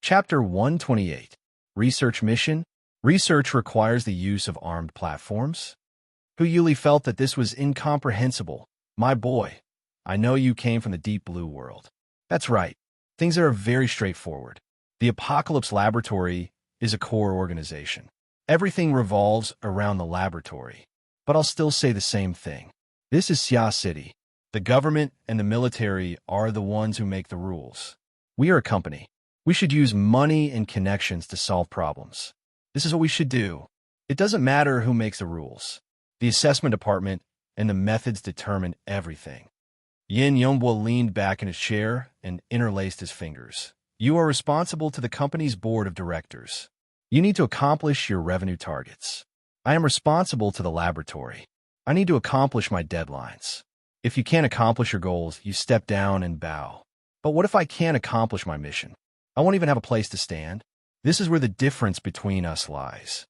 Chapter 128. Research Mission. Research requires the use of armed platforms. Huyuli felt that this was incomprehensible. My boy, I know you came from the deep blue world. That's right. Things are very straightforward. The Apocalypse Laboratory is a core organization. Everything revolves around the laboratory. But I'll still say the same thing. This is Xia City. The government and the military are the ones who make the rules. We are a company. We should use money and connections to solve problems. This is what we should do. It doesn't matter who makes the rules. The assessment department and the methods determine everything. Yin Yongbo leaned back in his chair and interlaced his fingers. You are responsible to the company's board of directors. You need to accomplish your revenue targets. I am responsible to the laboratory. I need to accomplish my deadlines. If you can't accomplish your goals, you step down and bow. But what if I can't accomplish my mission? I won't even have a place to stand. This is where the difference between us lies.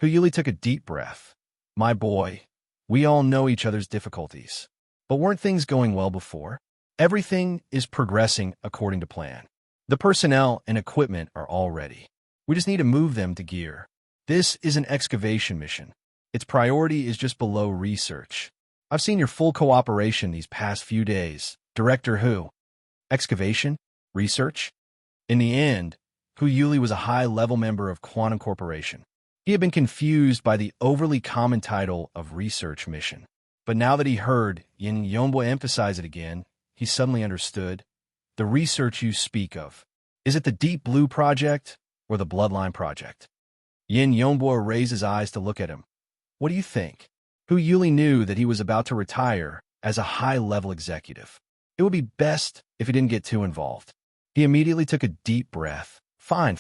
Huyuli took a deep breath. My boy, we all know each other's difficulties. But weren't things going well before? Everything is progressing according to plan. The personnel and equipment are all ready. We just need to move them to gear. This is an excavation mission. Its priority is just below research. I've seen your full cooperation these past few days. Director Hu. Excavation? Research? In the end, Huyuli was a high-level member of Quantum Corporation. He had been confused by the overly common title of research mission. But now that he heard Yin Yongbo emphasize it again, he suddenly understood. The research you speak of, is it the Deep Blue Project or the Bloodline Project? Yin Yongbo raised his eyes to look at him. What do you think? Huyuli knew that he was about to retire as a high-level executive. It would be best if he didn't get too involved. He immediately took a deep breath. Fine.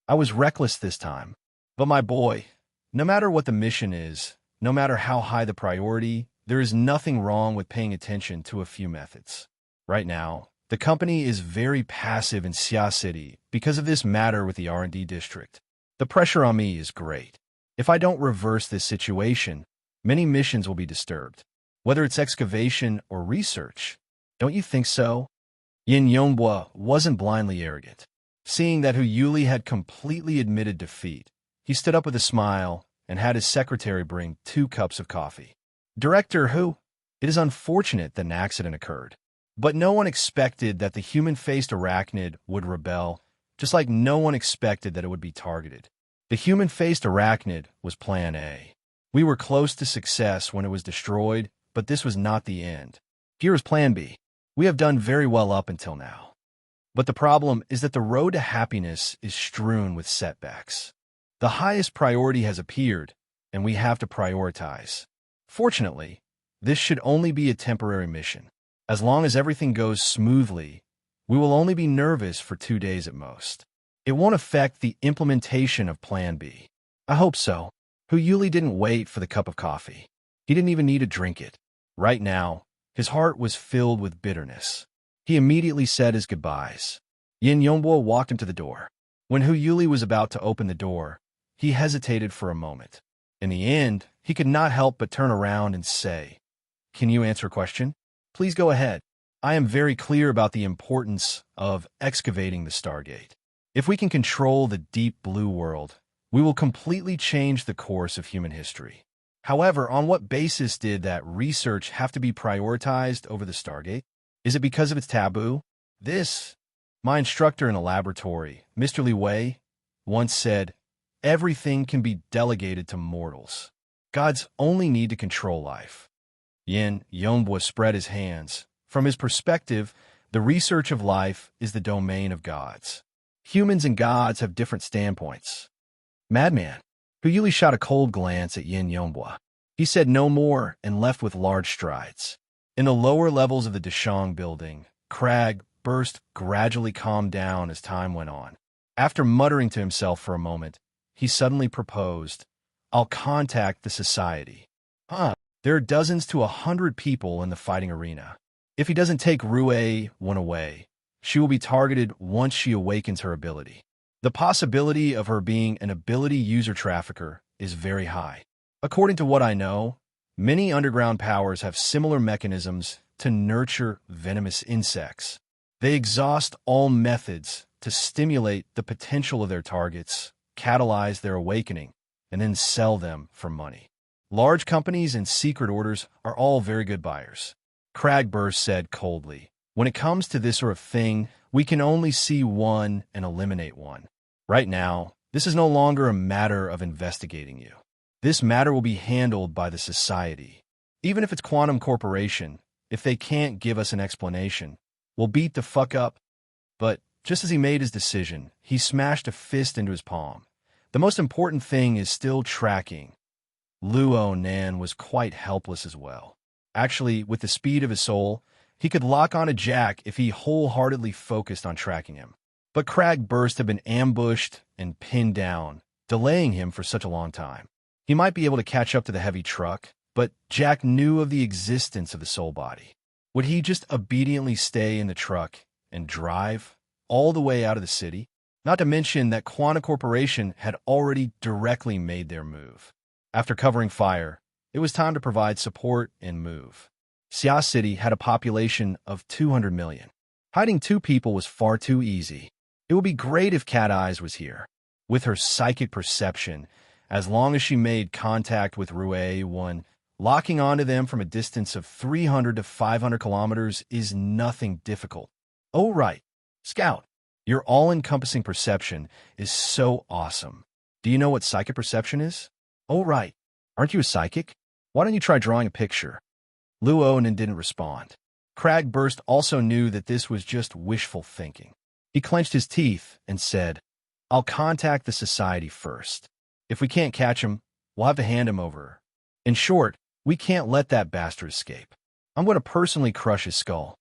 I was reckless this time. But my boy, no matter what the mission is, no matter how high the priority, there is nothing wrong with paying attention to a few methods. Right now, the company is very passive in Xia City because of this matter with the R&D district. The pressure on me is great. If I don't reverse this situation, many missions will be disturbed. Whether it's excavation or research. Don't you think so? Yin Yongbo wasn't blindly arrogant. Seeing that Huyuli had completely admitted defeat, he stood up with a smile and had his secretary bring 2 cups of coffee. Director Hu, it is unfortunate that an accident occurred. But no one expected that the human-faced arachnid would rebel, just like no one expected that it would be targeted. The human-faced arachnid was Plan A. We were close to success when it was destroyed, but this was not the end. Here is Plan B. We have done very well up until now. But the problem is that the road to happiness is strewn with setbacks. The highest priority has appeared, and we have to prioritize. Fortunately, this should only be a temporary mission. As long as everything goes smoothly, we will only be nervous for 2 days at most. It won't affect the implementation of Plan B. I hope so. Huyuli didn't wait for the cup of coffee. He didn't even need to drink it. Right now, his heart was filled with bitterness. He immediately said his goodbyes. Yin Yongbo walked him to the door. When Huyuli was about to open the door, he hesitated for a moment. In the end, he could not help but turn around and say, Can you answer a question? Please go ahead. I am very clear about the importance of excavating the Stargate. If we can control the deep blue world, we will completely change the course of human history. However, on what basis did that research have to be prioritized over the Stargate? Is it because of its taboo? My instructor in the laboratory, Mr. Li Wei, once said, everything can be delegated to mortals. Gods only need to control life. Yin Yongbo spread his hands. From his perspective, the research of life is the domain of gods. Humans and gods have different standpoints. Madman. Huyuli shot a cold glance at Yin Yongbo. He said no more and left with large strides. In the lower levels of the Deshang building, Crag burst gradually calmed down as time went on. After muttering to himself for a moment, he suddenly proposed, I'll contact the society. There are dozens to 100 people in the fighting arena. If he doesn't take Rue one away, she will be targeted once she awakens her ability. The possibility of her being an ability user trafficker is very high. According to what I know, many underground powers have similar mechanisms to nurture venomous insects. They exhaust all methods to stimulate the potential of their targets, catalyze their awakening, and then sell them for money. Large companies and secret orders are all very good buyers. Cragburst said coldly, when it comes to this sort of thing, we can only see one and eliminate one. Right now, this is no longer a matter of investigating you. This matter will be handled by the society. Even if it's Quantum Corporation, if they can't give us an explanation, we'll beat the fuck up. But just as he made his decision, he smashed a fist into his palm. The most important thing is still tracking. Luo Nan was quite helpless as well. Actually, with the speed of his soul, he could lock on to Jack if he wholeheartedly focused on tracking him. But Cragburst had been ambushed and pinned down, delaying him for such a long time. He might be able to catch up to the heavy truck, but Jack knew of the existence of the soul body. Would he just obediently stay in the truck and drive all the way out of the city? Not to mention that Quantum Corporation had already directly made their move. After covering fire, it was time to provide support and move. Xia City had a population of 200 million. Hiding 2 people was far too easy. It would be great if Cat Eyes was here. With her psychic perception, as long as she made contact with Rue 1, locking onto them from a distance of 300 to 500 kilometers is nothing difficult. Oh, right. Scout, your all-encompassing perception is so awesome. Do you know what psychic perception is? Oh, right. Aren't you a psychic? Why don't you try drawing a picture? Luonan didn't respond. Cragburst also knew that this was just wishful thinking. He clenched his teeth and said, I'll contact the society first. If we can't catch him, we'll have to hand him over. In short, we can't let that bastard escape. I'm going to personally crush his skull.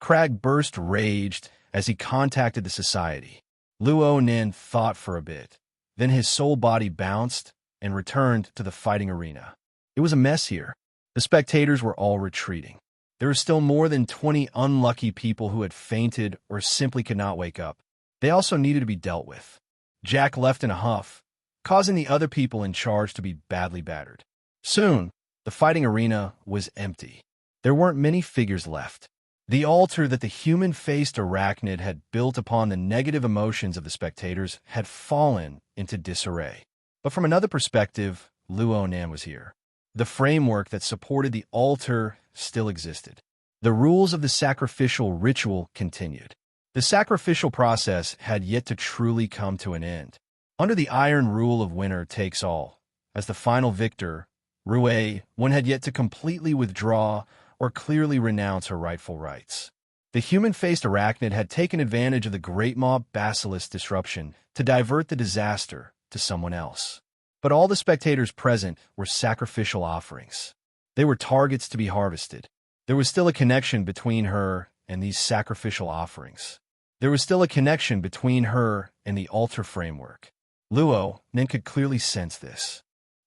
Cragburst raged as he contacted the society. Luonan thought for a bit. Then his soul body bounced and returned to the fighting arena. It was a mess here. The spectators were all retreating. There were still more than 20 unlucky people who had fainted or simply could not wake up. They also needed to be dealt with. Jack left in a huff, causing the other people in charge to be badly battered. Soon, the fighting arena was empty. There weren't many figures left. The altar that the human-faced arachnid had built upon the negative emotions of the spectators had fallen into disarray. But from another perspective, Luonan was here. The framework that supported the altar still existed. The rules of the sacrificial ritual continued. The sacrificial process had yet to truly come to an end. Under the iron rule of winner takes all, as the final victor, Rue, one had yet to completely withdraw or clearly renounce her rightful rights. The human-faced arachnid had taken advantage of the Great Mob Basilisk disruption to divert the disaster to someone else. But all the spectators present were sacrificial offerings. They were targets to be harvested. There was still a connection between her and these sacrificial offerings. There was still a connection between her and the altar framework. Luonan could clearly sense this.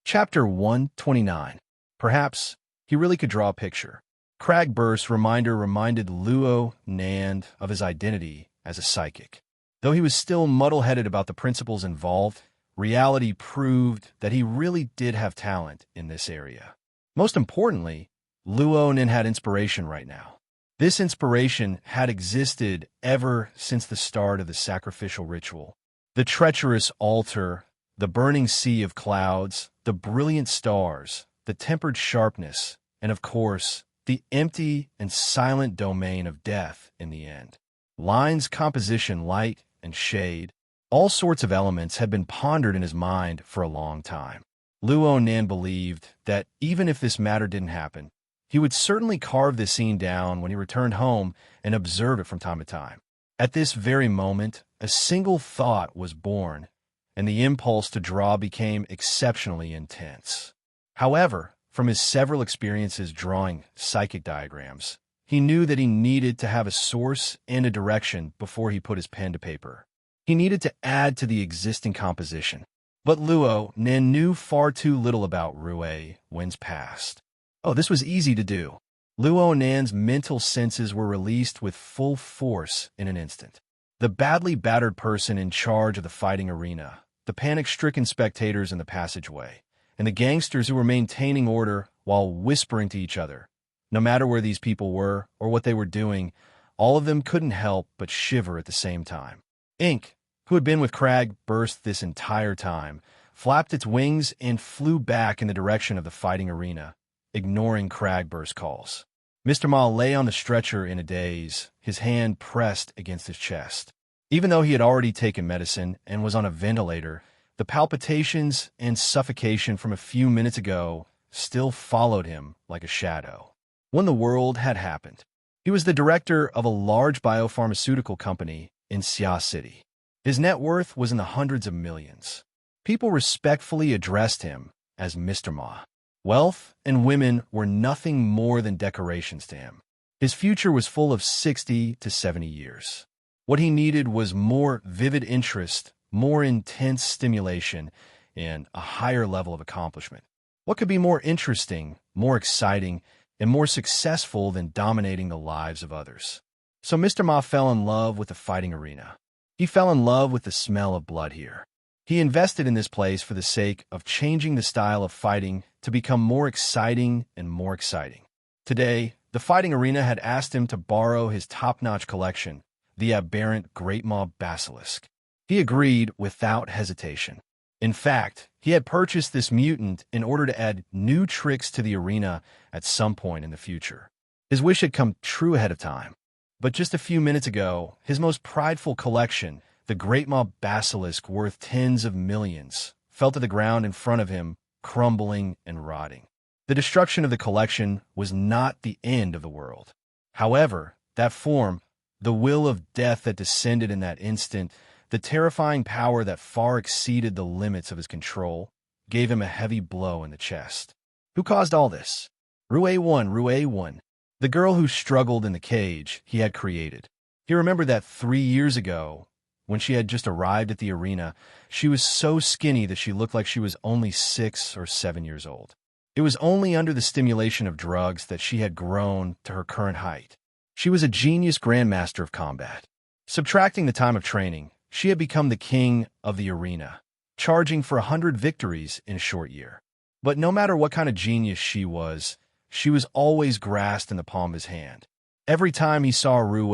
Chapter 129. Perhaps he really could draw a picture. Cragburst's reminder reminded Luonan of his identity as a psychic. Though he was still muddle-headed about the principles involved, reality proved that he really did have talent in this area. Most importantly, Luonan had inspiration right now. This inspiration had existed ever since the start of the sacrificial ritual. The treacherous altar, the burning sea of clouds, the brilliant stars, the tempered sharpness, and of course, the empty and silent domain of death in the end. Lines, composition, light, and shade, all sorts of elements had been pondered in his mind for a long time. Luonan believed that even if this matter didn't happen, he would certainly carve this scene down when he returned home and observe it from time to time. At this very moment, a single thought was born, and the impulse to draw became exceptionally intense. However, from his several experiences drawing psychic diagrams, he knew that he needed to have a source and a direction before he put his pen to paper. He needed to add to the existing composition. But Luonan knew far too little about Rue Wen's past. Oh, this was easy to do. Luonan's mental senses were released with full force in an instant. The badly battered person in charge of the fighting arena, the panic-stricken spectators in the passageway, and the gangsters who were maintaining order while whispering to each other. No matter where these people were or what they were doing, all of them couldn't help but shiver at the same time. Ink, who had been with Crag Burst this entire time, flapped its wings and flew back in the direction of the fighting arena, ignoring Crag Burst's calls. Mr. Ma lay on the stretcher in a daze, his hand pressed against his chest. Even though he had already taken medicine and was on a ventilator, the palpitations and suffocation from a few minutes ago still followed him like a shadow. When the world had happened, he was the director of a large biopharmaceutical company in Xia City. His net worth was in the hundreds of millions. People respectfully addressed him as Mr. Ma. Wealth and women were nothing more than decorations to him. His future was full of 60 to 70 years. What he needed was more vivid interest, more intense stimulation, and a higher level of accomplishment. What could be more interesting, more exciting, and more successful than dominating the lives of others? So Mr. Ma fell in love with the fighting arena. He fell in love with the smell of blood here. He invested in this place for the sake of changing the style of fighting to become more exciting and more exciting. Today, the fighting arena had asked him to borrow his top-notch collection, the aberrant Great Maw Basilisk. He agreed without hesitation. In fact, he had purchased this mutant in order to add new tricks to the arena at some point in the future. His wish had come true ahead of time. But just a few minutes ago, his most prideful collection, the Great Maw Basilisk worth tens of millions, fell to the ground in front of him, crumbling and rotting. The destruction of the collection was not the end of the world. However, that form, the will of death that descended in that instant, the terrifying power that far exceeded the limits of his control, gave him a heavy blow in the chest. Who caused all this? Rue 1, the girl who struggled in the cage he had created. He remembered that 3 years ago, when she had just arrived at the arena, she was so skinny that she looked like she was only 6 or 7 years old. It was only under the stimulation of drugs that she had grown to her current height. She was a genius grandmaster of combat. Subtracting the time of training, she had become the king of the arena, charging for 100 victories in a short year. But no matter what kind of genius she was always grasped in the palm of his hand. Every time he saw Rue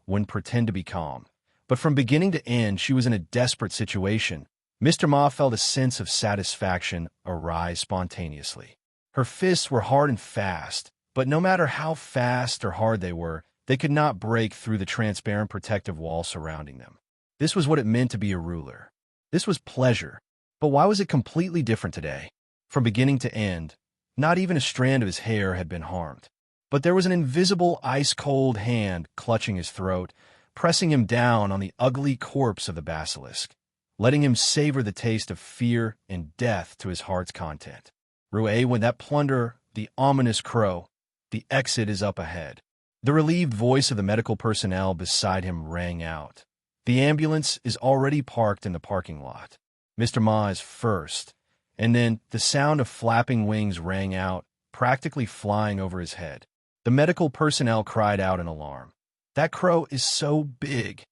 wouldn't pretend to be calm. But from beginning to end, she was in a desperate situation. Mr. Ma felt a sense of satisfaction arise spontaneously. Her fists were hard and fast, but no matter how fast or hard they could not break through the transparent protective wall surrounding them. This was what it meant to be a ruler. This was pleasure. But why was it completely different today? From beginning to end, not even a strand of his hair had been harmed. But there was an invisible, ice-cold hand clutching his throat, pressing him down on the ugly corpse of the basilisk, letting him savor the taste of fear and death to his heart's content. Rue, when that plunder, the ominous crow, the exit is up ahead. The relieved voice of the medical personnel beside him rang out. The ambulance is already parked in the parking lot. Mr. Ma is first, and then the sound of flapping wings rang out, practically flying over his head. The medical personnel cried out in alarm. That crow is so big.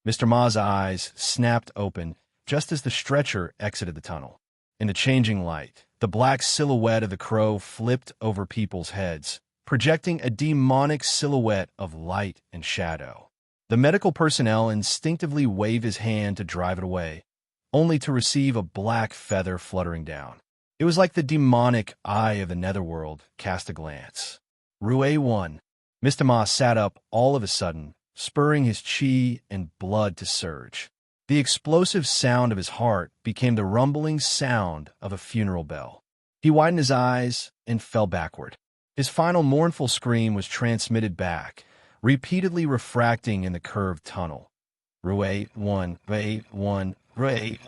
Mr. Ma's eyes snapped open just as the stretcher exited the tunnel. In the changing light, the black silhouette of the crow flipped over people's heads, projecting a demonic silhouette of light and shadow. The medical personnel instinctively waved his hand to drive it away, only to receive a black feather fluttering down. It was like the demonic eye of the netherworld cast a glance. Rue 1. Mr. Ma sat up all of a sudden, spurring his chi and blood to surge. The explosive sound of his heart became the rumbling sound of a funeral bell. He widened his eyes and fell backward. His final mournful scream was transmitted back, repeatedly refracting in the curved tunnel. Rue 1, Rue 1, Rue 1.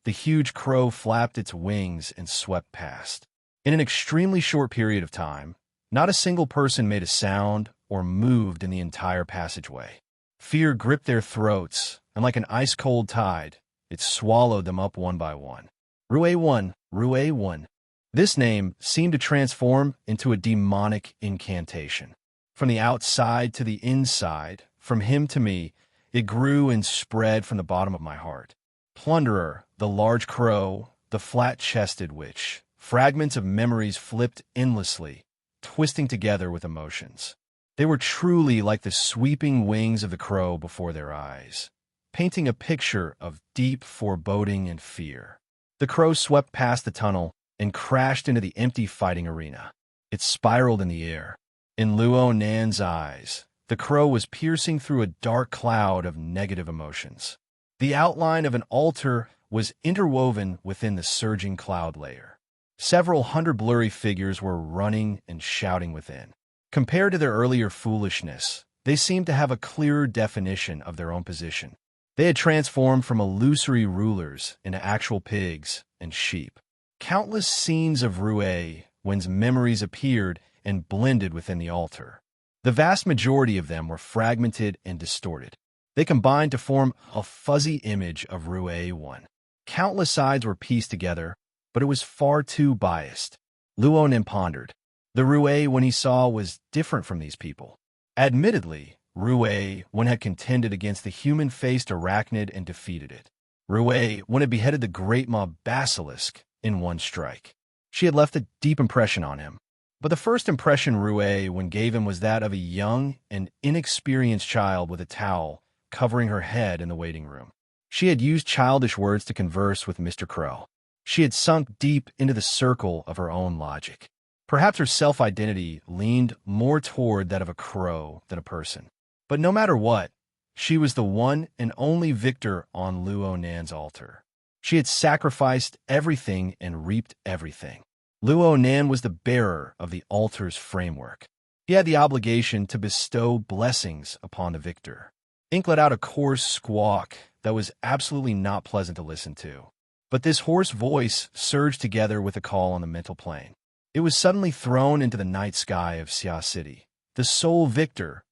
The huge crow flapped its wings and swept past. In an extremely short period of time, not a single person made a sound or moved in the entire passageway. Fear gripped their throats, and like an ice-cold tide, it swallowed them up one by one. Rue 1, Rue 1. This name seemed to transform into a demonic incantation. From the outside to the inside, from him to me, it grew and spread from the bottom of my heart. Plunderer, the large crow, the flat-chested witch, fragments of memories flipped endlessly, twisting together with emotions. They were truly like the sweeping wings of the crow before their eyes. painting a picture of deep foreboding and fear. The crow swept past the tunnel and crashed into the empty fighting arena. It spiraled in the air. In Luo Nan's eyes, the crow was piercing through a dark cloud of negative emotions. The outline of an altar was interwoven within the surging cloud layer. Several hundred blurry figures were running and shouting within. Compared to their earlier foolishness, they seemed to have a clearer definition of their own position. They had transformed from illusory rulers into actual pigs and sheep. Countless scenes of Rue when's memories appeared and blended within the altar. The vast majority of them were fragmented and distorted. They combined to form a fuzzy image of Rue 1. Countless sides were pieced together, but it was far too biased. Luonin pondered. The Rue when he saw was different from these people. Admittedly, Rue when had contended against the human-faced arachnid and defeated it. Rue when had beheaded the great mob basilisk in one strike. She had left a deep impression on him. But the first impression Rue when gave him was that of a young and inexperienced child with a towel covering her head in the waiting room. She had used childish words to converse with Mr. Crow. She had sunk deep into the circle of her own logic. Perhaps her self-identity leaned more toward that of a crow than a person. But no matter what, she was the one and only victor on Luo Nan's altar. She had sacrificed everything and reaped everything. Luo Nan was the bearer of the altar's framework. He had the obligation to bestow blessings upon the victor. Ink let out a coarse squawk that was absolutely not pleasant to listen to. But this hoarse voice surged together with a call on the mental plane. It was suddenly thrown into the night sky of Xia City. The sole victor,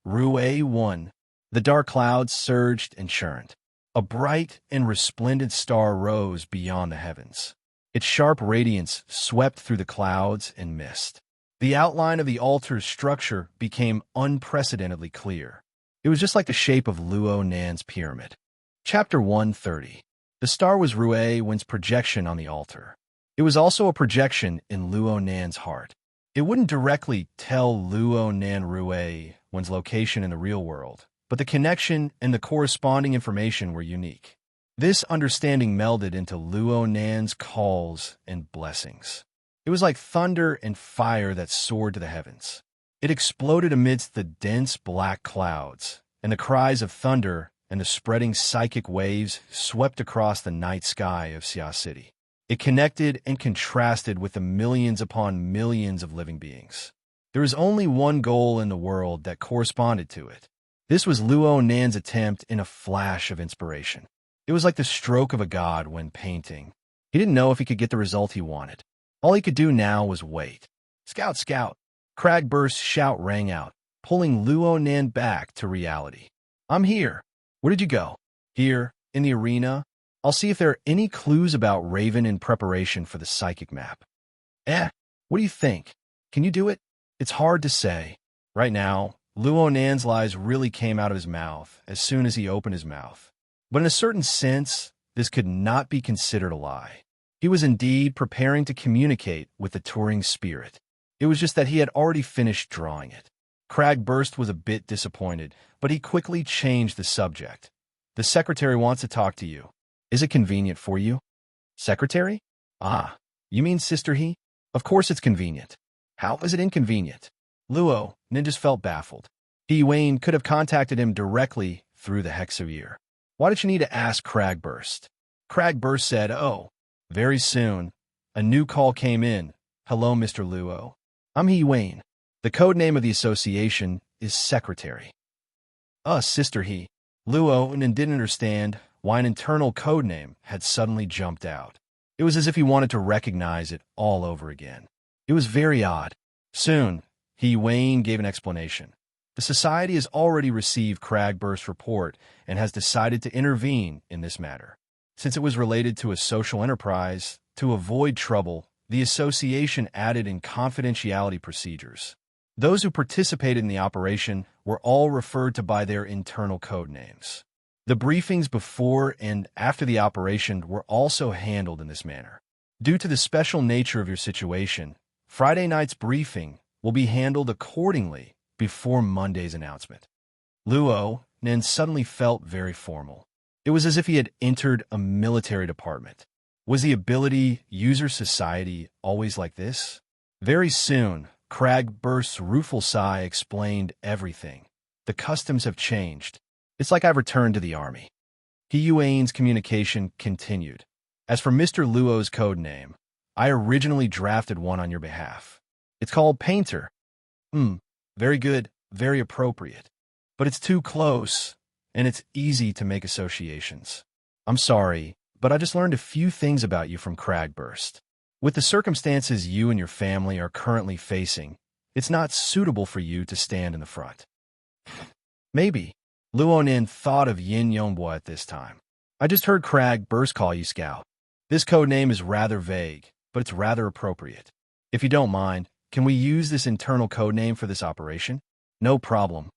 Rue 1. The dark clouds surged and churned. A bright and resplendent star rose beyond the heavens. Its sharp radiance swept through the clouds and mist. The outline of the altar's structure became unprecedentedly clear. It was just like the shape of Luo Nan's pyramid. Chapter 130. The star was Rue when's projection on the altar. It was also a projection in Luo Nan's heart. It wouldn't directly tell Luo Nan Rue when's location in the real world, but the connection and the corresponding information were unique. This understanding melded into Luo Nan's calls and blessings. It was like thunder and fire that soared to the heavens. It exploded amidst the dense black clouds, and the cries of thunder and the spreading psychic waves swept across the night sky of Xia City. It connected and contrasted with the millions upon millions of living beings. There was only one goal in the world that corresponded to it. This was Luo Nan's attempt in a flash of inspiration. It was like the stroke of a god when painting. He didn't know if he could get the result he wanted. All he could do now was wait. Scout, scout! Cragburst's shout rang out, pulling Luo Nan back to reality. I'm here. Where did you go? Here, in the arena. I'll see if there are any clues about Raven in preparation for the psychic map. What do you think? Can you do it? It's hard to say. Right now, Luo Nan's lies really came out of his mouth as soon as he opened his mouth. But in a certain sense, this could not be considered a lie. He was indeed preparing to communicate with the touring spirit. It was just that he had already finished drawing it. Cragburst was a bit disappointed, but he quickly changed the subject. The secretary wants to talk to you. Is it convenient for you? Secretary? Ah, you mean Sister He? Of course it's convenient. How is it inconvenient? Luo Nan just felt baffled. He Wayne could have contacted him directly through the Hexavere. Why did you need to ask Cragburst? Cragburst said, oh, very soon. A new call came in. Hello, Mr. Luo. I'm He Wayne. The code name of the association is Secretary. Sister He. Luo Nan didn't understand why an internal code name had suddenly jumped out. It was as if he wanted to recognize it all over again. It was very odd. Soon, He Wayne gave an explanation. The society has already received Cragburst's report and has decided to intervene in this matter. Since it was related to a social enterprise, to avoid trouble, the association added in confidentiality procedures. Those who participated in the operation were all referred to by their internal code names. The briefings before and after the operation were also handled in this manner. Due to the special nature of your situation, Friday night's briefing will be handled accordingly before Monday's announcement. Luo Nan suddenly felt very formal. It was as if he had entered a military department. Was the ability user society always like this? Very soon, Cragburst's rueful sigh explained everything. The customs have changed. It's like I've returned to the army. Hiyuane's communication continued. As for Mr. Luo's code name, I originally drafted one on your behalf. It's called Painter. Very good, very appropriate. But it's too close, and it's easy to make associations. I'm sorry, but I just learned a few things about you from Cragburst. With the circumstances you and your family are currently facing, it's not suitable for you to stand in the front. Maybe. Luonin thought of Yin Yonghua at this time. I just heard Cragburst call you Scout. This code name is rather vague, but it's rather appropriate. If you don't mind, can we use this internal code name for this operation? No problem.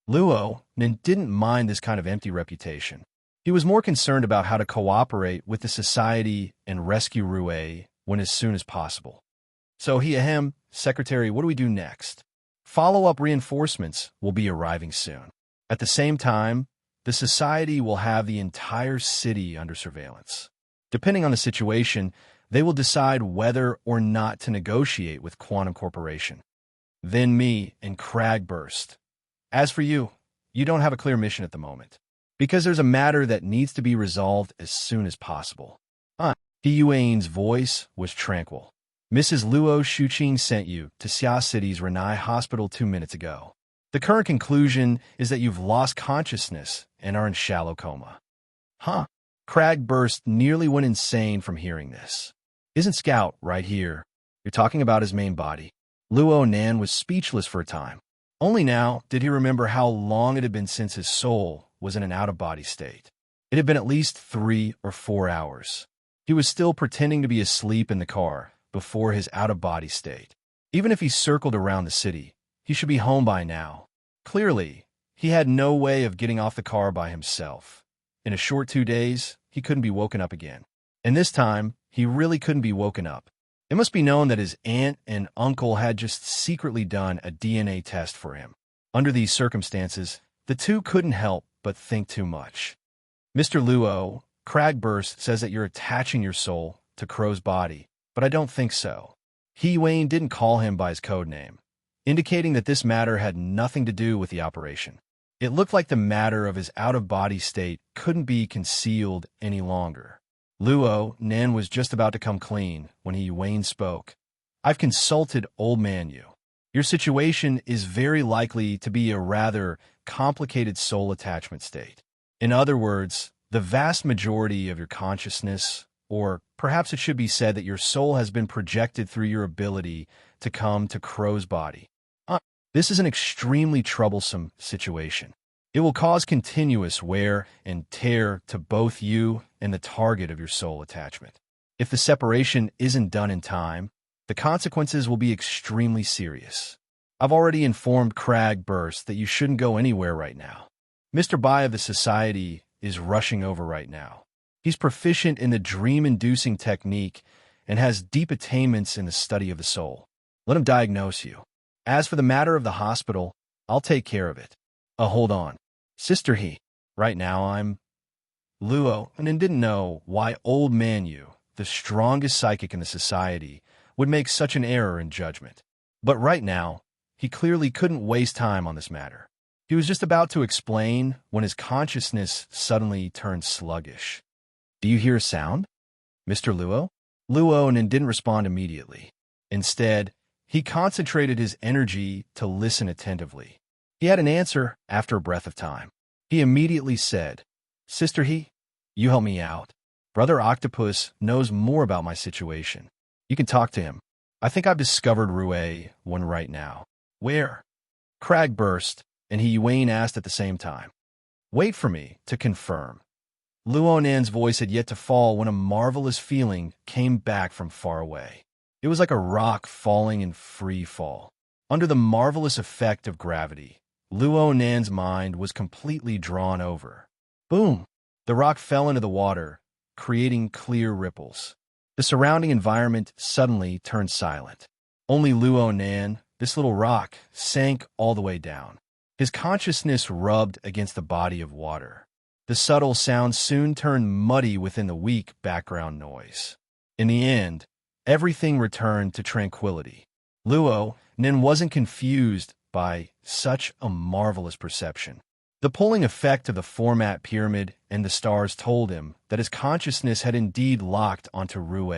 Luonin didn't mind this kind of empty reputation. He was more concerned about how to cooperate with the society and rescue Rue when as soon as possible. So Secretary, what do we do next? Follow-up reinforcements will be arriving soon. At the same time, the society will have the entire city under surveillance. Depending on the situation, they will decide whether or not to negotiate with Quantum Corporation. Then me and Cragburst. As for you, you don't have a clear mission at the moment, because there's a matter that needs to be resolved as soon as possible. Hiyuane's voice was tranquil. Mrs. Luo Shuqing sent you to Xia City's Renai Hospital 2 minutes ago. The current conclusion is that you've lost consciousness and are in shallow coma. Cragburst nearly went insane from hearing this. Isn't Scout right here? You're talking about his main body. Luonan was speechless for a time. Only now did he remember how long it had been since his soul was in an out-of-body state. It had been at least 3 or 4 hours. He was still pretending to be asleep in the car before his out-of-body state. Even if he circled around the city, he should be home by now. Clearly, he had no way of getting off the car by himself. In a short 2 days, he couldn't be woken up again. And this time, he really couldn't be woken up. It must be known that his aunt and uncle had just secretly done a DNA test for him. Under these circumstances, the two couldn't help but think too much. Mr. Luo, Cragburst says that you're attaching your soul to Crow's body, but I don't think so. Hiyuane didn't call him by his code name, indicating that this matter had nothing to do with the operation. It looked like the matter of his out-of-body state couldn't be concealed any longer. Luonan was just about to come clean when Hiyuane spoke. I've consulted Old Man Yu. Your situation is very likely to be a rather complicated soul attachment state. In other words, the vast majority of your consciousness, or perhaps it should be said that your soul has been projected through your ability to come to Crow's body. This is an extremely troublesome situation. It will cause continuous wear and tear to both you and the target of your soul attachment. If the separation isn't done in time, the consequences will be extremely serious. I've already informed Cragburst that you shouldn't go anywhere right now. Mr. Bai of the Society is rushing over right now. He's proficient in the dream-inducing technique and has deep attainments in the study of the soul. Let him diagnose you. As for the matter of the hospital, I'll take care of it. Hold on. Sister He, right now I'm Luo, and didn't know why Old Man Yu, the strongest psychic in the society, would make such an error in judgment. But right now, he clearly couldn't waste time on this matter. He was just about to explain when his consciousness suddenly turned sluggish. Do you hear a sound? Mr. Luo? Luo didn't respond immediately. Instead, he concentrated his energy to listen attentively. He had an answer after a breath of time. He immediately said, Sister He, you help me out. Brother Octopus knows more about my situation. You can talk to him. I think I've discovered Rue one right now. Where? Cragburst and Hiyuane asked at the same time. Wait for me to confirm. Luonan's voice had yet to fall when a marvelous feeling came back from far away. It was like a rock falling in free fall. Under the marvelous effect of gravity, Luonan's mind was completely drawn over. Boom! The rock fell into the water, creating clear ripples. The surrounding environment suddenly turned silent. Only Luonan, this little rock, sank all the way down. His consciousness rubbed against the body of water. The subtle sound soon turned muddy within the weak background noise. In the end, everything returned to tranquility. Luo Nin wasn't confused by such a marvelous perception. The pulling effect of the format pyramid and the stars told him that his consciousness had indeed locked onto Rue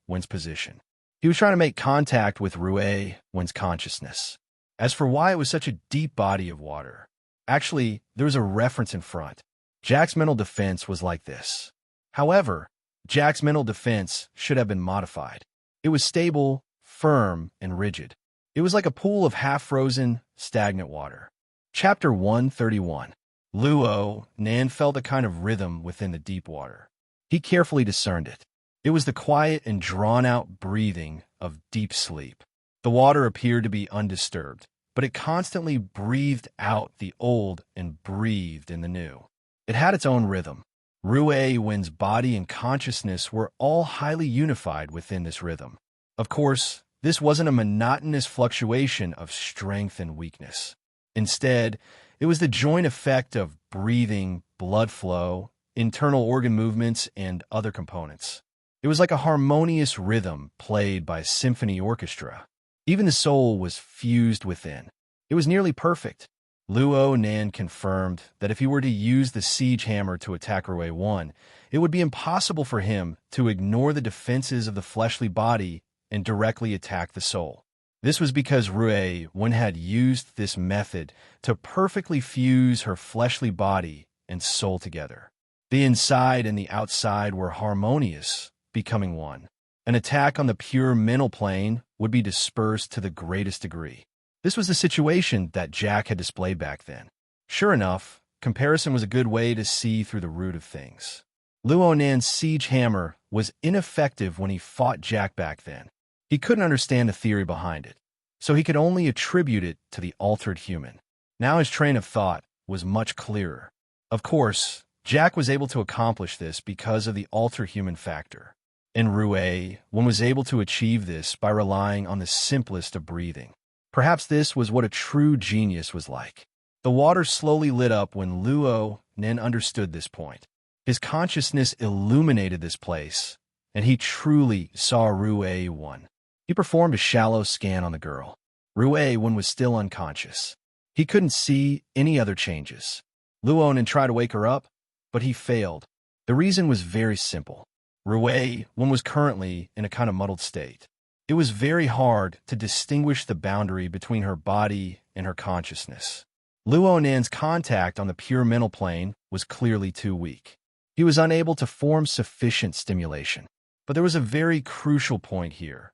Wen's position. He was trying to make contact with Rue Wen's consciousness. As for why it was such a deep body of water, actually, there was a reference in front. Jack's mental defense was like this. However, Jack's mental defense should have been modified. It was stable, firm, and rigid. It was like a pool of half-frozen, stagnant water. Chapter 131. Luo Nan felt a kind of rhythm within the deep water. He carefully discerned it. It was the quiet and drawn-out breathing of deep sleep. The water appeared to be undisturbed, but it constantly breathed out the old and breathed in the new. It had its own rhythm. Rue Wen's body and consciousness were all highly unified within this rhythm. Of course, this wasn't a monotonous fluctuation of strength and weakness. Instead, it was the joint effect of breathing, blood flow, internal organ movements, and other components. It was like a harmonious rhythm played by a symphony orchestra. Even the soul was fused within. It was nearly perfect. Luo Nan confirmed that if he were to use the siege hammer to attack Rue 1, it would be impossible for him to ignore the defenses of the fleshly body and directly attack the soul. This was because Rue 1 had used this method to perfectly fuse her fleshly body and soul together. The inside and the outside were harmonious, becoming one. An attack on the pure mental plane would be dispersed to the greatest degree. This was the situation that Jack had displayed back then. Sure enough, comparison was a good way to see through the root of things. Luo Nan's siege hammer was ineffective when he fought Jack back then. He couldn't understand the theory behind it, so he could only attribute it to the altered human. Now his train of thought was much clearer. Of course, Jack was able to accomplish this because of the altered human factor. And Rue 1 was able to achieve this by relying on the simplest of breathing. Perhaps this was what a true genius was like. The water slowly lit up when Luo Nin understood this point. His consciousness illuminated this place, and he truly saw Rue 1. He performed a shallow scan on the girl. Rue 1 was still unconscious. He couldn't see any other changes. Luo Nin tried to wake her up, but he failed. The reason was very simple. Rue 1 was currently in a kind of muddled state. It was very hard to distinguish the boundary between her body and her consciousness. Luo Nan's contact on the pure mental plane was clearly too weak. He was unable to form sufficient stimulation. But there was a very crucial point here.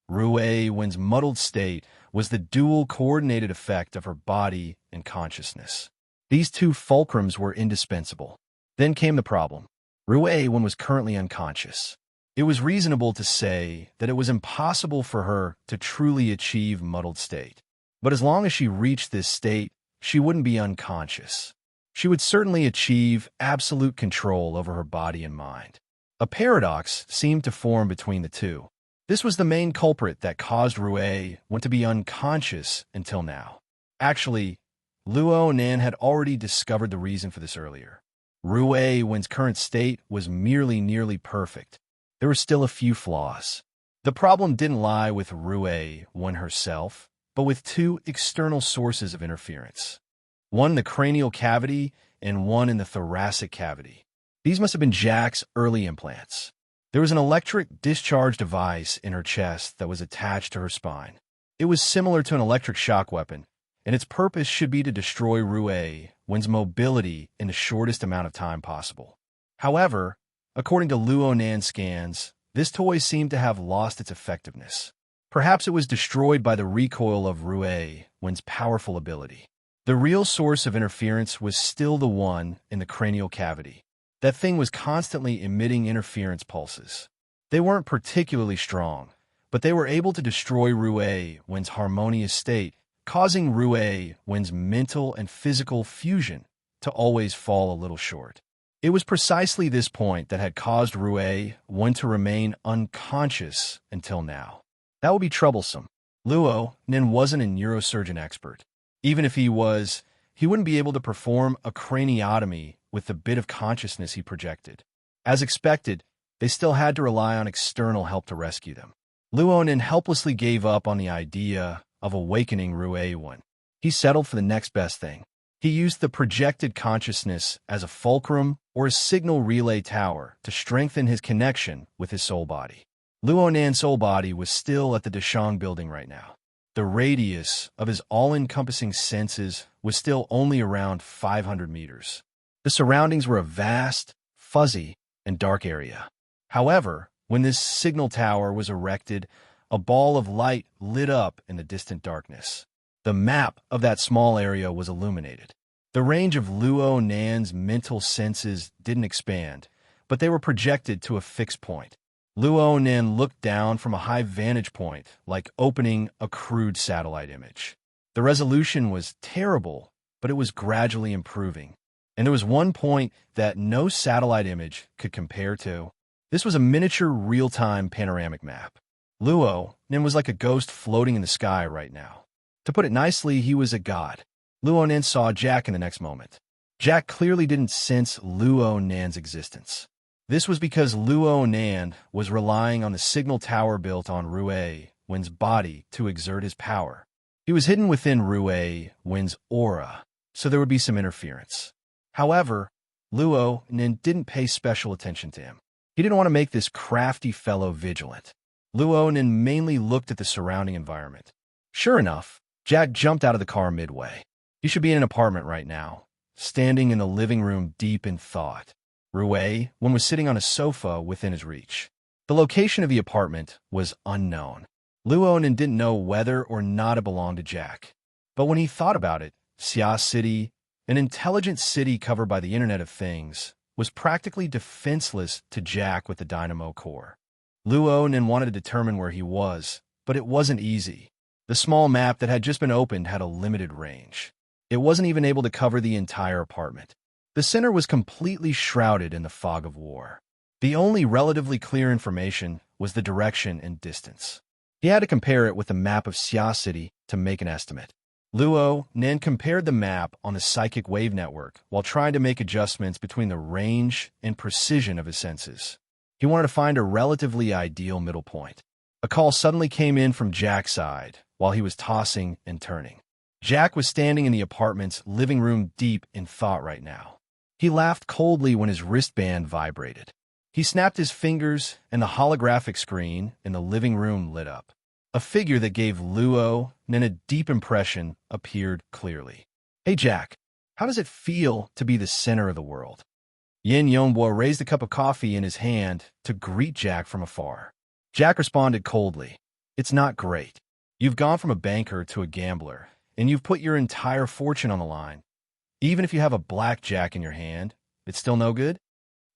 Rue 1's muddled state was the dual coordinated effect of her body and consciousness. These two fulcrums were indispensable. Then came the problem. Rue 1 was currently unconscious. It was reasonable to say that it was impossible for her to truly achieve muddled state. But as long as she reached this state, she wouldn't be unconscious. She would certainly achieve absolute control over her body and mind. A paradox seemed to form between the two. This was the main culprit that caused Rue 1 to be unconscious until now. Actually, Luo Nan had already discovered the reason for this earlier. Rue 1's current state was nearly perfect. There were still a few flaws. The problem didn't lie with Rue 1 herself, but with two external sources of interference. One in the cranial cavity and one in the thoracic cavity. These must have been Jack's early implants. There was an electric discharge device in her chest that was attached to her spine. It was similar to an electric shock weapon, and its purpose should be to destroy Rue 1's mobility in the shortest amount of time possible. However, according to Luo Nan scans, this toy seemed to have lost its effectiveness. Perhaps it was destroyed by the recoil of Rue 1's powerful ability. The real source of interference was still the one in the cranial cavity. That thing was constantly emitting interference pulses. They weren't particularly strong, but they were able to destroy Rue 1's harmonious state, causing Rue 1's mental and physical fusion to always fall a little short. It was precisely this point that had caused Rue 1 to remain unconscious until now. That would be troublesome. Luo Nin wasn't a neurosurgeon expert. Even if he was, he wouldn't be able to perform a craniotomy with the bit of consciousness he projected. As expected, they still had to rely on external help to rescue them. Luonin helplessly gave up on the idea of awakening Ruewen. He settled for the next best thing. He used the projected consciousness as a fulcrum or a signal relay tower to strengthen his connection with his soul body. Luonan's soul body was still at the Dashang building right now. The radius of his all-encompassing senses was still only around 500 meters. The surroundings were a vast, fuzzy, and dark area. However, when this signal tower was erected, a ball of light lit up in the distant darkness. The map of that small area was illuminated. The range of Luo Nan's mental senses didn't expand, but they were projected to a fixed point. Luo Nan looked down from a high vantage point, like opening a crude satellite image. The resolution was terrible, but it was gradually improving. And there was one point that no satellite image could compare to. This was a miniature real-time panoramic map. Luo Nan was like a ghost floating in the sky right now. To put it nicely, he was a god. Luo Nan saw Jack in the next moment. Jack clearly didn't sense Luo Nan's existence. This was because Luo Nan was relying on the signal tower built on Ruewen's body to exert his power. He was hidden within Ruewen's aura, so there would be some interference. However, Luo Nan didn't pay special attention to him. He didn't want to make this crafty fellow vigilant. Luo Nan mainly looked at the surrounding environment. Sure enough, Jack jumped out of the car midway. He should be in an apartment right now, standing in the living room deep in thought. Ruewen was sitting on a sofa within his reach. The location of the apartment was unknown. Luo Nan didn't know whether or not it belonged to Jack. But when he thought about it, Xia City, an intelligent city covered by the Internet of Things, was practically defenseless to Jack with the Dynamo core. Luo Nan wanted to determine where he was, but it wasn't easy. The small map that had just been opened had a limited range. It wasn't even able to cover the entire apartment. The center was completely shrouded in the fog of war. The only relatively clear information was the direction and distance. He had to compare it with the map of Xia City to make an estimate. Luo Nan compared the map on the psychic wave network while trying to make adjustments between the range and precision of his senses. He wanted to find a relatively ideal middle point. A call suddenly came in from Jack's side while he was tossing and turning. Jack was standing in the apartment's living room deep in thought right now. He laughed coldly when his wristband vibrated. He snapped his fingers and the holographic screen in the living room lit up. A figure that gave Luo Nan a deep impression appeared clearly. "Hey Jack, how does it feel to be the center of the world?" Yin Yongbo raised a cup of coffee in his hand to greet Jack from afar. Jack responded coldly, "It's not great. You've gone from a banker to a gambler, and you've put your entire fortune on the line. Even if you have a blackjack in your hand, it's still no good?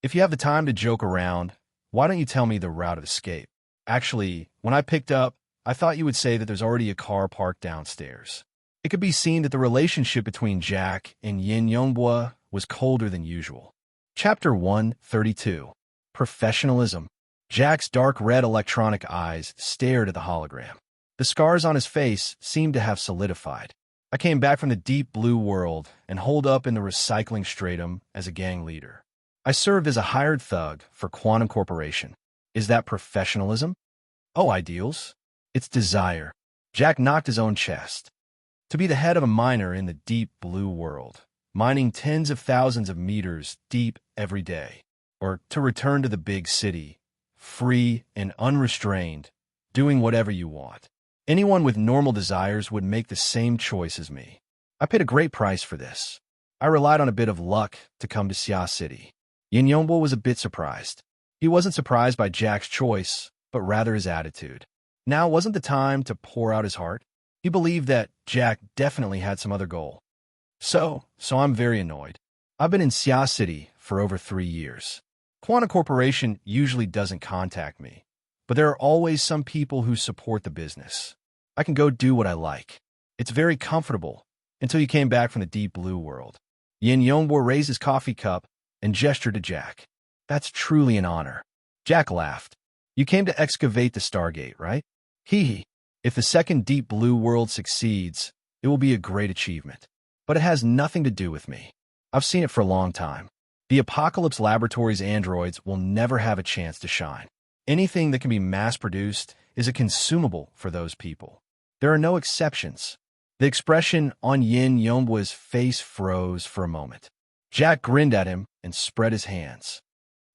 If you have the time to joke around, why don't you tell me the route of escape? Actually, when I picked up, I thought you would say that there's already a car parked downstairs." It could be seen that the relationship between Jack and Yin Yongbo was colder than usual. Chapter 132. Professionalism. Jack's dark red electronic eyes stared at the hologram. The scars on his face seemed to have solidified. "I came back from the deep blue world and holed up in the recycling stratum as a gang leader. I served as a hired thug for Quantum Corporation. Is that professionalism? Oh, ideals. It's desire." Jack knocked his own chest. To be the head of a miner in the deep blue world, mining tens of thousands of meters deep every day, or to return to the big city, free and unrestrained, doing whatever you want. Anyone with normal desires would make the same choice as me. I paid a great price for this. I relied on a bit of luck to come to Xia City. Yin Yongbo was a bit surprised. He wasn't surprised by Jack's choice, but rather his attitude. Now wasn't the time to pour out his heart. He believed that Jack definitely had some other goal. So I'm very annoyed. I've been in Xia City for over 3 years. Quantum Corporation usually doesn't contact me, but there are always some people who support the business. I can go do what I like. It's very comfortable until you came back from the deep blue world. Yin Yongbo raised his coffee cup and gestured to Jack. "That's truly an honor." Jack laughed. "You came to excavate the Stargate, right? Hee hee. If the second deep blue world succeeds, it will be a great achievement. But it has nothing to do with me. I've seen it for a long time. The Apocalypse Laboratories androids will never have a chance to shine. Anything that can be mass-produced is a consumable for those people. There are no exceptions. The expression on Yin Yongbua's face froze for a moment. Jack grinned at him and spread his hands.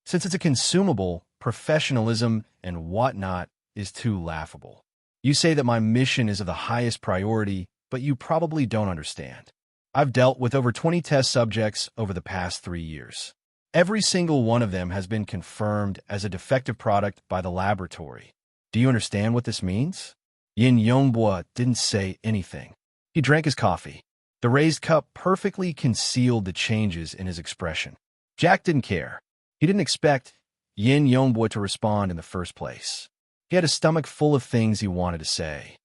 Since it's a consumable, professionalism and whatnot is too laughable. You say that my mission is of the highest priority, but you probably don't understand. I've dealt with over 20 test subjects over the past 3 years. Every single one of them has been confirmed as a defective product by the laboratory. Do you understand what this means? Yin Yongbua didn't say anything. He drank his coffee. The raised cup perfectly concealed the changes in his expression. Jack didn't care. He didn't expect Yin Yongbua to respond in the first place. He had a stomach full of things he wanted to say.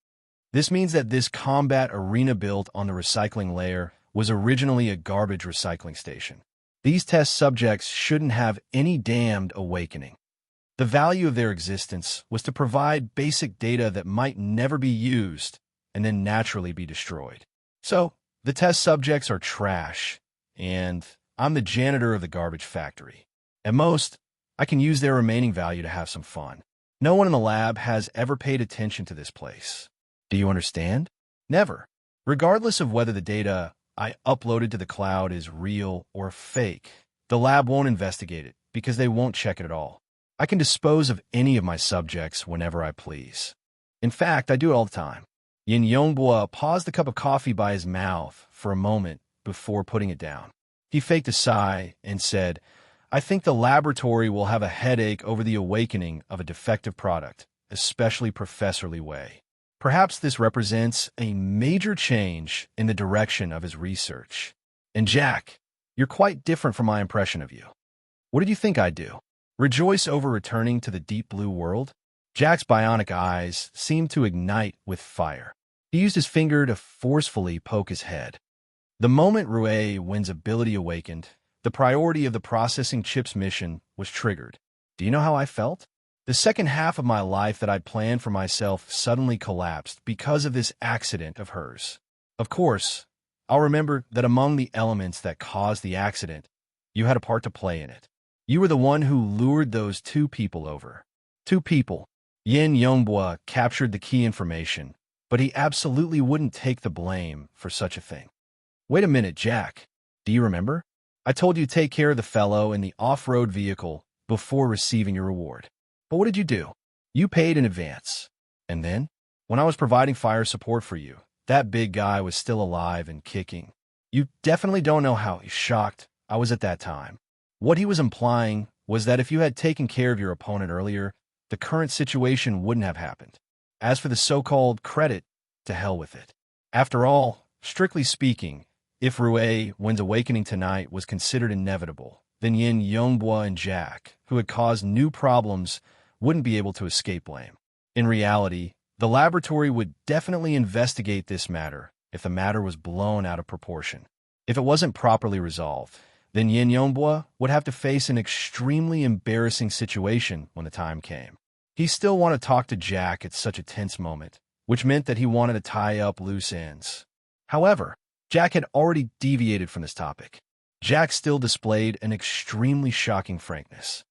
This means that this combat arena built on the recycling layer was originally a garbage recycling station. These test subjects shouldn't have any damned awakening. The value of their existence was to provide basic data that might never be used and then naturally be destroyed. So, the test subjects are trash, and I'm the janitor of the garbage factory. At most, I can use their remaining value to have some fun. No one in the lab has ever paid attention to this place. Do you understand? Never. Regardless of whether the data I uploaded to the cloud is real or fake, the lab won't investigate it because they won't check it at all. I can dispose of any of my subjects whenever I please. In fact, I do it all the time. Yin Yongbua paused the cup of coffee by his mouth for a moment before putting it down. He faked a sigh and said, I think the laboratory will have a headache over the awakening of a defective product, especially Professor Li Wei. Perhaps this represents a major change in the direction of his research. And Jack, you're quite different from my impression of you. What did you think I'd do? Rejoice over returning to the deep blue world? Jack's bionic eyes seemed to ignite with fire. He used his finger to forcefully poke his head. The moment Rui Wen's ability awakened, the priority of the processing chips mission was triggered. Do you know how I felt? The second half of my life that I'd planned for myself suddenly collapsed because of this accident of hers. Of course, I'll remember that among the elements that caused the accident, you had a part to play in it. You were the one who lured those 2 people over. 2 people. Yin Yongbua captured the key information, but he absolutely wouldn't take the blame for such a thing. Wait a minute, Jack. Do you remember? I told you to take care of the fellow in the off-road vehicle before receiving your reward. But what did you do? You paid in advance. And then, when I was providing fire support for you, that big guy was still alive and kicking. You definitely don't know how shocked I was at that time. What he was implying was that if you had taken care of your opponent earlier, the current situation wouldn't have happened. As for the so-called credit, to hell with it. After all, strictly speaking, if Rui Wen's awakening tonight was considered inevitable, then Yin Yongbua and Jack, who had caused new problems, wouldn't be able to escape blame. In reality, the laboratory would definitely investigate this matter if the matter was blown out of proportion. If it wasn't properly resolved, then Yin Yongbua would have to face an extremely embarrassing situation when the time came. He still wanted to talk to Jack at such a tense moment, which meant that he wanted to tie up loose ends. However, Jack had already deviated from this topic. Jack still displayed an extremely shocking frankness.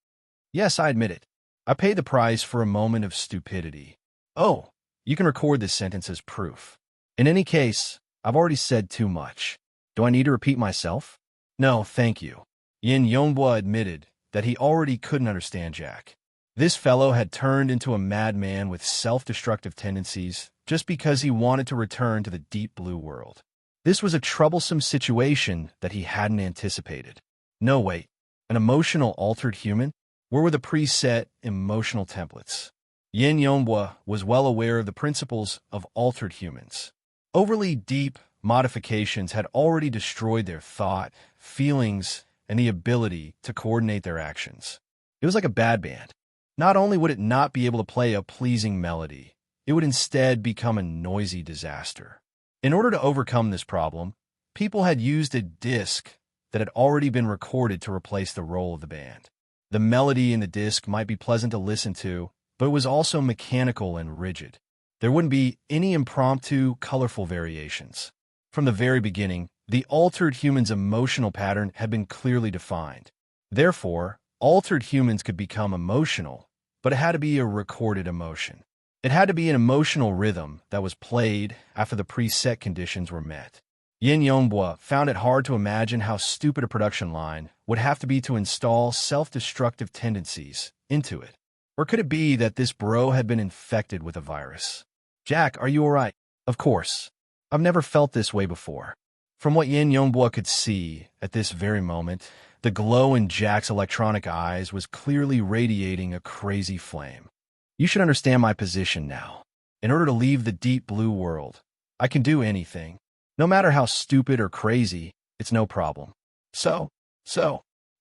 Yes, I admit it. I paid the price for a moment of stupidity. Oh, you can record this sentence as proof. In any case, I've already said too much. Do I need to repeat myself? No, thank you. Yin Yongbua admitted that he already couldn't understand Jack. This fellow had turned into a madman with self-destructive tendencies just because he wanted to return to the deep blue world. This was a troublesome situation that he hadn't anticipated. No, wait, an emotional altered human? Where were the preset emotional templates? Yin Yongbua was well aware of the principles of altered humans. Overly deep modifications had already destroyed their thought, feelings, and the ability to coordinate their actions. It was like a bad band. Not only would it not be able to play a pleasing melody, it would instead become a noisy disaster. In order to overcome this problem, people had used a disc that had already been recorded to replace the role of the band. The melody in the disc might be pleasant to listen to, but it was also mechanical and rigid. There wouldn't be any impromptu, colorful variations. From the very beginning, the altered human's emotional pattern had been clearly defined. Therefore, altered humans could become emotional, but it had to be a recorded emotion. It had to be an emotional rhythm that was played after the preset conditions were met. Yin Yongbua found it hard to imagine how stupid a production line would have to be to install self-destructive tendencies into it. Or could it be that this bro had been infected with a virus? Jack, are you alright? Of course. I've never felt this way before. From what Yin Yongbua could see at this very moment, the glow in Jack's electronic eyes was clearly radiating a crazy flame. You should understand my position now. In order to leave the deep blue world, I can do anything. No matter how stupid or crazy, it's no problem. So.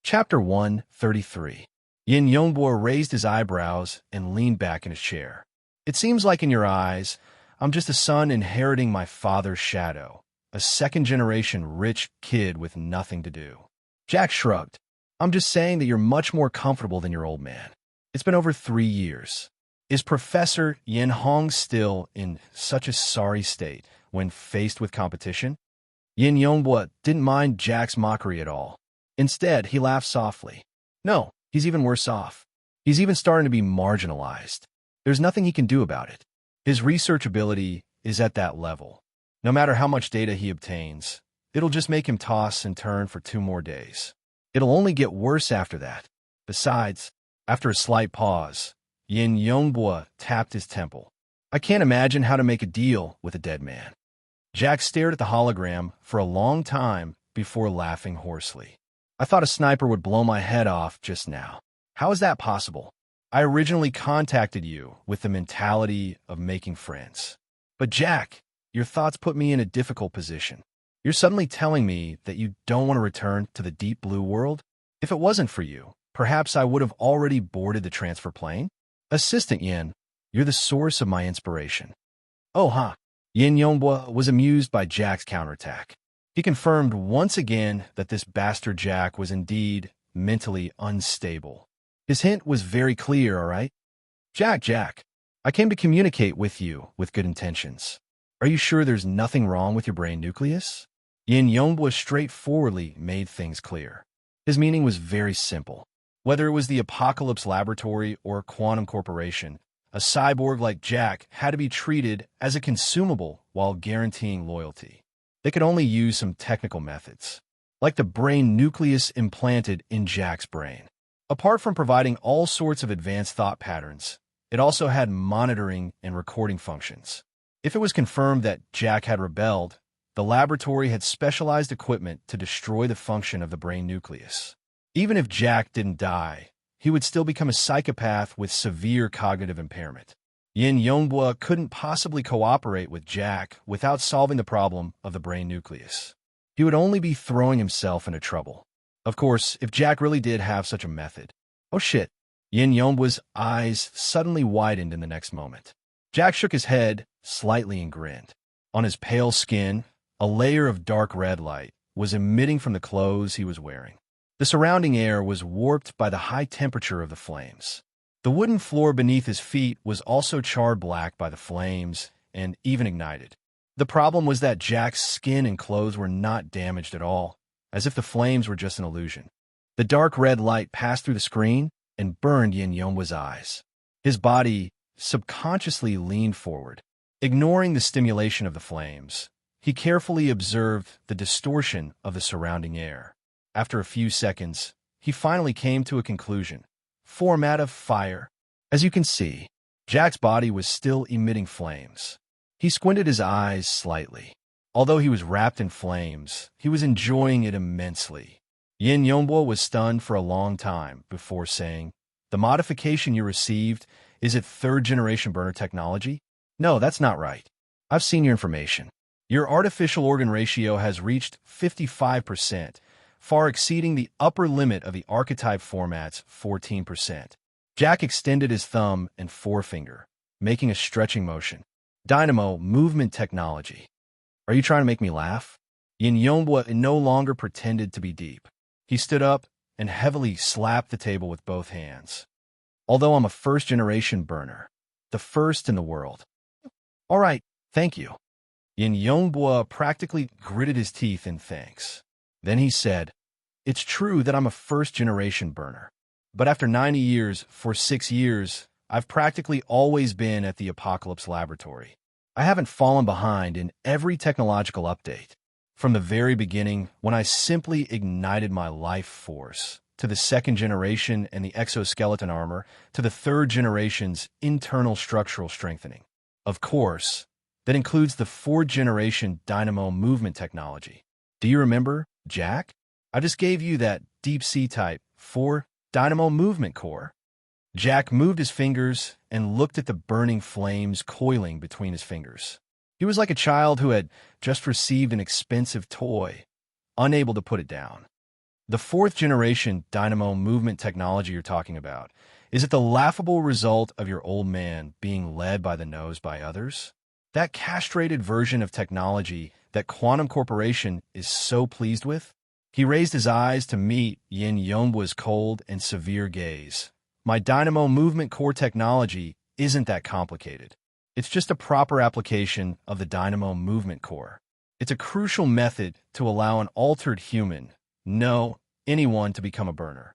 Chapter 133. Yin Yongbua raised his eyebrows and leaned back in his chair. It seems like in your eyes, I'm just a son inheriting my father's shadow, a second-generation rich kid with nothing to do. Jack shrugged. I'm just saying that you're much more comfortable than your old man. It's been over 3 years. Is Professor Yin Hong still in such a sorry state when faced with competition? Yin Yongbua didn't mind Jack's mockery at all. Instead, he laughed softly. No, he's even worse off. He's even starting to be marginalized. There's nothing he can do about it. His research ability is at that level. No matter how much data he obtains, it'll just make him toss and turn for 2 more days. It'll only get worse after that. Besides, after a slight pause, Yin Yongbua tapped his temple. I can't imagine how to make a deal with a dead man. Jack stared at the hologram for a long time before laughing hoarsely. I thought a sniper would blow my head off just now. How is that possible? I originally contacted you with the mentality of making friends. But Jack, your thoughts put me in a difficult position. You're suddenly telling me that you don't want to return to the deep blue world? If it wasn't for you, perhaps I would have already boarded the transfer plane? Assistant Yin, you're the source of my inspiration. Oh, huh. Yin Yongbua was amused by Jack's counterattack. He confirmed once again that this bastard Jack was indeed mentally unstable. His hint was very clear, all right? Jack, I came to communicate with you with good intentions. Are you sure there's nothing wrong with your brain nucleus? Yin Yongbua straightforwardly made things clear. His meaning was very simple. Whether it was the Apocalypse Laboratory or Quantum Corporation, a cyborg like Jack had to be treated as a consumable while guaranteeing loyalty. They could only use some technical methods, like the brain nucleus implanted in Jack's brain. Apart from providing all sorts of advanced thought patterns, it also had monitoring and recording functions. If it was confirmed that Jack had rebelled, the laboratory had specialized equipment to destroy the function of the brain nucleus. Even if Jack didn't die, he would still become a psychopath with severe cognitive impairment. Yin Yongbua couldn't possibly cooperate with Jack without solving the problem of the brain nucleus. He would only be throwing himself into trouble. Of course, if Jack really did have such a method. Oh shit. Yin Yongbua's eyes suddenly widened in the next moment. Jack shook his head slightly and grinned. On his pale skin, a layer of dark red light was emitting from the clothes he was wearing. The surrounding air was warped by the high temperature of the flames. The wooden floor beneath his feet was also charred black by the flames and even ignited. The problem was that Jack's skin and clothes were not damaged at all, as if the flames were just an illusion. The dark red light passed through the screen and burned Yin Yongbua's eyes. His body subconsciously leaned forward. Ignoring the stimulation of the flames, he carefully observed the distortion of the surrounding air. After a few seconds, he finally came to a conclusion. Format of fire. As you can see, Jack's body was still emitting flames. He squinted his eyes slightly. Although he was wrapped in flames, he was enjoying it immensely. Yin Yongbua was stunned for a long time before saying, "The modification you received, is it third-generation burner technology?" "No, that's not right. I've seen your information. Your artificial organ ratio has reached 55%, far exceeding the upper limit of the archetype format's 14%. Jack extended his thumb and forefinger, making a stretching motion. Dynamo movement technology. Are you trying to make me laugh? Yin Yongbua no longer pretended to be deep. He stood up and heavily slapped the table with both hands. Although I'm a first-generation burner, the first in the world. All right, thank you. Yin Yongbua practically gritted his teeth in thanks. Then he said, It's true that I'm a first-generation burner. But after 90 years, for 6 years, I've practically always been at the Apocalypse Laboratory. I haven't fallen behind in every technological update. From the very beginning, when I simply ignited my life force, to the second generation and the exoskeleton armor, to the third generation's internal structural strengthening. Of course, that includes the fourth generation dynamo movement technology. Do you remember, Jack? I just gave you that deep sea type 4 dynamo movement core. Jack moved his fingers and looked at the burning flames coiling between his fingers. He was like a child who had just received an expensive toy, unable to put it down. The fourth generation dynamo movement technology you're talking about, is it the laughable result of your old man being led by the nose by others? That castrated version of technology that Quantum Corporation is so pleased with? He raised his eyes to meet Yin Yonhwa's cold and severe gaze. My dynamo movement core technology isn't that complicated. It's just a proper application of the dynamo movement core. It's a crucial method to allow an altered human, no, anyone, to become a burner.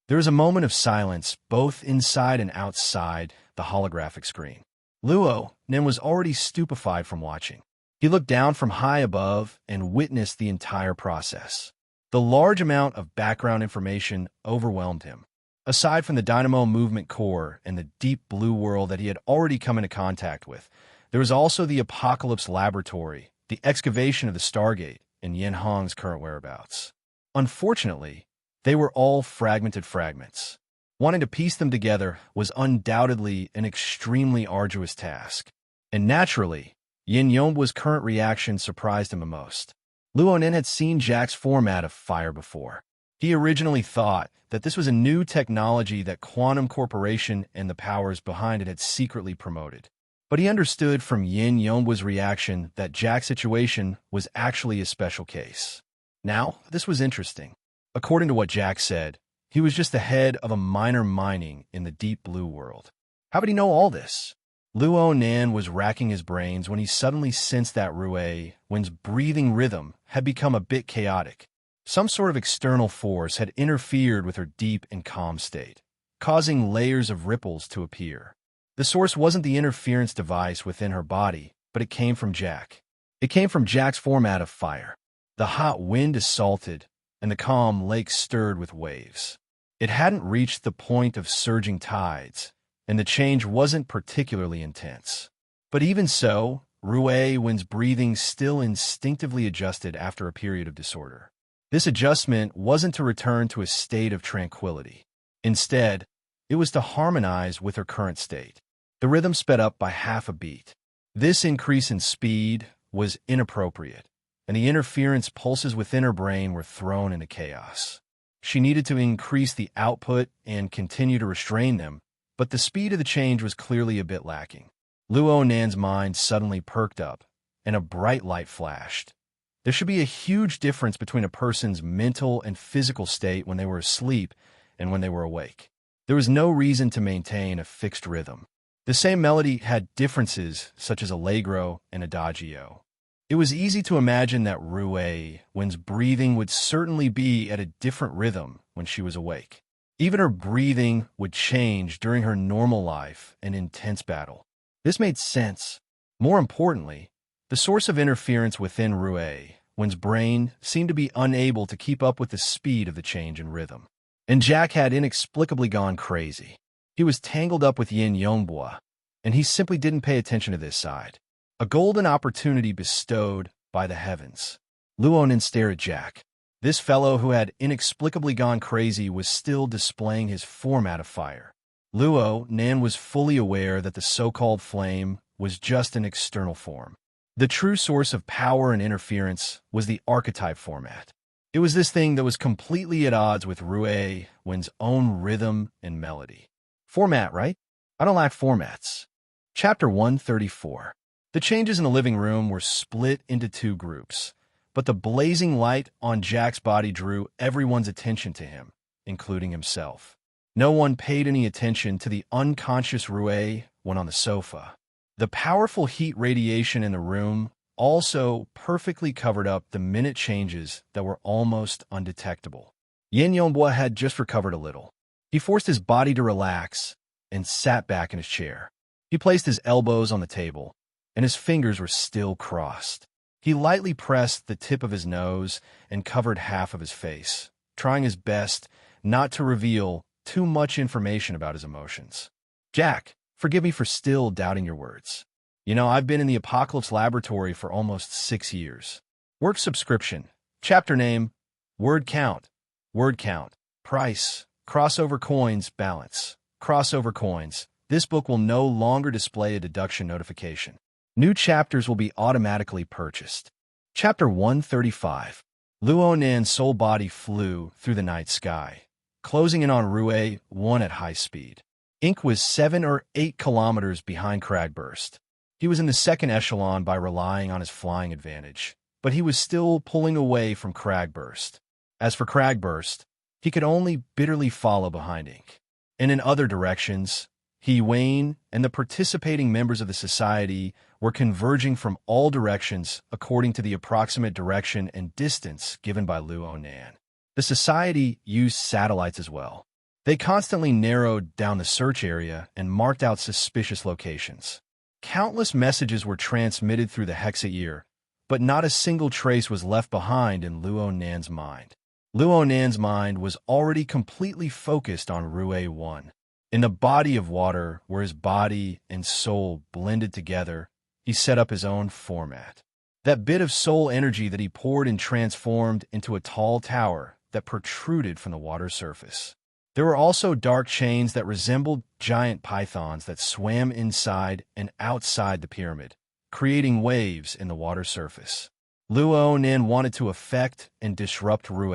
There is a moment of silence both inside and outside the holographic screen. Luo Nen was already stupefied from watching. He looked down from high above and witnessed the entire process. The large amount of background information overwhelmed him. Aside from the dynamo movement core and the deep blue world that he had already come into contact with, there was also the Apocalypse Laboratory, the excavation of the Stargate, and Yin Hong's current whereabouts. Unfortunately, they were all fragmented fragments. Wanting to piece them together was undoubtedly an extremely arduous task. And naturally, Yin Yonhwa's current reaction surprised him the most. Luo Nen had seen Jack's format of fire before. He originally thought that this was a new technology that Quantum Corporation and the powers behind it had secretly promoted. But he understood from Yin Yonhwa's reaction that Jack's situation was actually a special case. Now, this was interesting. According to what Jack said, he was just the head of a miner mining in the deep blue world. How did he know all this? Luo Nen was racking his brains when he suddenly sensed that Rue Wen's breathing rhythm had become a bit chaotic. Some sort of external force had interfered with her deep and calm state, causing layers of ripples to appear. The source wasn't the interference device within her body, but it came from Jack. It came from Jack's format of fire. The hot wind assaulted, and the calm lake stirred with waves. It hadn't reached the point of surging tides, and the change wasn't particularly intense. But even so, Rue Wen's breathing still instinctively adjusted after a period of disorder. This adjustment wasn't to return to a state of tranquility. Instead, it was to harmonize with her current state. The rhythm sped up by half a beat. This increase in speed was inappropriate, and the interference pulses within her brain were thrown into chaos. She needed to increase the output and continue to restrain them, but the speed of the change was clearly a bit lacking. Luo Nan's mind suddenly perked up, and a bright light flashed. There should be a huge difference between a person's mental and physical state when they were asleep and when they were awake. There was no reason to maintain a fixed rhythm. The same melody had differences such as allegro and adagio. It was easy to imagine that Rue Wen's breathing would certainly be at a different rhythm when she was awake. Even her breathing would change during her normal life and intense battle. This made sense. More importantly, the source of interference within Rue Wen's brain seemed to be unable to keep up with the speed of the change in rhythm. And Jack had inexplicably gone crazy. He was tangled up with Yin Yonhwa, and he simply didn't pay attention to this side. A golden opportunity bestowed by the heavens. Luo Nen stared at Jack. This fellow who had inexplicably gone crazy was still displaying his format of fire. Luo Nen was fully aware that the so-called flame was just an external form. The true source of power and interference was the archetype format. It was this thing that was completely at odds with Rue Wen's own rhythm and melody. Format, right? I don't lack formats. Chapter 134. The changes in the living room were split into two groups, but the blazing light on Jack's body drew everyone's attention to him, including himself. No one paid any attention to the unconscious Rue Wen on the sofa. The powerful heat radiation in the room also perfectly covered up the minute changes that were almost undetectable. Yin Yonghua had just recovered a little. He forced his body to relax and sat back in his chair. He placed his elbows on the table, and his fingers were still crossed. He lightly pressed the tip of his nose and covered half of his face, trying his best not to reveal too much information about his emotions. Jack, forgive me for still doubting your words. You know, I've been in the Apocalypse Laboratory for almost 6 years. Work subscription, chapter name, word count, price, crossover coins, balance, crossover coins. This book will no longer display a deduction notification. New chapters will be automatically purchased. Chapter 135. Luo Nan's soul body flew through the night sky, closing in on Rue 1 at high speed. Ink was 7 or 8 kilometers behind Cragburst. He was in the second echelon by relying on his flying advantage, but he was still pulling away from Cragburst. As for Cragburst, he could only bitterly follow behind Ink. And in other directions, he, Wayne, and the participating members of the society were converging from all directions according to the approximate direction and distance given by Luo Nan. The society used satellites as well. They constantly narrowed down the search area and marked out suspicious locations. Countless messages were transmitted through the hexa ear, but not a single trace was left behind in Luo Nan's mind. Luo Nan's mind was already completely focused on Rue 1. In the body of water, where his body and soul blended together, he set up his own format. That bit of soul energy that he poured and transformed into a tall tower that protruded from the water's surface. There were also dark chains that resembled giant pythons that swam inside and outside the pyramid, creating waves in the water's surface. Luo Nan wanted to affect and disrupt Rue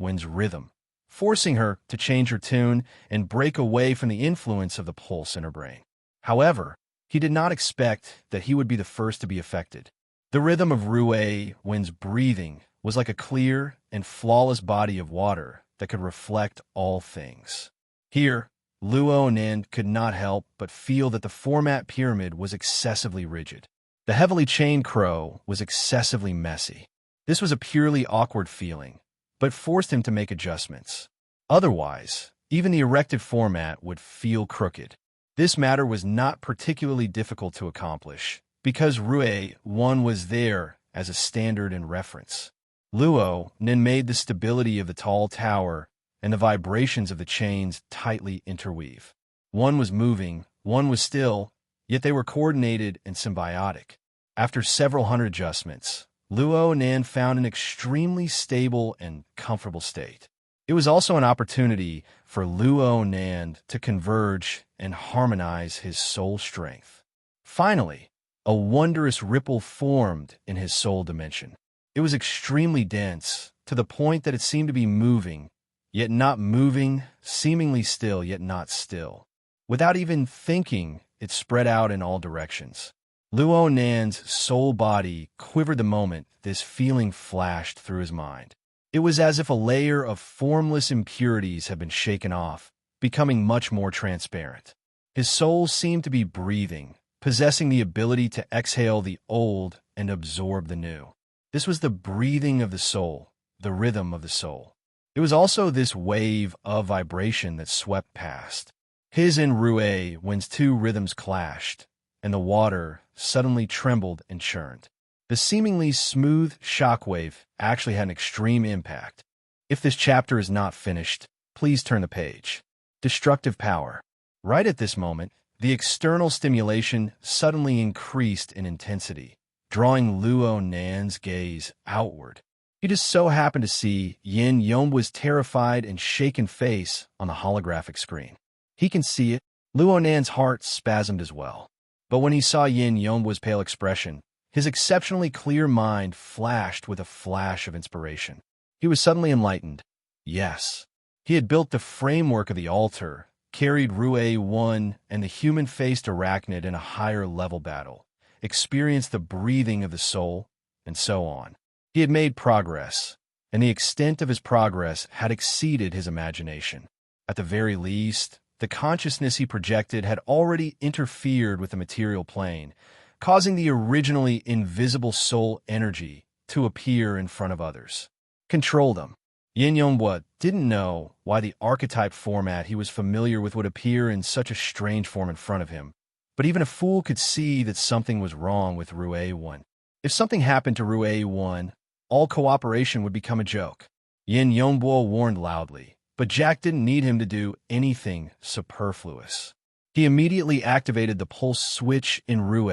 1's rhythm, forcing her to change her tune and break away from the influence of the pulse in her brain. However, he did not expect that he would be the first to be affected. The rhythm of Rue 1's breathing was like a clear and flawless body of water that could reflect all things. Here, Luo Nan could not help but feel that the format pyramid was excessively rigid. The heavily chained crow was excessively messy. This was a purely awkward feeling, but forced him to make adjustments. Otherwise, even the erected format would feel crooked. This matter was not particularly difficult to accomplish, because Rue 1 was there as a standard and reference. Luo Nan made the stability of the tall tower and the vibrations of the chains tightly interweave. One was moving, one was still, yet they were coordinated and symbiotic. After several hundred adjustments, Luo Nan found an extremely stable and comfortable state. It was also an opportunity for Luo Nan to converge and harmonize his soul strength. Finally, a wondrous ripple formed in his soul dimension. It was extremely dense, to the point that it seemed to be moving, yet not moving, seemingly still, yet not still. Without even thinking, it spread out in all directions. Luo Nan's soul body quivered the moment this feeling flashed through his mind. It was as if a layer of formless impurities had been shaken off, becoming much more transparent. His soul seemed to be breathing, possessing the ability to exhale the old and absorb the new. This was the breathing of the soul, the rhythm of the soul. It was also this wave of vibration that swept past. His and Rue 1's two rhythms clashed, and the water suddenly trembled and churned. The seemingly smooth shockwave actually had an extreme impact. If this chapter is not finished, please turn the page. Destructive power. Right at this moment, the external stimulation suddenly increased in intensity, drawing Luo Nan's gaze outward. He just so happened to see Yin Yonghua's terrified and shaken face on the holographic screen. He can see it. Luo Nan's heart spasmed as well. But when he saw Yin Yonghua's pale expression, his exceptionally clear mind flashed with a flash of inspiration. He was suddenly enlightened. Yes, he had built the framework of the altar, carried Rue 1 and the human-faced arachnid in a higher-level battle, experienced the breathing of the soul, and so on. He had made progress, and the extent of his progress had exceeded his imagination. At the very least, the consciousness he projected had already interfered with the material plane, causing the originally invisible soul energy to appear in front of others. Control them. Yin Yonghua didn't know why the archetype format he was familiar with would appear in such a strange form in front of him, but even a fool could see that something was wrong with Rue 1. If something happened to Rue 1, all cooperation would become a joke. Yin Yonghua warned loudly, but Jack didn't need him to do anything superfluous. He immediately activated the pulse switch in Rue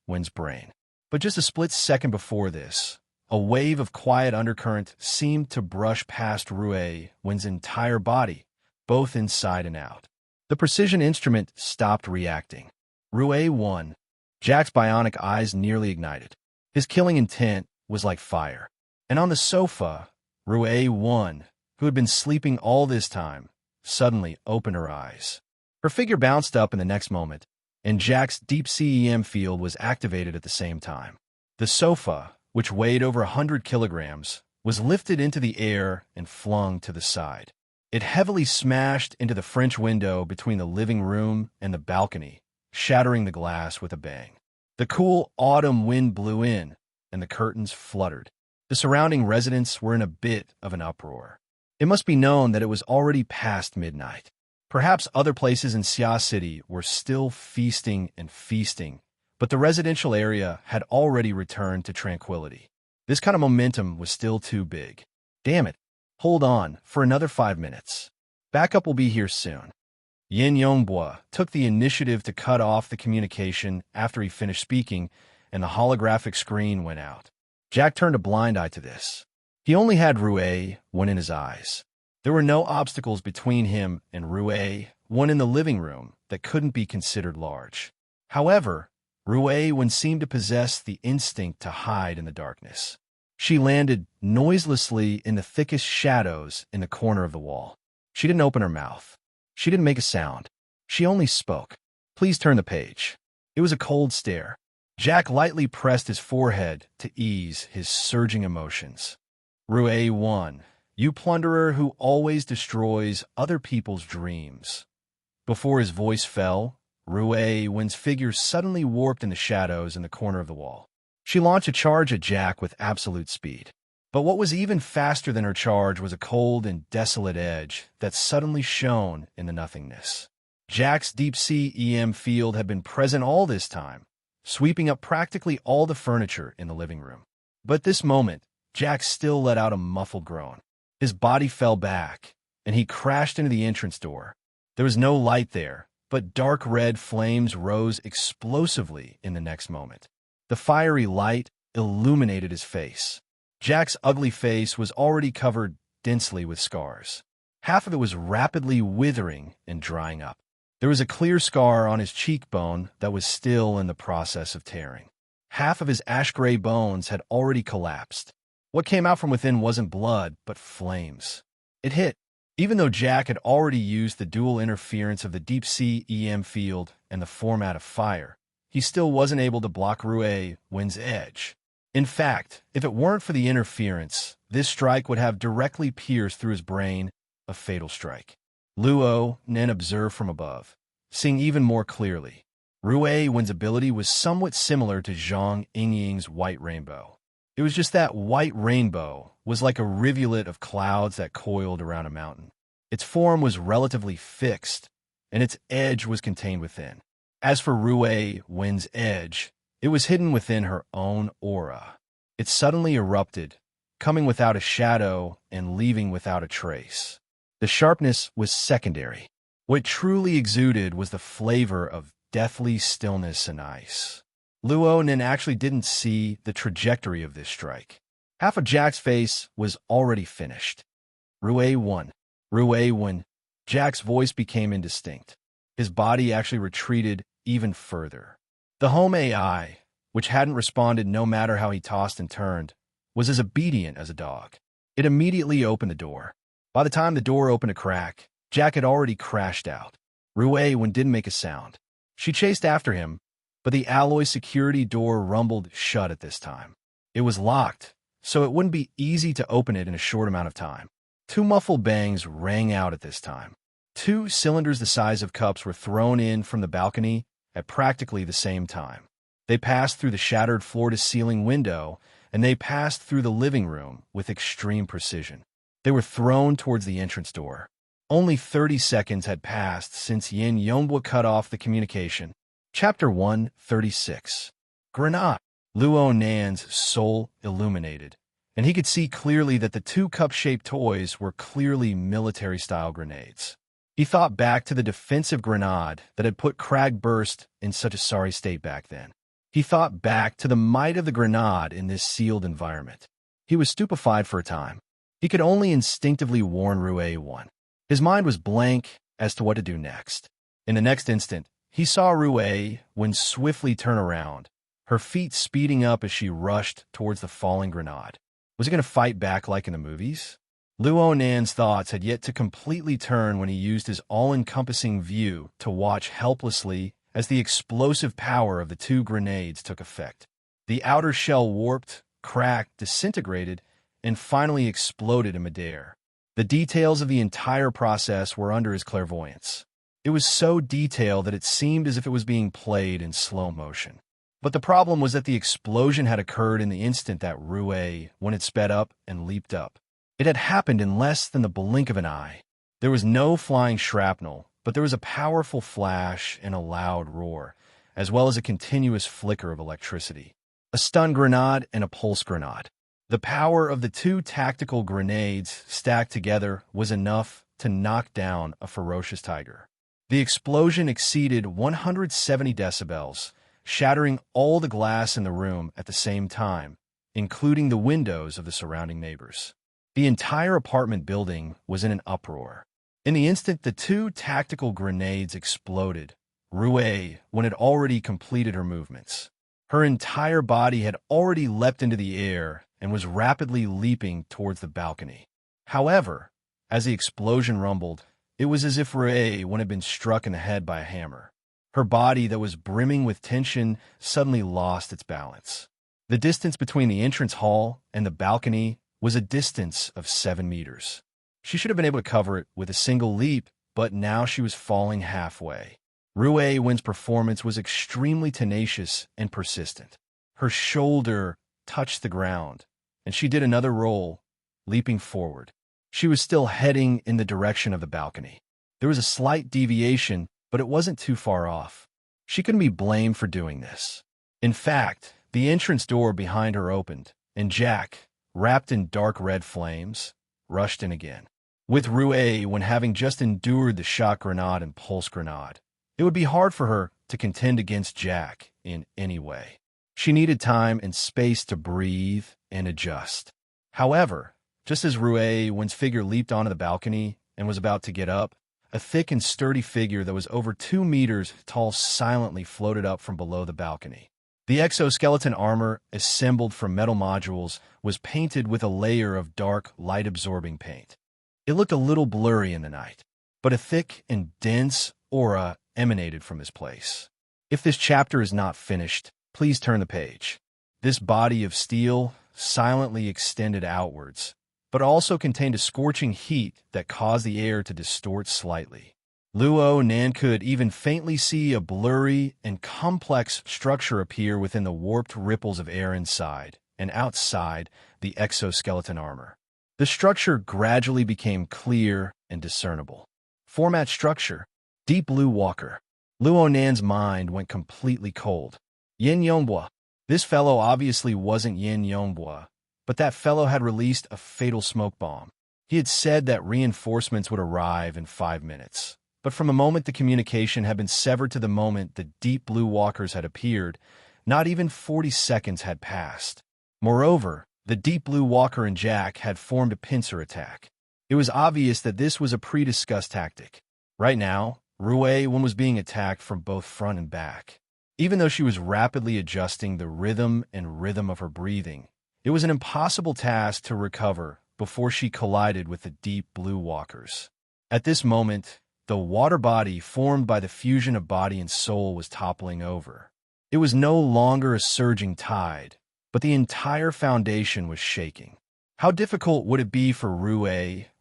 1's brain. But just a split second before this, a wave of quiet undercurrent seemed to brush past Rue 1's entire body, both inside and out. The precision instrument stopped reacting. Rue 1, Jack's bionic eyes nearly ignited. His killing intent was like fire. And on the sofa, Rue 1, who had been sleeping all this time, suddenly opened her eyes. Her figure bounced up in the next moment, and Jack's deep CEM field was activated at the same time. The sofa, which weighed over 100 kilograms, was lifted into the air and flung to the side. It heavily smashed into the French window between the living room and the balcony, shattering the glass with a bang. The cool autumn wind blew in, and the curtains fluttered. The surrounding residents were in a bit of an uproar. It must be known that it was already past midnight. Perhaps other places in Xia City were still feasting and feasting, but the residential area had already returned to tranquility. This kind of momentum was still too big. Damn it. Hold on for another 5 minutes. Backup will be here soon. Yin Yonghua took the initiative to cut off the communication after he finished speaking, and the holographic screen went out. Jack turned a blind eye to this. He only had Rue 1 in his eyes. There were no obstacles between him and Rue 1 in the living room that couldn't be considered large. However, Rue 1 seemed to possess the instinct to hide in the darkness. She landed noiselessly in the thickest shadows in the corner of the wall. She didn't open her mouth. She didn't make a sound. She only spoke. Please turn the page. It was a cold stare. Jack lightly pressed his forehead to ease his surging emotions. Rue 1, you plunderer who always destroys other people's dreams. Before his voice fell, Rue 1's figure suddenly warped in the shadows in the corner of the wall. She launched a charge at Jack with absolute speed. But what was even faster than her charge was a cold and desolate edge that suddenly shone in the nothingness. Jack's deep-sea EM field had been present all this time, sweeping up practically all the furniture in the living room. But at this moment, Jack still let out a muffled groan. His body fell back, and he crashed into the entrance door. There was no light there, but dark red flames rose explosively in the next moment. The fiery light illuminated his face. Jack's ugly face was already covered densely with scars. Half of it was rapidly withering and drying up. There was a clear scar on his cheekbone that was still in the process of tearing. Half of his ash-gray bones had already collapsed. What came out from within wasn't blood, but flames. It hit. Even though Jack had already used the dual interference of the deep-sea EM field and the format of fire, he still wasn't able to block Rue 1's edge. In fact, if it weren't for the interference, this strike would have directly pierced through his brain, a fatal strike. Luo Nen observed from above, seeing even more clearly. Rue 1's ability was somewhat similar to Zhang Yingying's white rainbow. It was just that white rainbow was like a rivulet of clouds that coiled around a mountain. Its form was relatively fixed, and its edge was contained within. As for Rue 1's edge, it was hidden within her own aura. It suddenly erupted, coming without a shadow and leaving without a trace. The sharpness was secondary. What truly exuded was the flavor of deathly stillness and ice. Luo Nen actually didn't see the trajectory of this strike. Half of Jack's face was already finished. Rue 1. Rue 1. Jack's voice became indistinct. His body actually retreated even further. The home AI, which hadn't responded no matter how he tossed and turned, was as obedient as a dog. It immediately opened the door. By the time the door opened a crack, Jack had already crashed out. Rue 1 didn't make a sound. She chased after him, but the alloy security door rumbled shut at this time. It was locked, so it wouldn't be easy to open it in a short amount of time. 2 muffled bangs rang out at this time. 2 cylinders the size of cups were thrown in from the balcony at practically the same time. They passed through the shattered floor-to-ceiling window, and they passed through the living room with extreme precision. They were thrown towards the entrance door. Only 30 seconds had passed since Yin Yonghua cut off the communication. Chapter 136. Grenade. Luo Nan's soul illuminated, and he could see clearly that the two cup-shaped toys were clearly military-style grenades. He thought back to the defensive grenade that had put Crag Burst in such a sorry state back then. He thought back to the might of the grenade in this sealed environment. He was stupefied for a time. He could only instinctively warn Rue one. His mind was blank as to what to do next. In the next instant, he saw Rue when swiftly turn around, her feet speeding up as she rushed towards the falling grenade. Was he going to fight back like in the movies? Luo Nan's thoughts had yet to completely turn when he used his all-encompassing view to watch helplessly as the explosive power of the two grenades took effect. The outer shell warped, cracked, disintegrated, and finally exploded in midair. The details of the entire process were under his clairvoyance. It was so detailed that it seemed as if it was being played in slow motion. But the problem was that the explosion had occurred in the instant that Rue, when it sped up and leaped up. It had happened in less than the blink of an eye. There was no flying shrapnel, but there was a powerful flash and a loud roar, as well as a continuous flicker of electricity. A stun grenade and a pulse grenade. The power of the two tactical grenades stacked together was enough to knock down a ferocious tiger. The explosion exceeded 170 decibels, shattering all the glass in the room at the same time, including the windows of the surrounding neighbors. The entire apartment building was in an uproar. In the instant the two tactical grenades exploded, Rue, when had already completed her movements. Her entire body had already leapt into the air and was rapidly leaping towards the balcony. However, as the explosion rumbled, it was as if Rue had been struck in the head by a hammer. Her body, that was brimming with tension, suddenly lost its balance. The distance between the entrance hall and the balcony was a distance of 7 meters. She should have been able to cover it with a single leap, but now she was falling halfway. Rue Wen's performance was extremely tenacious and persistent. Her shoulder touched the ground, and she did another roll, leaping forward. She was still heading in the direction of the balcony. There was a slight deviation, but it wasn't too far off. She couldn't be blamed for doing this. In fact, the entrance door behind her opened, and Jack, wrapped in dark red flames, rushed in again. With Rue, when having just endured the shock grenade and pulse grenade, it would be hard for her to contend against Jack in any way. She needed time and space to breathe and adjust. However, just as Rue Wen's figure leaped onto the balcony and was about to get up, a thick and sturdy figure that was over 2 meters tall silently floated up from below the balcony. The exoskeleton armor, assembled from metal modules, was painted with a layer of dark, light-absorbing paint. It looked a little blurry in the night, but a thick and dense aura emanated from this place. If this chapter is not finished, please turn the page. This body of steel silently extended outwards, but also contained a scorching heat that caused the air to distort slightly. Luo Nan could even faintly see a blurry and complex structure appear within the warped ripples of air inside and outside the exoskeleton armor. The structure gradually became clear and discernible. Format structure: Deep Blue Walker. Luo Nan's mind went completely cold. Yin Yonghua. This fellow obviously wasn't Yin Yonghua, but that fellow had released a fatal smoke bomb. He had said that reinforcements would arrive in 5 minutes. But from the moment the communication had been severed to the moment the Deep Blue Walkers had appeared, not even 40 seconds had passed. Moreover, the Deep Blue Walker and Jack had formed a pincer attack. It was obvious that this was a pre-discussed tactic. Right now, Rue Wen was being attacked from both front and back. Even though she was rapidly adjusting the rhythm of her breathing, it was an impossible task to recover before she collided with the Deep Blue Walkers. At this moment, the water body formed by the fusion of body and soul was toppling over. It was no longer a surging tide, but the entire foundation was shaking. How difficult would it be for Rue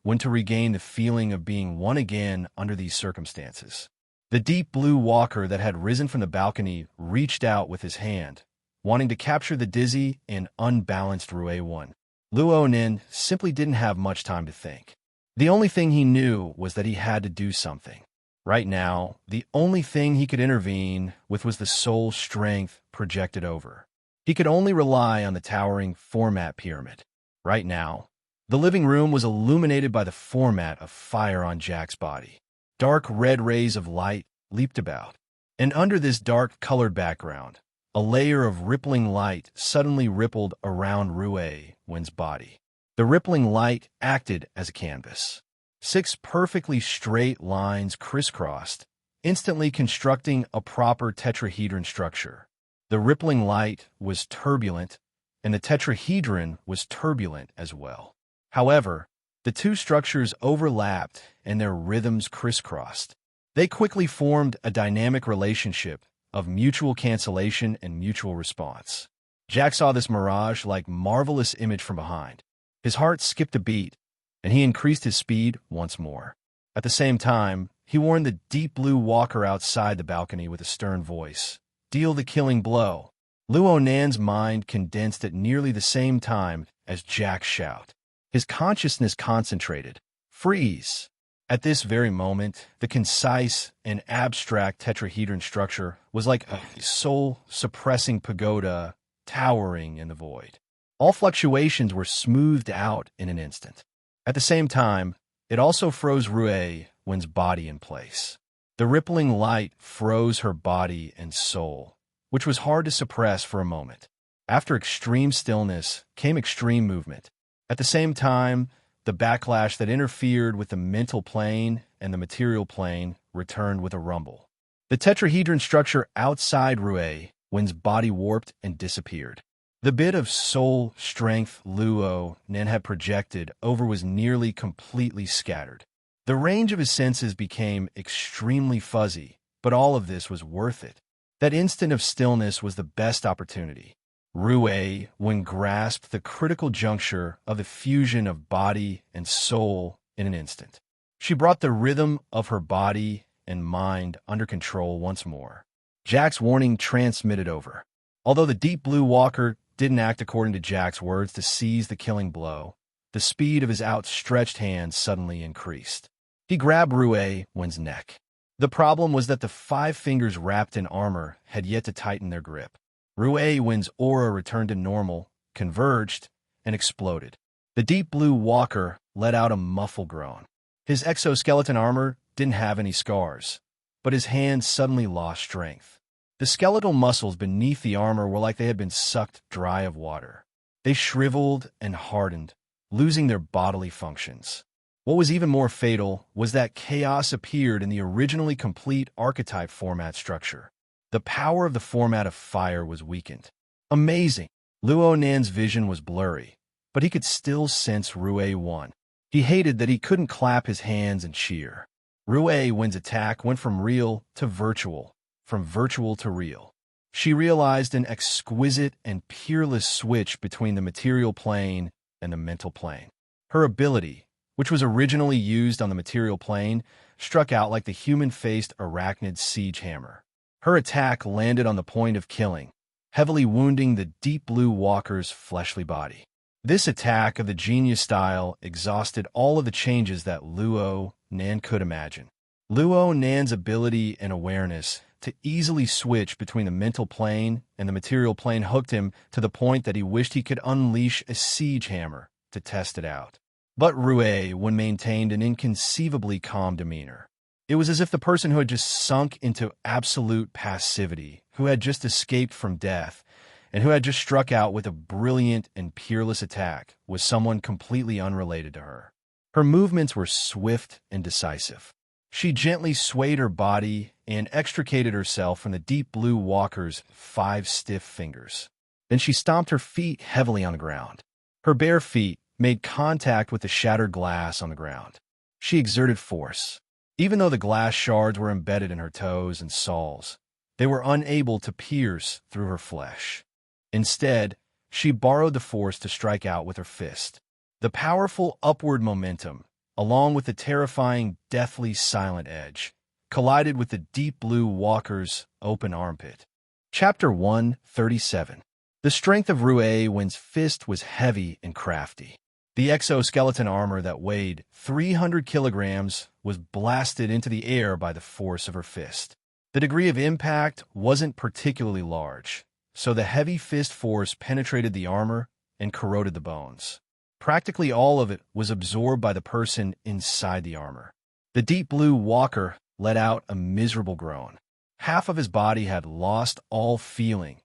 Wen to regain the feeling of being one again under these circumstances? The Deep Blue Walker that had risen from the balcony reached out with his hand, wanting to capture the dizzy and unbalanced Rue Wen. Luo Nin simply didn't have much time to think. The only thing he knew was that he had to do something. Right now, the only thing he could intervene with was the soul strength projected over. He could only rely on the towering format pyramid. Right now, the living room was illuminated by the format of fire on Jack's body. Dark red rays of light leaped about, and under this dark-colored background, a layer of rippling light suddenly rippled around Rue Wen's body. The rippling light acted as a canvas. 6 perfectly straight lines crisscrossed, instantly constructing a proper tetrahedron structure. The rippling light was turbulent, and the tetrahedron was turbulent as well. However, the two structures overlapped and their rhythms crisscrossed. They quickly formed a dynamic relationship of mutual cancellation and mutual response. Jack saw this mirage-like marvelous image from behind. His heart skipped a beat, and he increased his speed once more. At the same time, he warned the deep blue walker outside the balcony with a stern voice. "Deal the killing blow." Luo Nan's mind condensed at nearly the same time as Jack's shout. His consciousness concentrated. Freeze! At this very moment, the concise and abstract tetrahedron structure was like a soul-suppressing pagoda towering in the void. All fluctuations were smoothed out in an instant. At the same time, it also froze Rue Wen's body in place. The rippling light froze her body and soul, which was hard to suppress for a moment. After extreme stillness came extreme movement. At the same time, the backlash that interfered with the mental plane and the material plane returned with a rumble. The tetrahedron structure outside Rue Wen's body warped and disappeared. The bit of soul strength Luo Nen had projected over was nearly completely scattered. The range of his senses became extremely fuzzy, but all of this was worth it. That instant of stillness was the best opportunity. Rue Wen grasped the critical juncture of the fusion of body and soul in an instant. She brought the rhythm of her body and mind under control once more. Jack's warning transmitted over. Although the deep blue walker didn't act according to Jack's words to seize the killing blow, the speed of his outstretched hand suddenly increased. He grabbed Rue Wen's neck. The problem was that the 5 fingers wrapped in armor had yet to tighten their grip. Rue Wen's aura returned to normal, converged, and exploded. The deep blue walker let out a muffled groan. His exoskeleton armor didn't have any scars, but his hands suddenly lost strength. The skeletal muscles beneath the armor were like they had been sucked dry of water. They shriveled and hardened, losing their bodily functions. What was even more fatal was that chaos appeared in the originally complete archetype format structure. The power of the format of fire was weakened. Amazing! Luo Nan's vision was blurry, but he could still sense Rue Wen. He hated that he couldn't clap his hands and cheer. Rue Wen's attack went from real to virtual, from virtual to real. She realized an exquisite and peerless switch between the material plane and the mental plane. Her ability, which was originally used on the material plane, struck out like the human-faced arachnid siege hammer. Her attack landed on the point of killing, heavily wounding the deep blue walker's fleshly body. This attack of the genius style exhausted all of the changes that Luo Nan could imagine. Luo Nan's ability and awareness to easily switch between the mental plane and the material plane hooked him to the point that he wished he could unleash a siege hammer to test it out. But Rue Wen maintained an inconceivably calm demeanor. It was as if the person who had just sunk into absolute passivity, who had just escaped from death, and who had just struck out with a brilliant and peerless attack, was someone completely unrelated to her. Her movements were swift and decisive. She gently swayed her body and extricated herself from the deep blue walker's 5 stiff fingers. Then she stomped her feet heavily on the ground. Her bare feet made contact with the shattered glass on the ground. She exerted force. Even though the glass shards were embedded in her toes and soles, they were unable to pierce through her flesh. Instead, she borrowed the force to strike out with her fist. The powerful upward momentum, along with the terrifying, deathly silent edge, collided with the deep blue walker's open armpit. Chapter 137. The strength of Rue Wen's fist was heavy and crafty. The exoskeleton armor that weighed 300 kilograms was blasted into the air by the force of her fist. The degree of impact wasn't particularly large, so the heavy fist force penetrated the armor and corroded the bones. Practically all of it was absorbed by the person inside the armor. The deep blue walker let out a miserable groan. Half of his body had lost all feeling,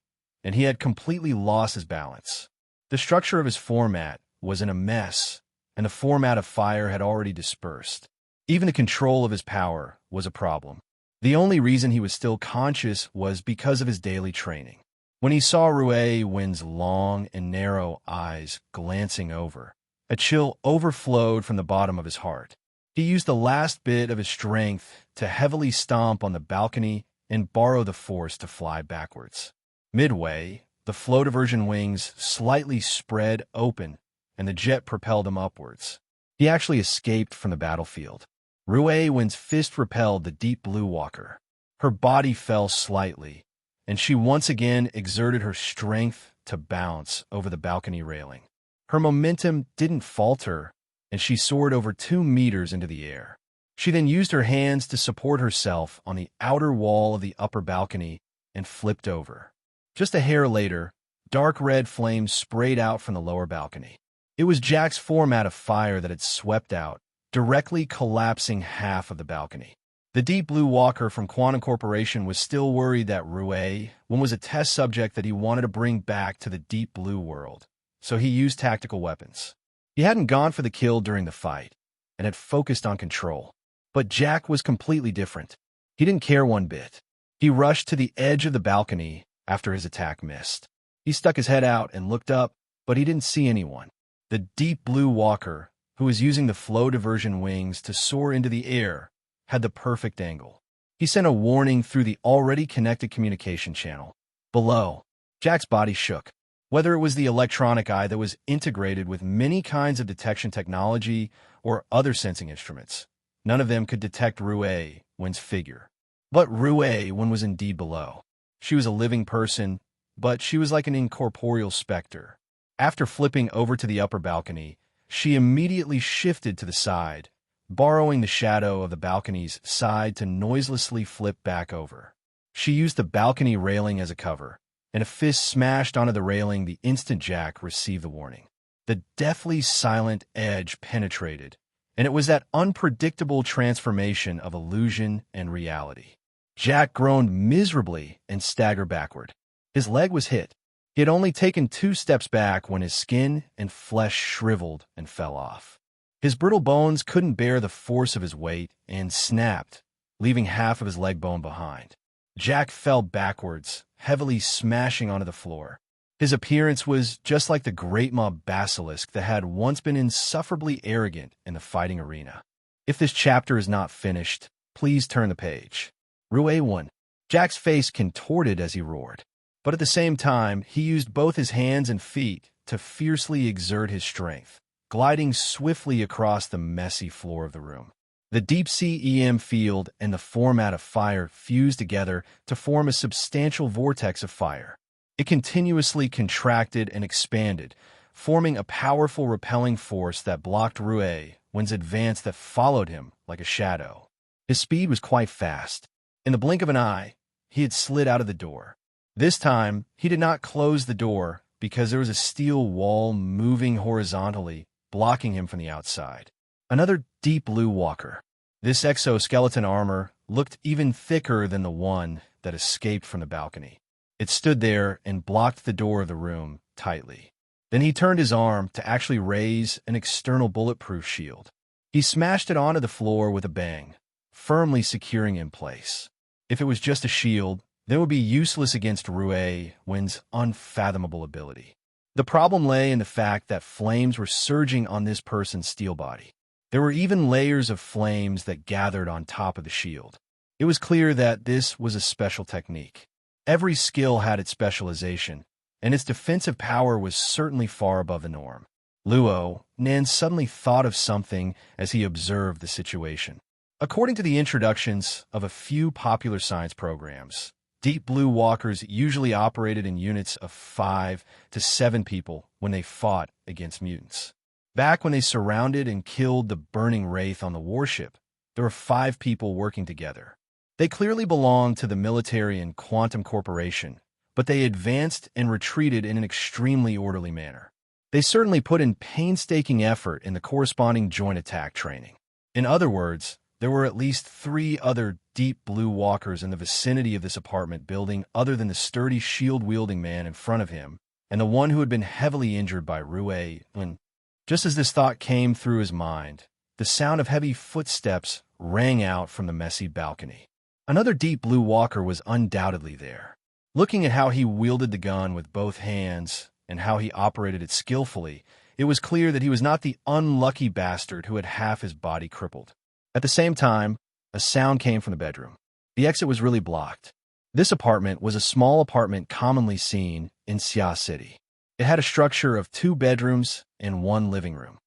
and he had completely lost his balance. The structure of his format was in a mess, and the format of fire had already dispersed. Even the control of his power was a problem. The only reason he was still conscious was because of his daily training. When he saw Rue Wen's long and narrow eyes glancing over, a chill overflowed from the bottom of his heart. He used the last bit of his strength to heavily stomp on the balcony and borrow the force to fly backwards. Midway, the flow diversion wings slightly spread open, and the jet propelled him upwards. He actually escaped from the battlefield. Rue Wen's fist repelled the deep blue walker. Her body fell slightly, and she once again exerted her strength to bounce over the balcony railing. Her momentum didn't falter, and she soared over 2 meters into the air. She then used her hands to support herself on the outer wall of the upper balcony and flipped over. Just a hair later, dark red flames sprayed out from the lower balcony. It was Jack's format of fire that had swept out, directly collapsing half of the balcony. The deep blue walker from Quantum Corporation was still worried that Rue Wen was a test subject that he wanted to bring back to the deep blue world, so he used tactical weapons. He hadn't gone for the kill during the fight, and had focused on control. But Jack was completely different. He didn't care one bit. He rushed to the edge of the balcony after his attack missed. He stuck his head out and looked up, but he didn't see anyone. The deep blue walker, who was using the flow diversion wings to soar into the air, had the perfect angle. He sent a warning through the already connected communication channel. Below, Jack's body shook. Whether it was the electronic eye that was integrated with many kinds of detection technology or other sensing instruments, none of them could detect Rue Wen's figure. But Rue Wen was indeed below. She was a living person, but she was like an incorporeal specter. After flipping over to the upper balcony, she immediately shifted to the side, borrowing the shadow of the balcony's side to noiselessly flip back over. She used the balcony railing as a cover, and a fist smashed onto the railing the instant Jack received the warning. The deathly silent edge penetrated, and it was that unpredictable transformation of illusion and reality. Jack groaned miserably and staggered backward. His leg was hit. He had only taken 2 steps back when his skin and flesh shriveled and fell off. His brittle bones couldn't bear the force of his weight and snapped, leaving half of his leg bone behind. Jack fell backwards, heavily smashing onto the floor. His appearance was just like the great mob basilisk that had once been insufferably arrogant in the fighting arena. If this chapter is not finished, please turn the page. Rue Wen. Jack's face contorted as he roared, but at the same time, he used both his hands and feet to fiercely exert his strength, gliding swiftly across the messy floor of the room. The deep-sea EM field and the format of fire fused together to form a substantial vortex of fire. It continuously contracted and expanded, forming a powerful repelling force that blocked Rue Wen's advance that followed him like a shadow. His speed was quite fast. In the blink of an eye, he had slid out of the door. This time, he did not close the door because there was a steel wall moving horizontally, blocking him from the outside. Another deep blue walker. This exoskeleton armor looked even thicker than the one that escaped from the balcony. It stood there and blocked the door of the room tightly. Then he turned his arm to actually raise an external bulletproof shield. He smashed it onto the floor with a bang, firmly securing it in place. If it was just a shield, then it would be useless against Rue Wen's unfathomable ability. The problem lay in the fact that flames were surging on this person's steel body. There were even layers of flames that gathered on top of the shield. It was clear that this was a special technique. Every skill had its specialization, and its defensive power was certainly far above the norm. Luo Nan suddenly thought of something as he observed the situation. According to the introductions of a few popular science programs, Deep Blue Walkers usually operated in units of 5 to 7 people when they fought against mutants. Back when they surrounded and killed the burning wraith on the warship, there were 5 people working together. They clearly belonged to the military and Quantum Corporation, but they advanced and retreated in an extremely orderly manner. They certainly put in painstaking effort in the corresponding joint attack training. In other words, there were at least 3 other Deep Blue Walkers in the vicinity of this apartment building other than the sturdy shield-wielding man in front of him and the one who had been heavily injured by Rue when, just as this thought came through his mind, the sound of heavy footsteps rang out from the messy balcony. Another Deep Blue Walker was undoubtedly there. Looking at how he wielded the gun with both hands and how he operated it skillfully, it was clear that he was not the unlucky bastard who had half his body crippled. At the same time, a sound came from the bedroom. The exit was really blocked. This apartment was a small apartment commonly seen in Sia City. It had a structure of 2 bedrooms and 1 living room.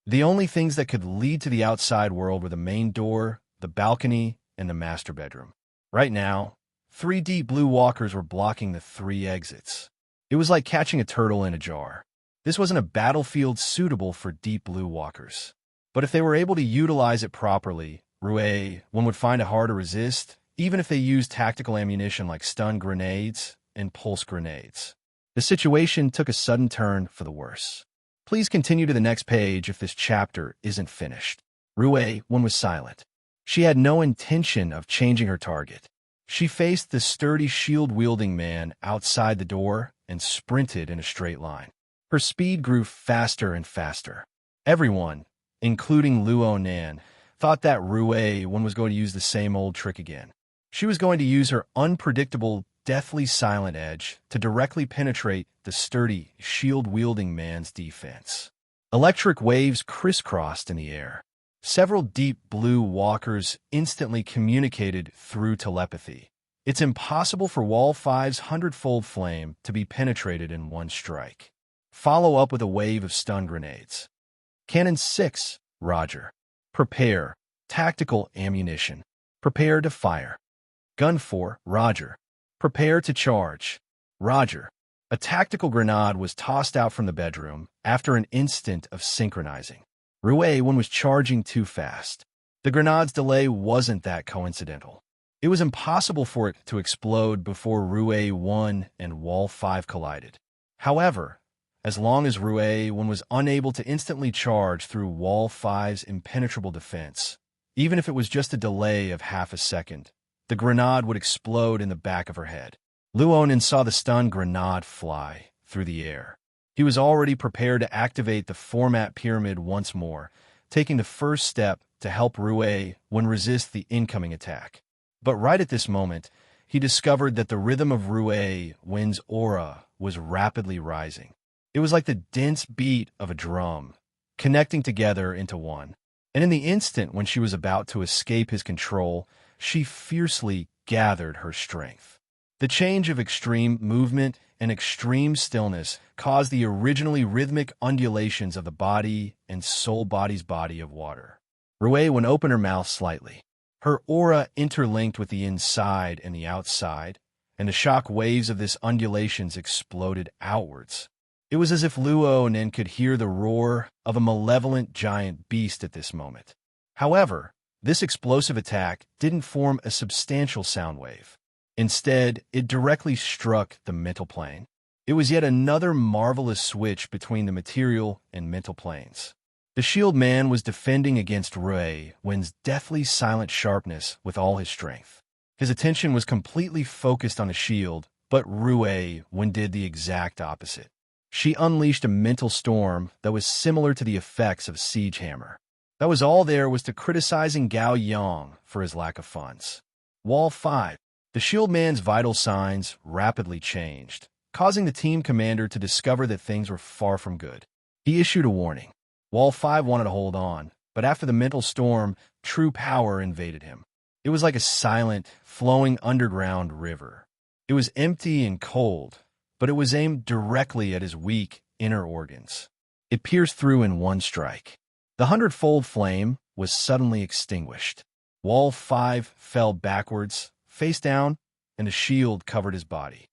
The only things that could lead to the outside world were the main door, the balcony, and the master bedroom. Right now, 3 Deep Blue Walkers were blocking the 3 exits. It was like catching a turtle in a jar. This wasn't a battlefield suitable for Deep Blue Walkers. But if they were able to utilize it properly, one would find it hard to resist, even if they used tactical ammunition like stun grenades and pulse grenades. The situation took a sudden turn for the worse. Please continue to the next page if this chapter isn't finished. One was silent. She had no intention of changing her target. She faced the sturdy shield-wielding man outside the door and sprinted in a straight line. Her speed grew faster and faster. Everyone, including Luo Nan, thought that One was going to use the same old trick again. She was going to use her unpredictable, deathly silent edge to directly penetrate the sturdy, shield-wielding man's defense. Electric waves crisscrossed in the air. Several Deep Blue Walkers instantly communicated through telepathy. It's impossible for Wall 5's 100-fold flame to be penetrated in one strike. Follow up with a wave of stun grenades. Cannon 6, Roger. Prepare. Tactical ammunition. Prepare to fire. Gun 4, Roger. Prepare to charge. Roger. A tactical grenade was tossed out from the bedroom after an instant of synchronizing. One was charging too fast. The grenade's delay wasn't that coincidental. It was impossible for it to explode before One and Wall 5 collided. However, as long as One was unable to instantly charge through Wall 5's impenetrable defense, even if it was just a delay of half a second, the grenade would explode in the back of her head. Luonin saw the stun grenade fly through the air. He was already prepared to activate the format pyramid once more, taking the first step to help when resist the incoming attack. But right at this moment, he discovered that the rhythm of Wind's aura was rapidly rising. It was like the dense beat of a drum, connecting together into one. And in the instant when she was about to escape his control, she fiercely gathered her strength. The change of extreme movement and extreme stillness caused the originally rhythmic undulations of the body and soul body's body of water. Would open her mouth slightly. Her aura interlinked with the inside and the outside, and the shock waves of this undulations exploded outwards. It was as if Luonin could hear the roar of a malevolent giant beast at this moment. However, this explosive attack didn't form a substantial sound wave. Instead, it directly struck the mental plane. It was yet another marvelous switch between the material and mental planes. The shield man was defending against Wind's deathly silent sharpness with all his strength. His attention was completely focused on the shield, but Wind did the exact opposite. She unleashed a mental storm that was similar to the effects of a siege hammer. That was all there was to criticizing Gao Yang for his lack of funds. Wall 5. The shield man's vital signs rapidly changed, causing the team commander to discover that things were far from good. He issued a warning. Wall 5 wanted to hold on, but after the mental storm, true power invaded him. It was like a silent, flowing underground river. It was empty and cold, but it was aimed directly at his weak inner organs. It pierced through in one strike. The 100-fold flame was suddenly extinguished. Wall 5 fell backwards, face down, and a shield covered his body.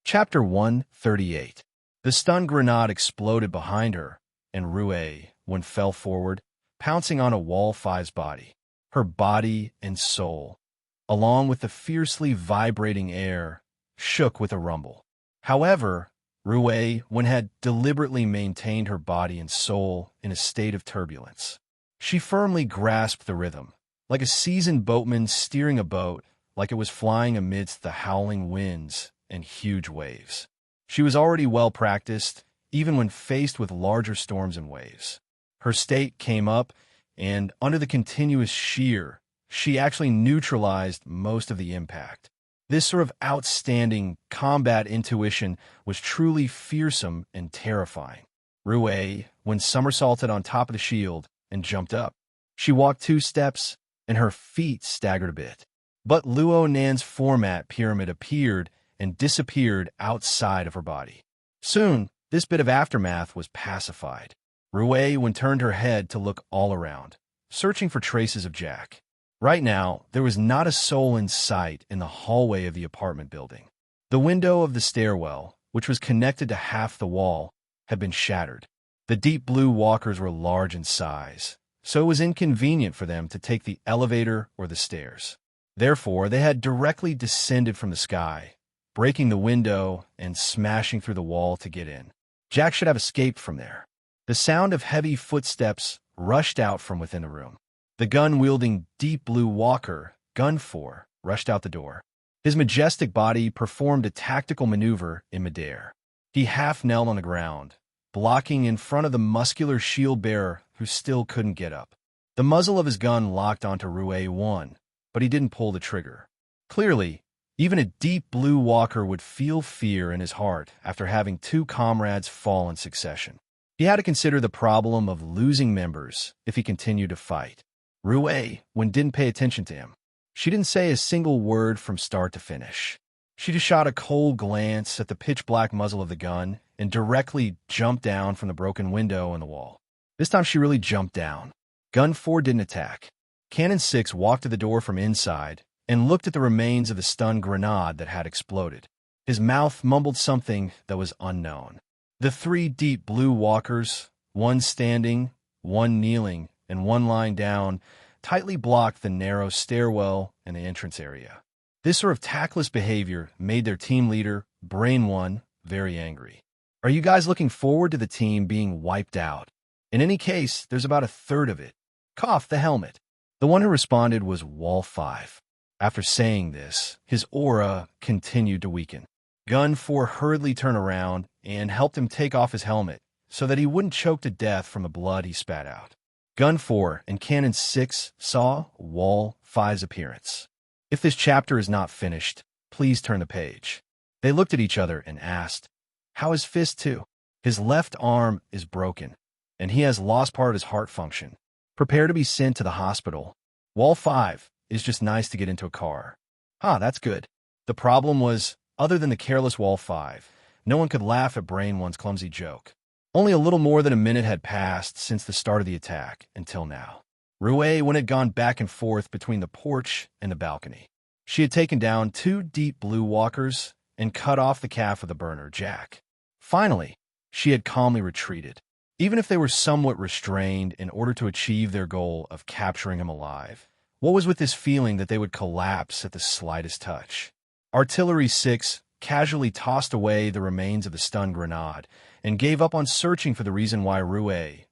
Chapter 138. The stun grenade exploded behind her, and Rue, when fell forward, pouncing on a Wall 5's body. Her body and soul, along with the fiercely vibrating air, shook with a rumble. However, Rue, when had deliberately maintained her body and soul in a state of turbulence. She firmly grasped the rhythm, like a seasoned boatman steering a boat, like it was flying amidst the howling winds and huge waves. She was already well practiced, even when faced with larger storms and waves. Her state came up, and under the continuous shear, she actually neutralized most of the impact. This sort of outstanding combat intuition was truly fearsome and terrifying. Rue, when somersaulted on top of the shield and jumped up. She walked 2 steps, and her feet staggered a bit. But Luo Nan's format pyramid appeared and disappeared outside of her body. Soon, this bit of aftermath was pacified. Rue, when turned her head to look all around, searching for traces of Jack. Right now, there was not a soul in sight in the hallway of the apartment building. The window of the stairwell, which was connected to half the wall, had been shattered. The deep blue walkers were large in size, so it was inconvenient for them to take the elevator or the stairs. Therefore, they had directly descended from the sky, breaking the window and smashing through the wall to get in. Jack should have escaped from there. The sound of heavy footsteps rushed out from within the room. The gun-wielding deep blue walker, Gun 4, rushed out the door. His majestic body performed a tactical maneuver in midair. He half-knelt on the ground, blocking in front of the muscular shield-bearer who still couldn't get up. The muzzle of his gun locked onto Rue 1, but he didn't pull the trigger. Clearly, even a deep blue walker would feel fear in his heart after having 2 comrades fall in succession. He had to consider the problem of losing members if he continued to fight. Rue, when didn't pay attention to him. She didn't say a single word from start to finish. She just shot a cold glance at the pitch-black muzzle of the gun and directly jumped down from the broken window in the wall. This time she really jumped down. Gun 4 didn't attack. Cannon 6 walked to the door from inside and looked at the remains of the stun grenade that had exploded. His mouth mumbled something that was unknown. The 3 deep blue walkers, one standing, one kneeling, and one lying down, tightly blocked the narrow stairwell and the entrance area. This sort of tactless behavior made their team leader, Brain 1, very angry. Are you guys looking forward to the team being wiped out? In any case, there's about a third of it. Cough the helmet. The one who responded was Wall 5. After saying this, his aura continued to weaken. Gun 4 hurriedly turned around and helped him take off his helmet so that he wouldn't choke to death from the blood he spat out. Gun 4 and Cannon 6 saw Wall 5's appearance. If this chapter is not finished, please turn the page. They looked at each other and asked, how is Fist 2? His left arm is broken, and he has lost part of his heart function. Prepare to be sent to the hospital. Wall 5 is just nice to get into a car. That's good. The problem was, other than the careless Wall 5, no one could laugh at Brain 1's clumsy joke. Only a little more than a minute had passed since the start of the attack, until now. Rue had gone back and forth between the porch and the balcony. She had taken down 2 deep blue walkers and cut off the calf of the burner, Jack. Finally, she had calmly retreated, even if they were somewhat restrained in order to achieve their goal of capturing him alive. What was with this feeling that they would collapse at the slightest touch? Artillery 6 casually tossed away the remains of the stun grenade and gave up on searching for the reason why Rue,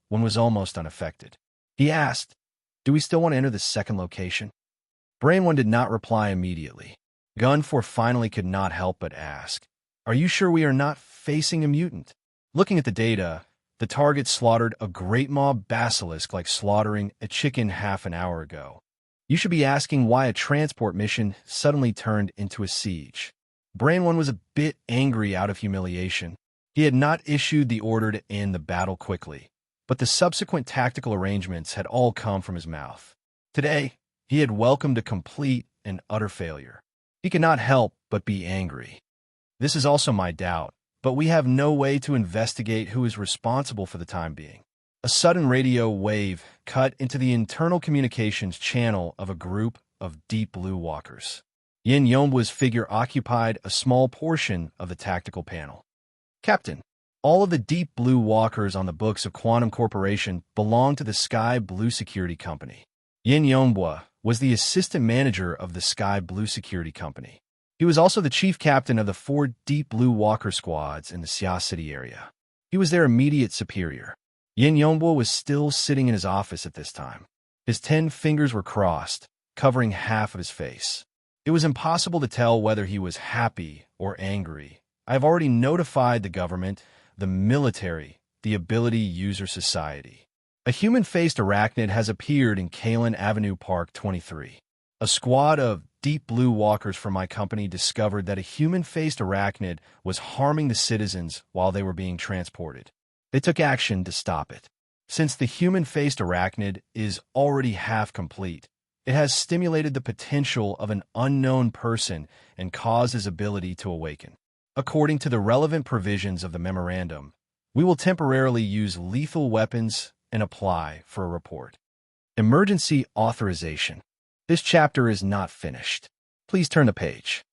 one was almost unaffected. He asked, do we still want to enter the second location? Brain 1 did not reply immediately. Gun 4 finally could not help but ask, are you sure we are not facing a mutant? Looking at the data, the target slaughtered a great mob basilisk like slaughtering a chicken half an hour ago. You should be asking why a transport mission suddenly turned into a siege. Brain 1 was a bit angry out of humiliation. He had not issued the order to end the battle quickly, but the subsequent tactical arrangements had all come from his mouth. Today, he had welcomed a complete and utter failure. He could not help but be angry. This is also my doubt, but we have no way to investigate who is responsible for the time being. A sudden radio wave cut into the internal communications channel of a group of deep blue walkers. Yin Yonhwa's figure occupied a small portion of the tactical panel. Captain, all of the deep blue walkers on the books of Quantum Corporation belong to the Sky Blue Security Company. Yin Yonhwa was the assistant manager of the Sky Blue Security Company. He was also the chief captain of the 4 deep blue walker squads in the Xia City area. He was their immediate superior. Yin Yonhwa was still sitting in his office at this time. His 10 fingers were crossed, covering half of his face. It was impossible to tell whether he was happy or angry. I have already notified the government, the military, the Ability User Society. A human-faced arachnid has appeared in Kalen Avenue Park 23. A squad of deep blue walkers from my company discovered that a human-faced arachnid was harming the citizens while they were being transported. They took action to stop it. Since the human-faced arachnid is already half complete, it has stimulated the potential of an unknown person and caused his ability to awaken. According to the relevant provisions of the memorandum, we will temporarily use lethal weapons and apply for a report. Emergency authorization. This chapter is not finished. Please turn the page.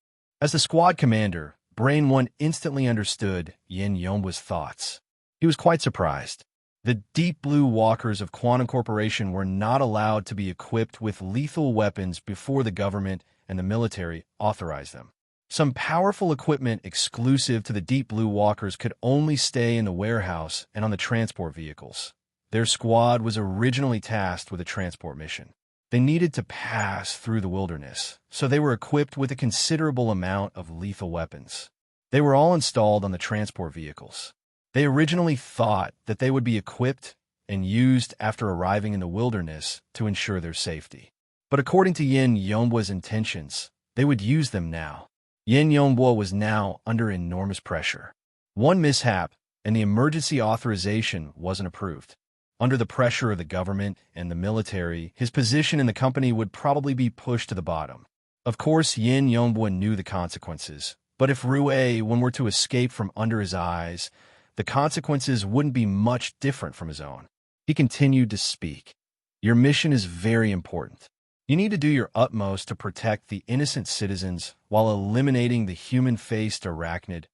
As the squad commander, Brain 1 instantly understood Yin Yonhwa's thoughts. He was quite surprised. The deep blue walkers of Quantum Corporation were not allowed to be equipped with lethal weapons before the government and the military authorized them. Some powerful equipment exclusive to the deep blue walkers could only stay in the warehouse and on the transport vehicles. Their squad was originally tasked with a transport mission. They needed to pass through the wilderness, so they were equipped with a considerable amount of lethal weapons. They were all installed on the transport vehicles. They originally thought that they would be equipped and used after arriving in the wilderness to ensure their safety. But according to Yin Yonhwa's intentions, they would use them now. Yin Yonhwa was now under enormous pressure. One mishap, and the emergency authorization wasn't approved. Under the pressure of the government and the military, his position in the company would probably be pushed to the bottom. Of course, Yin Yonhwa knew the consequences, but if Rue were to escape from under his eyes, the consequences wouldn't be much different from his own. He continued to speak. Your mission is very important. You need to do your utmost to protect the innocent citizens while eliminating the human-faced arachnid.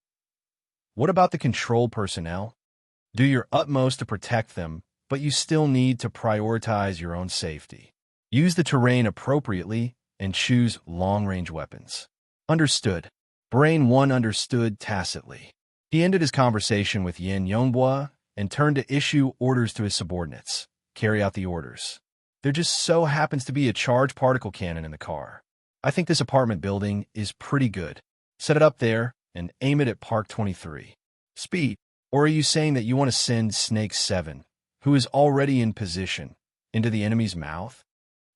What about the control personnel? Do your utmost to protect them, but you still need to prioritize your own safety. Use the terrain appropriately and choose long-range weapons. Understood. Brain 1 understood tacitly. He ended his conversation with Yin Yonhwa and turned to issue orders to his subordinates. Carry out the orders. There just so happens to be a charged particle cannon in the car. I think this apartment building is pretty good. Set it up there and aim it at Park 23. Speed. Or are you saying that you want to send Snake 7, who is already in position, into the enemy's mouth?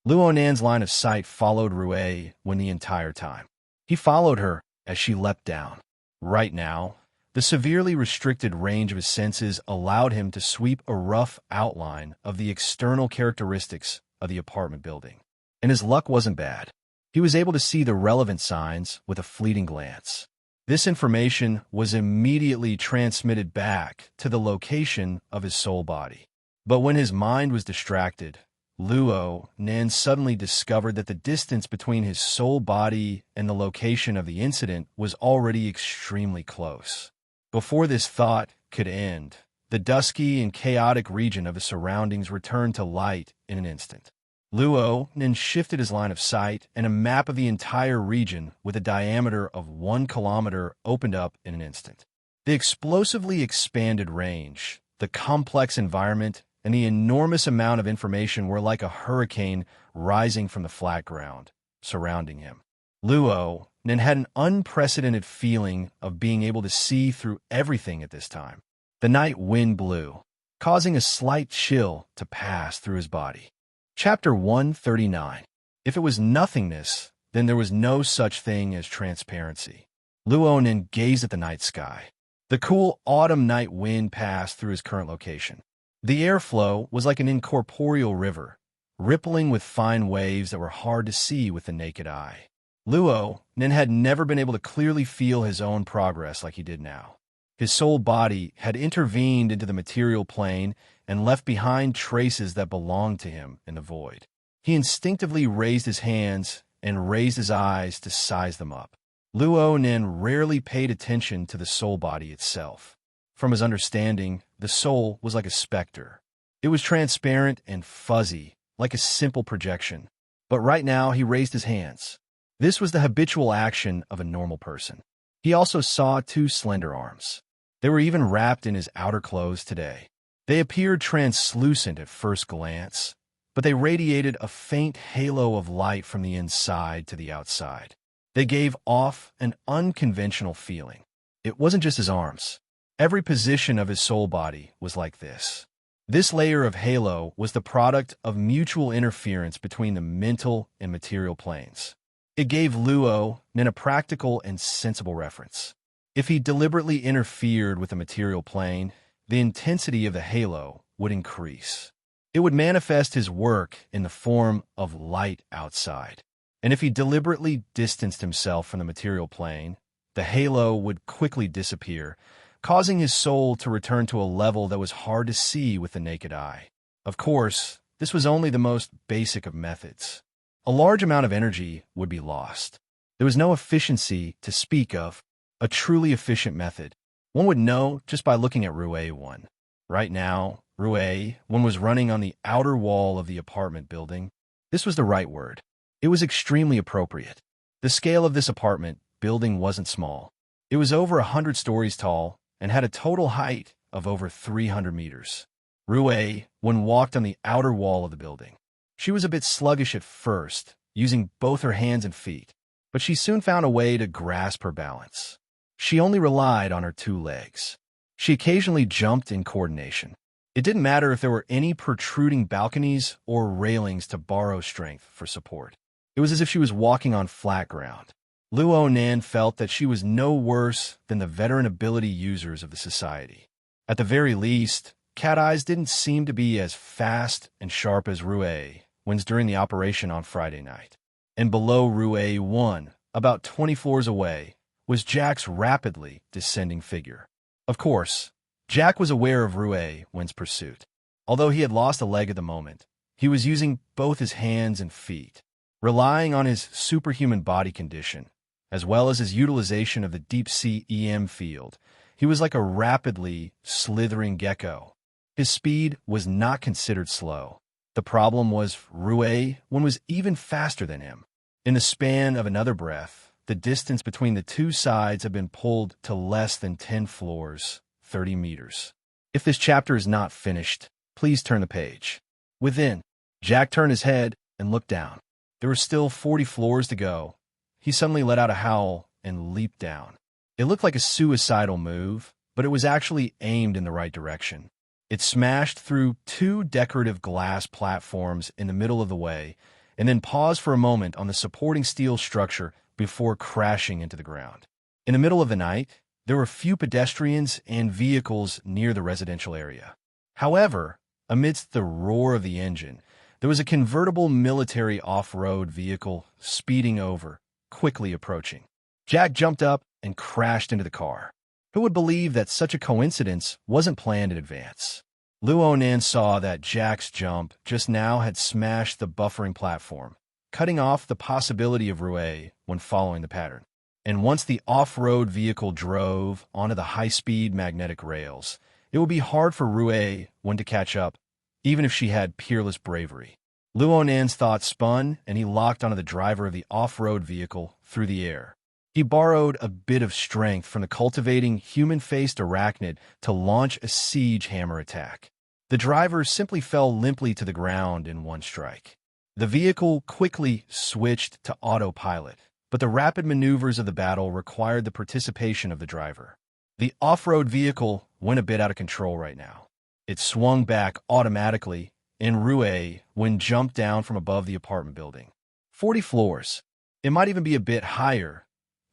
Luo Nan's line of sight followed Rue when the entire time. He followed her as she leapt down. Right now, the severely restricted range of his senses allowed him to sweep a rough outline of the external characteristics of the apartment building. And his luck wasn't bad. He was able to see the relevant signs with a fleeting glance. This information was immediately transmitted back to the location of his soul body. But when his mind was distracted, Luo Nan suddenly discovered that the distance between his soul body and the location of the incident was already extremely close. Before this thought could end, the dusky and chaotic region of his surroundings returned to light in an instant. Luo then shifted his line of sight, and a map of the entire region with a diameter of 1 kilometer opened up in an instant. The explosively expanded range, the complex environment, and the enormous amount of information were like a hurricane rising from the flat ground surrounding him. Luo then had an unprecedented feeling of being able to see through everything at this time. The night wind blew, causing a slight chill to pass through his body. Chapter 139. If it was nothingness, then there was no such thing as transparency. Luonin gazed at the night sky. The cool autumn night wind passed through his current location. The airflow was like an incorporeal river, rippling with fine waves that were hard to see with the naked eye. Luo Nin had never been able to clearly feel his own progress like he did now. His soul body had intervened into the material plane and left behind traces that belonged to him in the void. He instinctively raised his hands and raised his eyes to size them up. Luo Nen rarely paid attention to the soul body itself. From his understanding, the soul was like a specter. It was transparent and fuzzy, like a simple projection. But right now, he raised his hands. This was the habitual action of a normal person. He also saw two slender arms. They were even wrapped in his outer clothes today. They appeared translucent at first glance, but they radiated a faint halo of light from the inside to the outside. They gave off an unconventional feeling. It wasn't just his arms. Every position of his soul body was like this. This layer of halo was the product of mutual interference between the mental and material planes. It gave Luo Nen a practical and sensible reference. If he deliberately interfered with the material plane, the intensity of the halo would increase. It would manifest his work in the form of light outside. And if he deliberately distanced himself from the material plane, the halo would quickly disappear, causing his soul to return to a level that was hard to see with the naked eye. Of course, this was only the most basic of methods. A large amount of energy would be lost. There was no efficiency to speak of. A truly efficient method. One would know just by looking at Rue 1. Right now, Rue 1 was running on the outer wall of the apartment building. This was the right word. It was extremely appropriate. The scale of this apartment building wasn't small. It was over 100 stories tall and had a total height of over 300 meters. Rue 1 walked on the outer wall of the building. She was a bit sluggish at first, using both her hands and feet, but she soon found a way to grasp her balance. She only relied on her two legs. She occasionally jumped in coordination. It didn't matter if there were any protruding balconies or railings to borrow strength for support. It was as if she was walking on flat ground. Luo Nan felt that she was no worse than the veteran ability users of the society. At the very least, Cat Eyes didn't seem to be as fast and sharp as Rue Wen's during the operation on Friday night. And below Rue 1, about 20 floors away, was Jack's rapidly descending figure. Of course, Jack was aware of Rue Wen's pursuit. Although he had lost a leg at the moment, he was using both his hands and feet, relying on his superhuman body condition, as well as his utilization of the deep-sea EM field. He was like a rapidly slithering gecko. His speed was not considered slow. The problem was Rue Wen was even faster than him. In the span of another breath, the distance between the two sides had been pulled to less than 10 floors, 30 meters. If this chapter is not finished, please turn the page. Within, Jack turned his head and looked down. There were still 40 floors to go. He suddenly let out a howl and leaped down. It looked like a suicidal move, but it was actually aimed in the right direction. It smashed through two decorative glass platforms in the middle of the way, and then paused for a moment on the supporting steel structure before crashing into the ground. In the middle of the night, there were few pedestrians and vehicles near the residential area. However, amidst the roar of the engine, there was a convertible military off-road vehicle speeding over, quickly approaching. Jack jumped up and crashed into the car. Who would believe that such a coincidence wasn't planned in advance? Luo Nan saw that Jack's jump just now had smashed the buffering platform, cutting off the possibility of Rue when following the pattern. And once the off-road vehicle drove onto the high-speed magnetic rails, it would be hard for Rue Wen to catch up, even if she had peerless bravery. Luo Nan's thoughts spun, and he locked onto the driver of the off-road vehicle through the air. He borrowed a bit of strength from the cultivating human-faced arachnid to launch a siege hammer attack. The driver simply fell limply to the ground in one strike. The vehicle quickly switched to autopilot, but the rapid maneuvers of the battle required the participation of the driver. The off-road vehicle went a bit out of control right now. It swung back automatically, and Rue Wen jumped down from above the apartment building. 40 floors. It might even be a bit higher.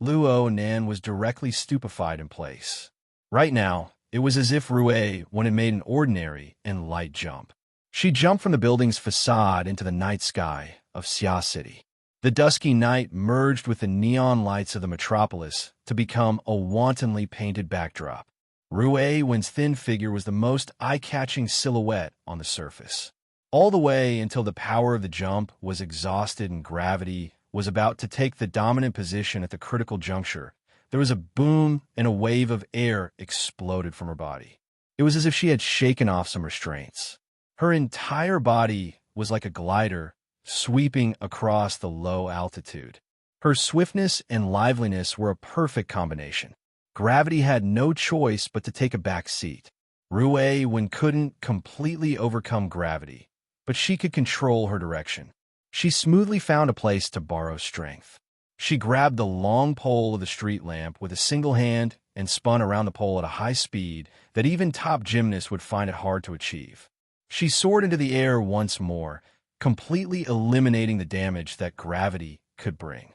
Luo Nan was directly stupefied in place. Right now, it was as if Rue Wen had made an ordinary and light jump. She jumped from the building's facade into the night sky of Xia City. The dusky night merged with the neon lights of the metropolis to become a wantonly painted backdrop. Rue Wen's thin figure was the most eye-catching silhouette on the surface. All the way until the power of the jump was exhausted and gravity was about to take the dominant position at the critical juncture, there was a boom and a wave of air exploded from her body. It was as if she had shaken off some restraints. Her entire body was like a glider sweeping across the low altitude. Her swiftness and liveliness were a perfect combination. Gravity had no choice but to take a back seat. Rue couldn't completely overcome gravity, but she could control her direction. She smoothly found a place to borrow strength. She grabbed the long pole of the street lamp with a single hand and spun around the pole at a high speed that even top gymnasts would find it hard to achieve. She soared into the air once more, completely eliminating the damage that gravity could bring.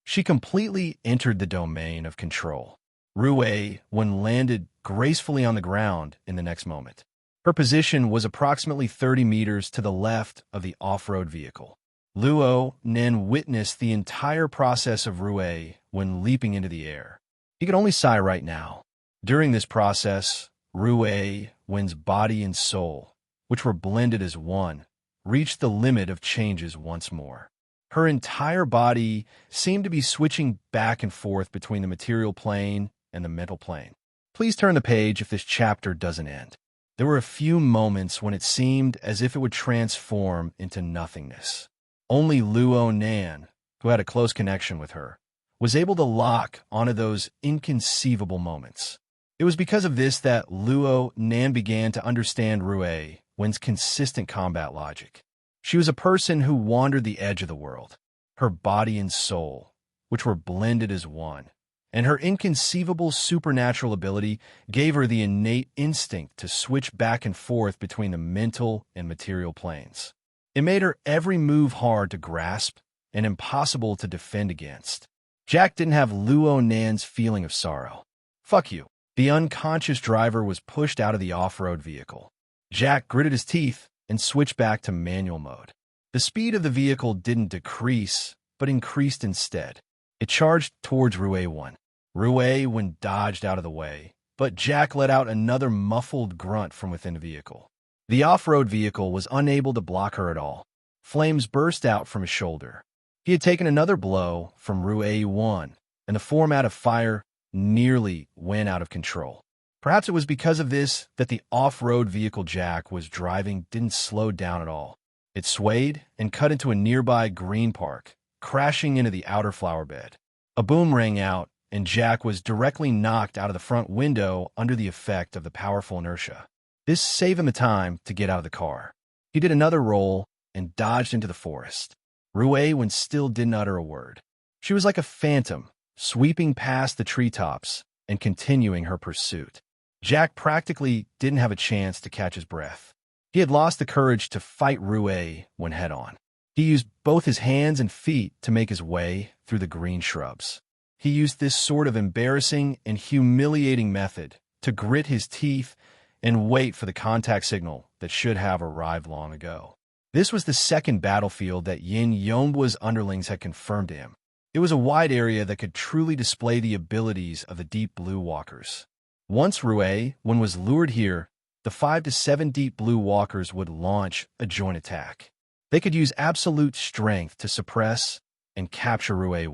She completely entered the domain of control. Rue landed gracefully on the ground in the next moment. Her position was approximately 30 meters to the left of the off-road vehicle. Luo Nen witnessed the entire process of Rue when leaping into the air. He could only sigh right now. During this process, Rue's body and soul, which were blended as one, reached the limit of changes once more. Her entire body seemed to be switching back and forth between the material plane and the mental plane. Please turn the page if this chapter doesn't end. There were a few moments when it seemed as if it would transform into nothingness. Only Luo Nan, who had a close connection with her, was able to lock onto those inconceivable moments. It was because of this that Luo Nan began to understand Rue's consistent combat logic. She was a person who wandered the edge of the world. Her body and soul, which were blended as one, and her inconceivable supernatural ability gave her the innate instinct to switch back and forth between the mental and material planes. It made her every move hard to grasp and impossible to defend against. Jack didn't have Luo Nan's feeling of sorrow. Fuck you. The unconscious driver was pushed out of the off-road vehicle. Jack gritted his teeth and switched back to manual mode. The speed of the vehicle didn't decrease, but increased instead. It charged towards Rue. Rue dodged out of the way, but Jack let out another muffled grunt from within the vehicle. The off-road vehicle was unable to block her at all. Flames burst out from his shoulder. He had taken another blow from Rue, and the format of fire nearly went out of control. Perhaps it was because of this that the off-road vehicle Jack was driving didn't slow down at all. It swayed and cut into a nearby green park, crashing into the outer flower bed. A boom rang out, and Jack was directly knocked out of the front window under the effect of the powerful inertia. This saved him the time to get out of the car. He did another roll and dodged into the forest. Rue still didn't utter a word. She was like a phantom, sweeping past the treetops and continuing her pursuit. Jack practically didn't have a chance to catch his breath. He had lost the courage to fight Rue head-on. He used both his hands and feet to make his way through the green shrubs. He used this sort of embarrassing and humiliating method to grit his teeth and wait for the contact signal that should have arrived long ago. This was the second battlefield that Yin Yonbua's underlings had confirmed to him. It was a wide area that could truly display the abilities of the Deep Blue Walkers. Once Rue was lured here, the 5 to 7 Deep Blue Walkers would launch a joint attack. They could use absolute strength to suppress and capture Rue.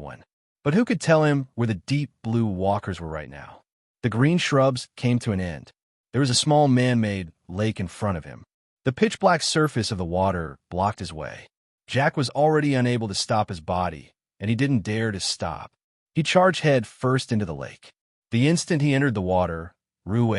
But who could tell him where the Deep Blue Walkers were right now? The green shrubs came to an end. There was a small man-made lake in front of him. The pitch-black surface of the water blocked his way. Jack was already unable to stop his body, and he didn't dare to stop. He charged head first into the lake. The instant he entered the water, Rue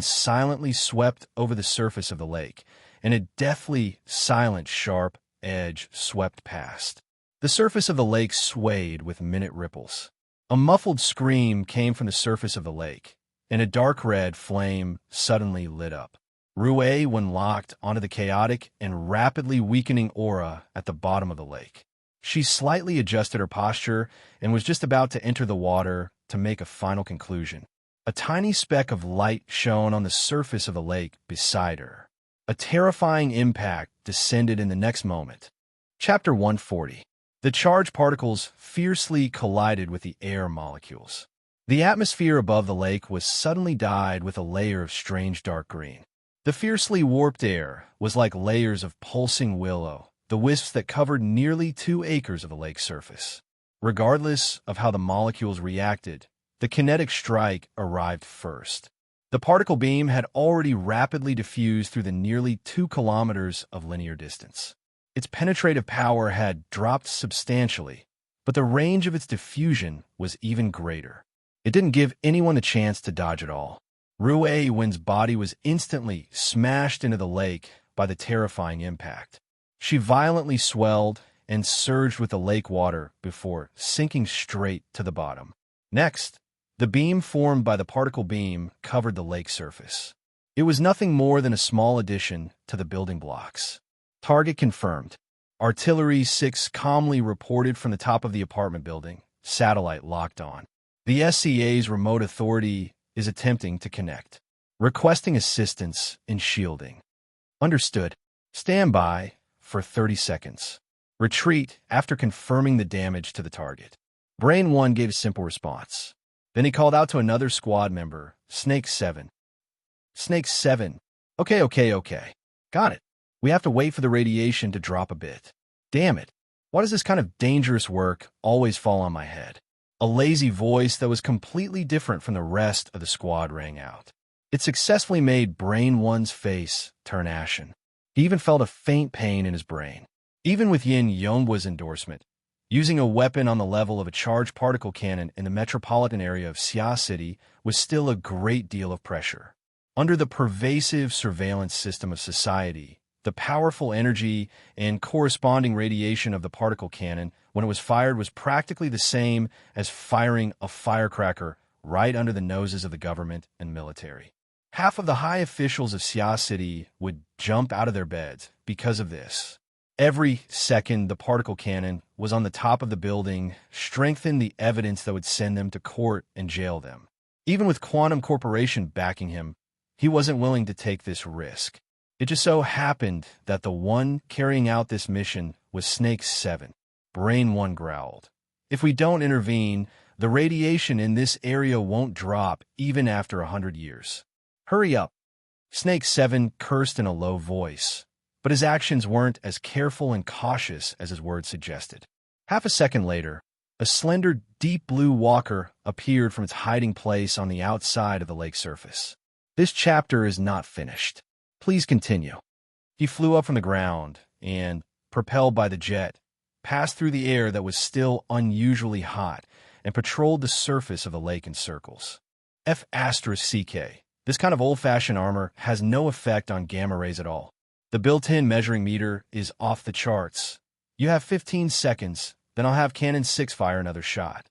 silently swept over the surface of the lake, and a deathly silent, sharp edge swept past. The surface of the lake swayed with minute ripples. A muffled scream came from the surface of the lake, and a dark red flame suddenly lit up. Rue locked onto the chaotic and rapidly weakening aura at the bottom of the lake. She slightly adjusted her posture and was just about to enter the water to make a final conclusion. A tiny speck of light shone on the surface of the lake beside her. A terrifying impact descended in the next moment. Chapter 140. The charged particles fiercely collided with the air molecules. The atmosphere above the lake was suddenly dyed with a layer of strange dark green. The fiercely warped air was like layers of pulsing willow the wisps that covered nearly 2 acres of the lake's surface. Regardless of how the molecules reacted, the kinetic strike arrived first. The particle beam had already rapidly diffused through the nearly 2 kilometers of linear distance. Its penetrative power had dropped substantially, but the range of its diffusion was even greater. It didn't give anyone a chance to dodge at all. Rue Wen's body was instantly smashed into the lake by the terrifying impact. She violently swelled and surged with the lake water before sinking straight to the bottom. Next, the beam formed by the particle beam covered the lake surface. It was nothing more than a small addition to the building blocks. Target confirmed. Artillery 6 calmly reported from the top of the apartment building. Satellite locked on. The SCA's remote authority is attempting to connect. Requesting assistance in shielding. Understood. Stand by for 30 seconds. Retreat after confirming the damage to the target. Brain 1 gave a simple response. Then he called out to another squad member, Snake 7. Snake 7. Okay. Got it. We have to wait for the radiation to drop a bit. Damn it. Why does this kind of dangerous work always fall on my head? A lazy voice that was completely different from the rest of the squad rang out. It successfully made Brain 1's face turn ashen. He even felt a faint pain in his brain. Even with Yin Yonghwa's endorsement, using a weapon on the level of a charged particle cannon in the metropolitan area of Xia City was still a great deal of pressure. Under the pervasive surveillance system of society, the powerful energy and corresponding radiation of the particle cannon when it was fired was practically the same as firing a firecracker right under the noses of the government and military. Half of the high officials of Xia City would jump out of their beds because of this. Every second the particle cannon was on the top of the building strengthened the evidence that would send them to court and jail them. Even with Quantum Corporation backing him, he wasn't willing to take this risk. It just so happened that the one carrying out this mission was Snake 7. Brain 1 growled. If we don't intervene, the radiation in this area won't drop even after 100 years. Hurry up. Snake 7 cursed in a low voice, but his actions weren't as careful and cautious as his words suggested. Half a second later, a slender, deep blue walker appeared from its hiding place on the outside of the lake surface. This chapter is not finished. Please continue. He flew up from the ground and, propelled by the jet, passed through the air that was still unusually hot and patrolled the surface of the lake in circles. F***CK. This kind of old-fashioned armor has no effect on gamma rays at all. The built-in measuring meter is off the charts. You have 15 seconds, then I'll have Cannon 6 fire another shot.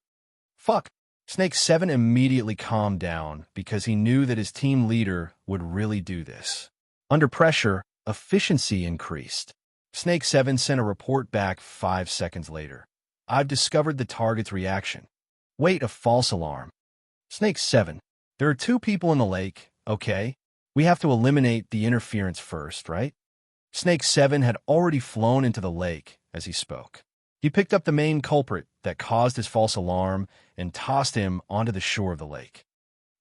Fuck. Snake 7 immediately calmed down because he knew that his team leader would really do this. Under pressure, efficiency increased. Snake 7 sent a report back 5 seconds later. I've discovered the target's reaction. Wait, a false alarm. Snake 7. There are 2 people in the lake, okay? We have to eliminate the interference first, right? Snake 7 had already flown into the lake as he spoke. He picked up the main culprit that caused his false alarm and tossed him onto the shore of the lake.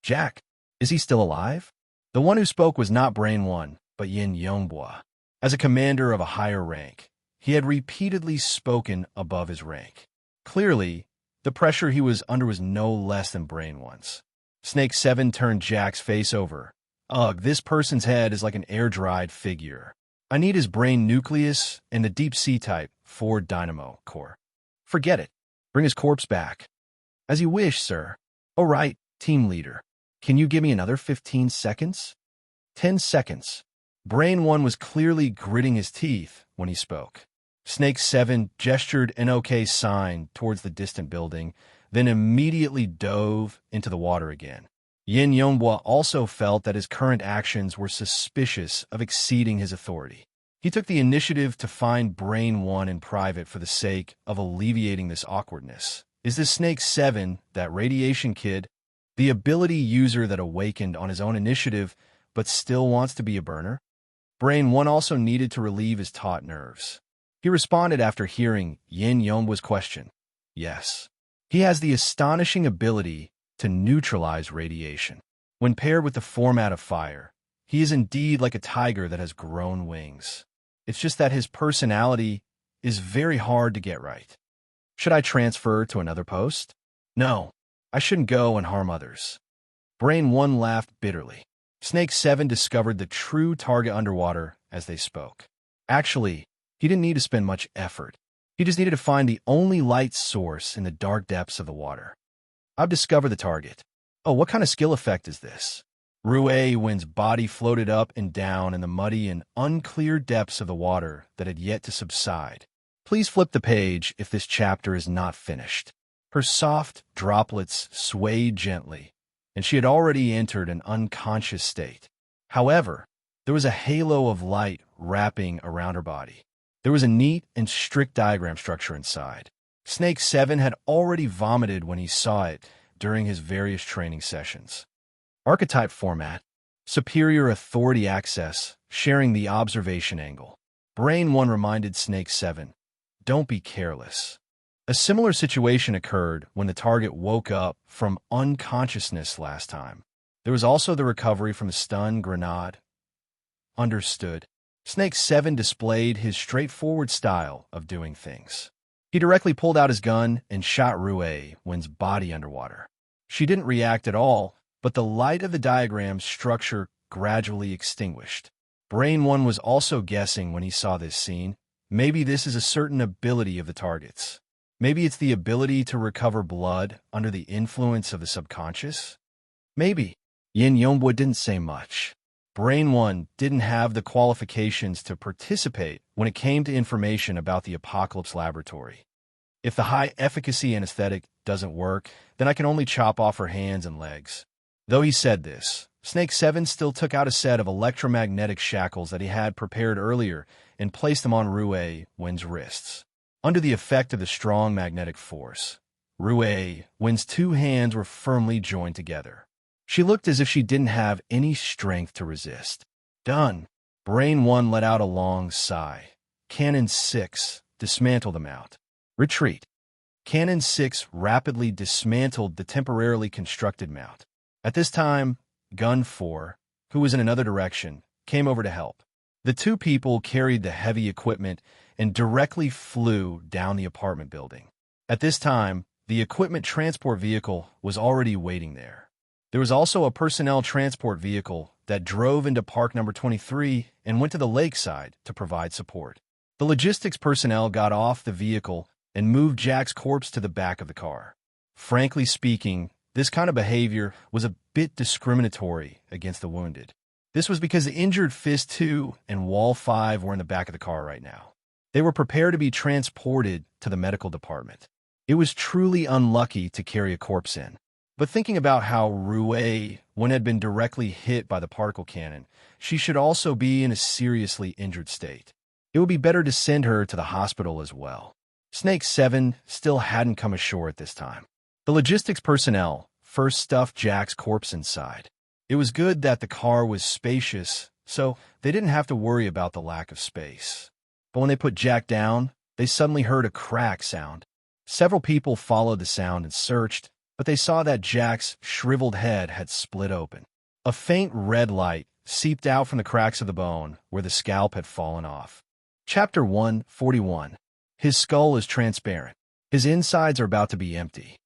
Jack, is he still alive? The one who spoke was not Brain 1, but Yin Yonghwa. As a commander of a higher rank, he had repeatedly spoken above his rank. Clearly, the pressure he was under was no less than Brain 1's. Snake 7 turned Jack's face over. Ugh, this person's head is like an air-dried figure. I need his brain nucleus and the deep sea type 4 dynamo core. Forget it. Bring his corpse back. As you wish, sir. All right, team leader. Can you give me another 15 seconds? 10 seconds. Brain 1 was clearly gritting his teeth when he spoke. Snake 7 gestured an OK sign towards the distant building, then immediately dove into the water again. Yin Yonghwa also felt that his current actions were suspicious of exceeding his authority. He took the initiative to find Brain 1 in private for the sake of alleviating this awkwardness. Is this Snake 7, that radiation kid, the ability user that awakened on his own initiative but still wants to be a burner? Brain 1 also needed to relieve his taut nerves. He responded after hearing Yin Yonghwa's question. Yes. He has the astonishing ability to neutralize radiation. When paired with the format of fire, he is indeed like a tiger that has grown wings. It's just that his personality is very hard to get right. Should I transfer to another post? No, I shouldn't go and harm others. Brain 1 laughed bitterly. Snake 7 discovered the true target underwater as they spoke. Actually, he didn't need to spend much effort. He just needed to find the only light source in the dark depths of the water. I've discovered the target. Oh, what kind of skill effect is this? Wen's body floated up and down in the muddy and unclear depths of the water that had yet to subside. Please flip the page if this chapter is not finished. Her soft droplets swayed gently, and she had already entered an unconscious state. However, there was a halo of light wrapping around her body. There was a neat and strict diagram structure inside. Snake 7 had already vomited when he saw it during his various training sessions. Archetype format, superior authority access, sharing the observation angle. Brain 1 reminded Snake 7, don't be careless. A similar situation occurred when the target woke up from unconsciousness last time. There was also the recovery from the stun grenade. Understood. Snake 7 displayed his straightforward style of doing things. He directly pulled out his gun and shot Wen's body underwater. She didn't react at all, but the light of the diagram structure gradually extinguished. Brain 1 was also guessing when he saw this scene. Maybe this is a certain ability of the target's. Maybe it's the ability to recover blood under the influence of the subconscious? Maybe. Yin Yongboi didn't say much. Brain 1 didn't have the qualifications to participate when it came to information about the Apocalypse Laboratory. If the high-efficacy anesthetic doesn't work, then I can only chop off her hands and legs. Though he said this, Snake 7 still took out a set of electromagnetic shackles that he had prepared earlier and placed them on Wen's wrists. Under the effect of the strong magnetic force, Wen's two hands were firmly joined together. She looked as if she didn't have any strength to resist. Done. Brain 1 let out a long sigh. Cannon 6 dismantled the mount. Retreat. Cannon 6 rapidly dismantled the temporarily constructed mount. At this time, Gun 4, who was in another direction, came over to help. The two people carried the heavy equipment and directly flew down the apartment building. At this time, the equipment transport vehicle was already waiting there. There was also a personnel transport vehicle that drove into Park number 23 and went to the lakeside to provide support. The logistics personnel got off the vehicle and moved Jack's corpse to the back of the car. Frankly speaking, this kind of behavior was a bit discriminatory against the wounded. This was because the injured Fist 2 and Wall 5 were in the back of the car right now. They were prepared to be transported to the medical department. It was truly unlucky to carry a corpse in. But thinking about how when had been directly hit by the particle cannon, she should also be in a seriously injured state. It would be better to send her to the hospital as well. Snake 7 still hadn't come ashore at this time. The logistics personnel first stuffed Jack's corpse inside. It was good that the car was spacious, so they didn't have to worry about the lack of space. But when they put Jack down, they suddenly heard a crack sound. Several people followed the sound and searched, but they saw that Jack's shriveled head had split open. A faint red light seeped out from the cracks of the bone where the scalp had fallen off. Chapter 141. His skull is transparent. His insides are about to be empty.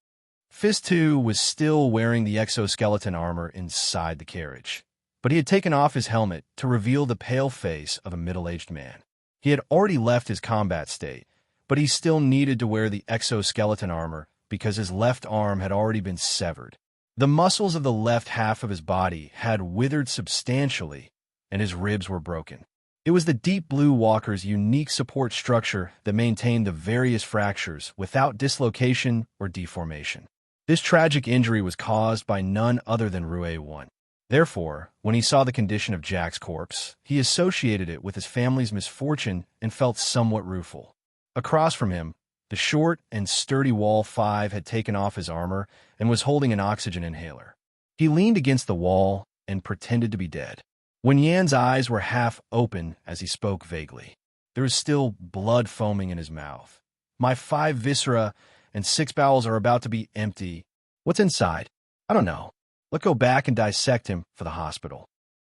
Fist 2 was still wearing the exoskeleton armor inside the carriage, but he had taken off his helmet to reveal the pale face of a middle-aged man. He had already left his combat state, but he still needed to wear the exoskeleton armor because his left arm had already been severed. The muscles of the left half of his body had withered substantially, and his ribs were broken. It was the Deep Blue Walker's unique support structure that maintained the various fractures without dislocation or deformation. This tragic injury was caused by none other than Rue 1. Therefore, when he saw the condition of Jack's corpse, he associated it with his family's misfortune and felt somewhat rueful. Across from him, the short and sturdy Wall 5 had taken off his armor and was holding an oxygen inhaler. He leaned against the wall and pretended to be dead. When Yan's eyes were half open as he spoke vaguely, there was still blood foaming in his mouth. My 5 viscera and 6 bowels are about to be empty. What's inside? I don't know. Let's go back and dissect him for the hospital.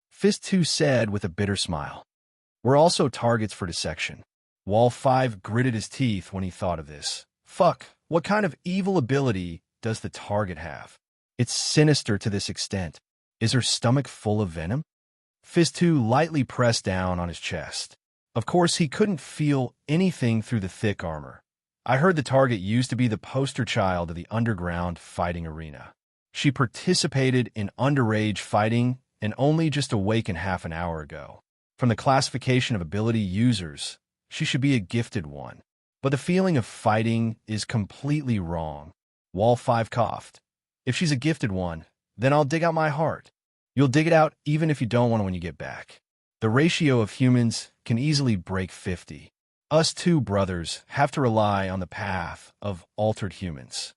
Fist 2 said with a bitter smile. were also targets for dissection. Wall 5 gritted his teeth when he thought of this. Fuck, what kind of evil ability does the target have? It's sinister to this extent. Is her stomach full of venom? Fist 2 lightly pressed down on his chest. Of course, he couldn't feel anything through the thick armor. I heard the target used to be the poster child of the underground fighting arena. She participated in underage fighting and only just awakened half an hour ago. From the classification of ability users, she should be a gifted one. But the feeling of fighting is completely wrong. Wall 5 coughed. If she's a gifted one, then I'll dig out my heart. You'll dig it out even if you don't want it when you get back. The ratio of humans can easily break 50. Us two brothers have to rely on the path of altered humans.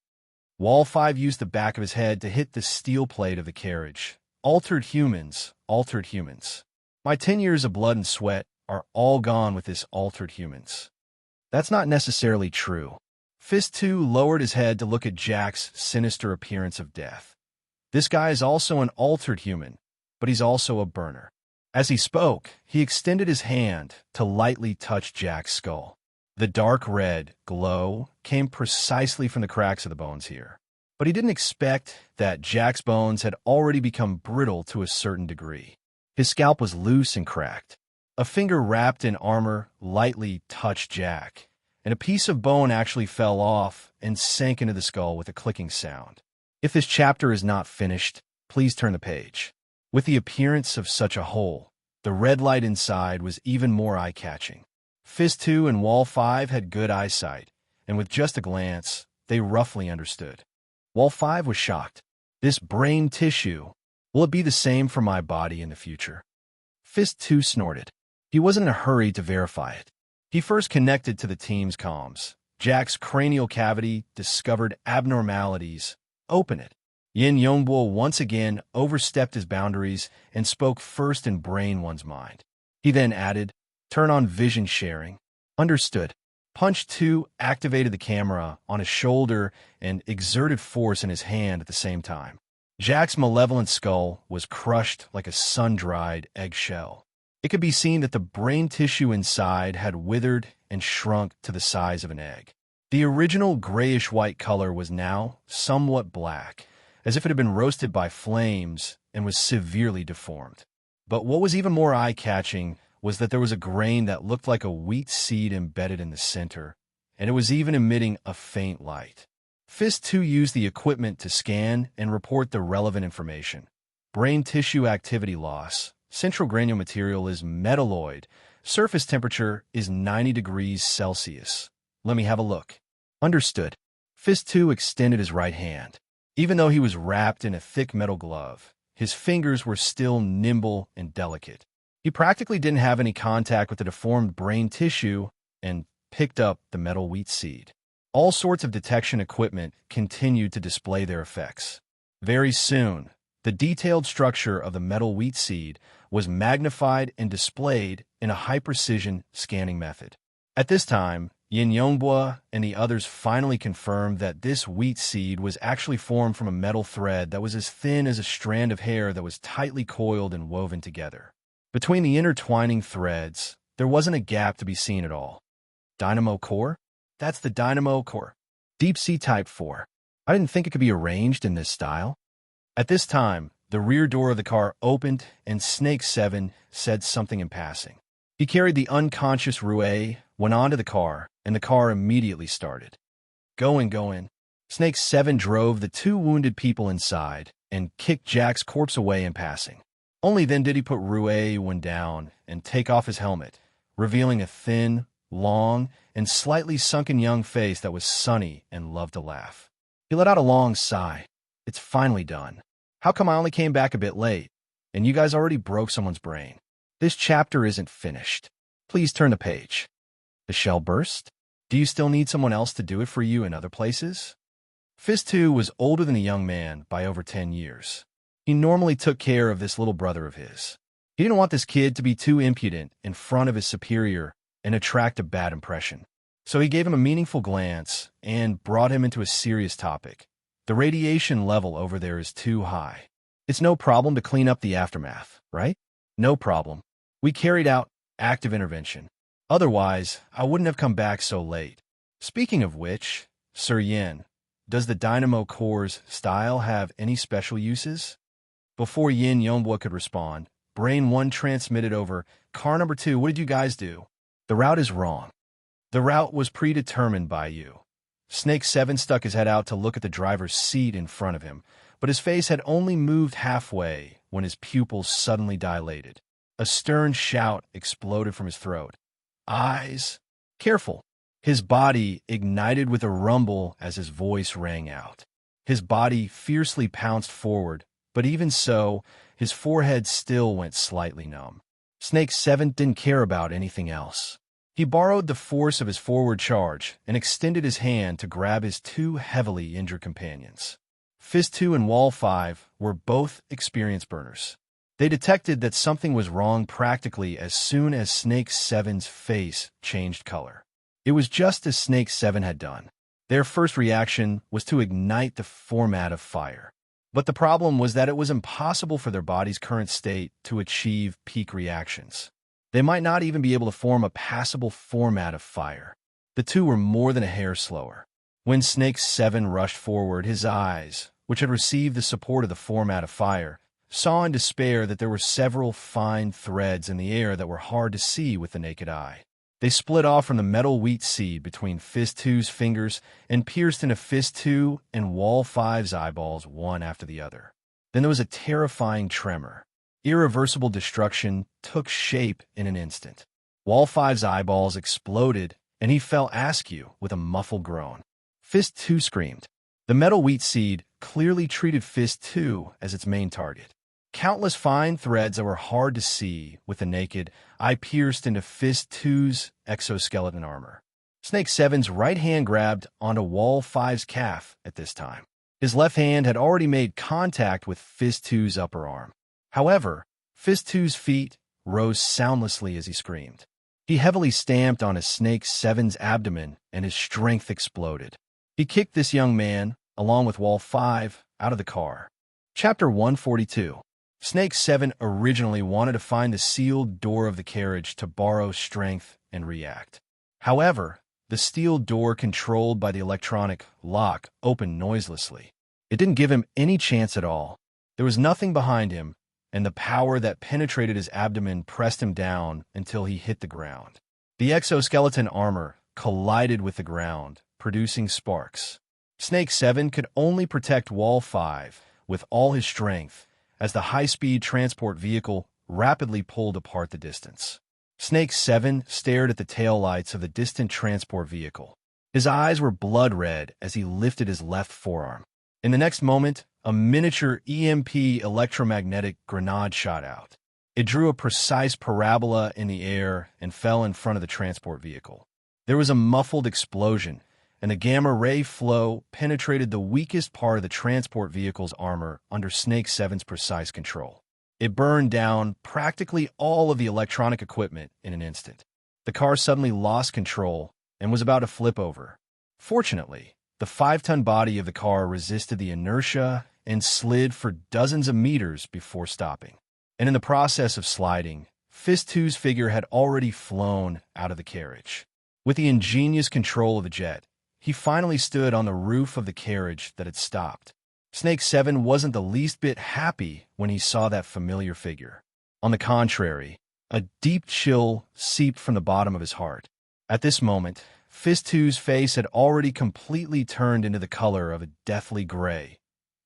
Wall 5 used the back of his head to hit the steel plate of the carriage. Altered humans, altered humans. My 10 years of blood and sweat are all gone with this altered humans. That's not necessarily true. Fist 2 lowered his head to look at Jack's sinister appearance of death. This guy is also an altered human, but he's also a burner. As he spoke, he extended his hand to lightly touch Jack's skull. The dark red glow came precisely from the cracks of the bones here. But he didn't expect that Jack's bones had already become brittle to a certain degree. His scalp was loose and cracked. A finger wrapped in armor lightly touched Jack, and a piece of bone actually fell off and sank into the skull with a clicking sound. If this chapter is not finished, please turn the page. With the appearance of such a hole, the red light inside was even more eye-catching. Fist 2 and Wall 5 had good eyesight, and with just a glance, they roughly understood. Wall 5 was shocked. This brain tissue, will it be the same for my body in the future? Fist 2 snorted. He wasn't in a hurry to verify it. He first connected to the team's comms. Jack's cranial cavity discovered abnormalities. Open it. Yin Yongbo once again overstepped his boundaries and spoke first in brain one's mind. He then added, turn on vision sharing. Understood. Punch 2 activated the camera on his shoulder and exerted force in his hand at the same time. Jack's malevolent skull was crushed like a sun-dried eggshell. It could be seen that the brain tissue inside had withered and shrunk to the size of an egg. The original grayish-white color was now somewhat black, as if it had been roasted by flames and was severely deformed. But what was even more eye-catching was that there was a grain that looked like a wheat seed embedded in the center, and it was even emitting a faint light. Fist 2 used the equipment to scan and report the relevant information. Brain tissue activity loss. Central granule material is metalloid. Surface temperature is 90 degrees Celsius. Let me have a look. Understood. Fist 2 extended his right hand. Even though he was wrapped in a thick metal glove, his fingers were still nimble and delicate. He practically didn't have any contact with the deformed brain tissue and picked up the metal wheat seed. All sorts of detection equipment continued to display their effects. Very soon, the detailed structure of the metal wheat seed was magnified and displayed in a high-precision scanning method. At this time, Yin Yongbua and the others finally confirmed that this wheat seed was actually formed from a metal thread that was as thin as a strand of hair that was tightly coiled and woven together. Between the intertwining threads, there wasn't a gap to be seen at all. Dynamo core? That's the dynamo core. Deep Sea Type 4. I didn't think it could be arranged in this style. At this time, the rear door of the car opened and Snake 7 said something in passing. He carried the unconscious Rue, went onto the car, and the car immediately started. Go in. Snake 7 drove the two wounded people inside and kicked Jack's corpse away in passing. Only then did he put Rue one down and take off his helmet, revealing a thin, long, and slightly sunken young face that was sunny and loved to laugh. He let out a long sigh. It's finally done. How come I only came back a bit late, and you guys already broke someone's brain? This chapter isn't finished. Please turn the page. The shell burst? Do you still need someone else to do it for you in other places? Fist 2 was older than the young man by over 10 years. He normally took care of this little brother of his. He didn't want this kid to be too impudent in front of his superior and attract a bad impression. So he gave him a meaningful glance and brought him into a serious topic. The radiation level over there is too high. It's no problem to clean up the aftermath, right? No problem. We carried out active intervention. Otherwise, I wouldn't have come back so late. Speaking of which, Sir Yin, does the Dynamo Core's style have any special uses? Before Yin Yonghua could respond, Brain 1 transmitted over, Car number 2, what did you guys do? The route is wrong. The route was predetermined by you. Snake 7 stuck his head out to look at the driver's seat in front of him, but his face had only moved halfway when his pupils suddenly dilated. A stern shout exploded from his throat. Eyes! Careful! His body ignited with a rumble as his voice rang out. His body fiercely pounced forward, but even so, his forehead still went slightly numb. Snake 7 didn't care about anything else. He borrowed the force of his forward charge and extended his hand to grab his 2 heavily injured companions. Fist 2 and Wall 5 were both experienced burners. They detected that something was wrong practically as soon as Snake 7's face changed color. It was just as Snake 7 had done. Their first reaction was to ignite the format of fire. But the problem was that it was impossible for their body's current state to achieve peak reactions. They might not even be able to form a passable format of fire. The two were more than a hair slower. When Snake 7 rushed forward, his eyes, which had received the support of the format of fire, saw in despair that there were several fine threads in the air that were hard to see with the naked eye. They split off from the metal wheat seed between Fist 2's fingers and pierced into Fist 2 and Wall 5's eyeballs one after the other. Then there was a terrifying tremor. Irreversible destruction took shape in an instant. Wall 5's eyeballs exploded, and he fell askew with a muffled groan. Fist 2 screamed. The metal wheat seed clearly treated Fist 2 as its main target. Countless fine threads that were hard to see with the naked eye pierced into Fist 2's exoskeleton armor. Snake 7's right hand grabbed onto Wall 5's calf at this time. His left hand had already made contact with Fist 2's upper arm. However, Fist 2's feet rose soundlessly as he screamed. He heavily stamped on his Snake 7's abdomen, and his strength exploded. He kicked this young man, along with Wall 5, out of the car. Chapter 142. Snake 7 originally wanted to find the sealed door of the carriage to borrow strength and react. However, the steel door controlled by the electronic lock opened noiselessly. It didn't give him any chance at all. There was nothing behind him, and the power that penetrated his abdomen pressed him down until he hit the ground. The exoskeleton armor collided with the ground, producing sparks. Snake 7 could only protect Wall 5 with all his strength, as the high-speed transport vehicle rapidly pulled apart the distance. Snake 7 stared at the taillights of the distant transport vehicle. His eyes were blood red as he lifted his left forearm. In the next moment, a miniature EMP electromagnetic grenade shot out. It drew a precise parabola in the air and fell in front of the transport vehicle. There was a muffled explosion, and the gamma ray flow penetrated the weakest part of the transport vehicle's armor under Snake 7's precise control. It burned down practically all of the electronic equipment in an instant. The car suddenly lost control and was about to flip over. Fortunately, the 5-ton body of the car resisted the inertia and slid for dozens of meters before stopping. And in the process of sliding, Fist 2's figure had already flown out of the carriage. With the ingenious control of the jet, he finally stood on the roof of the carriage that had stopped. Snake 7 wasn't the least bit happy when he saw that familiar figure. On the contrary, a deep chill seeped from the bottom of his heart. At this moment, Fist 2's face had already completely turned into the color of a deathly gray.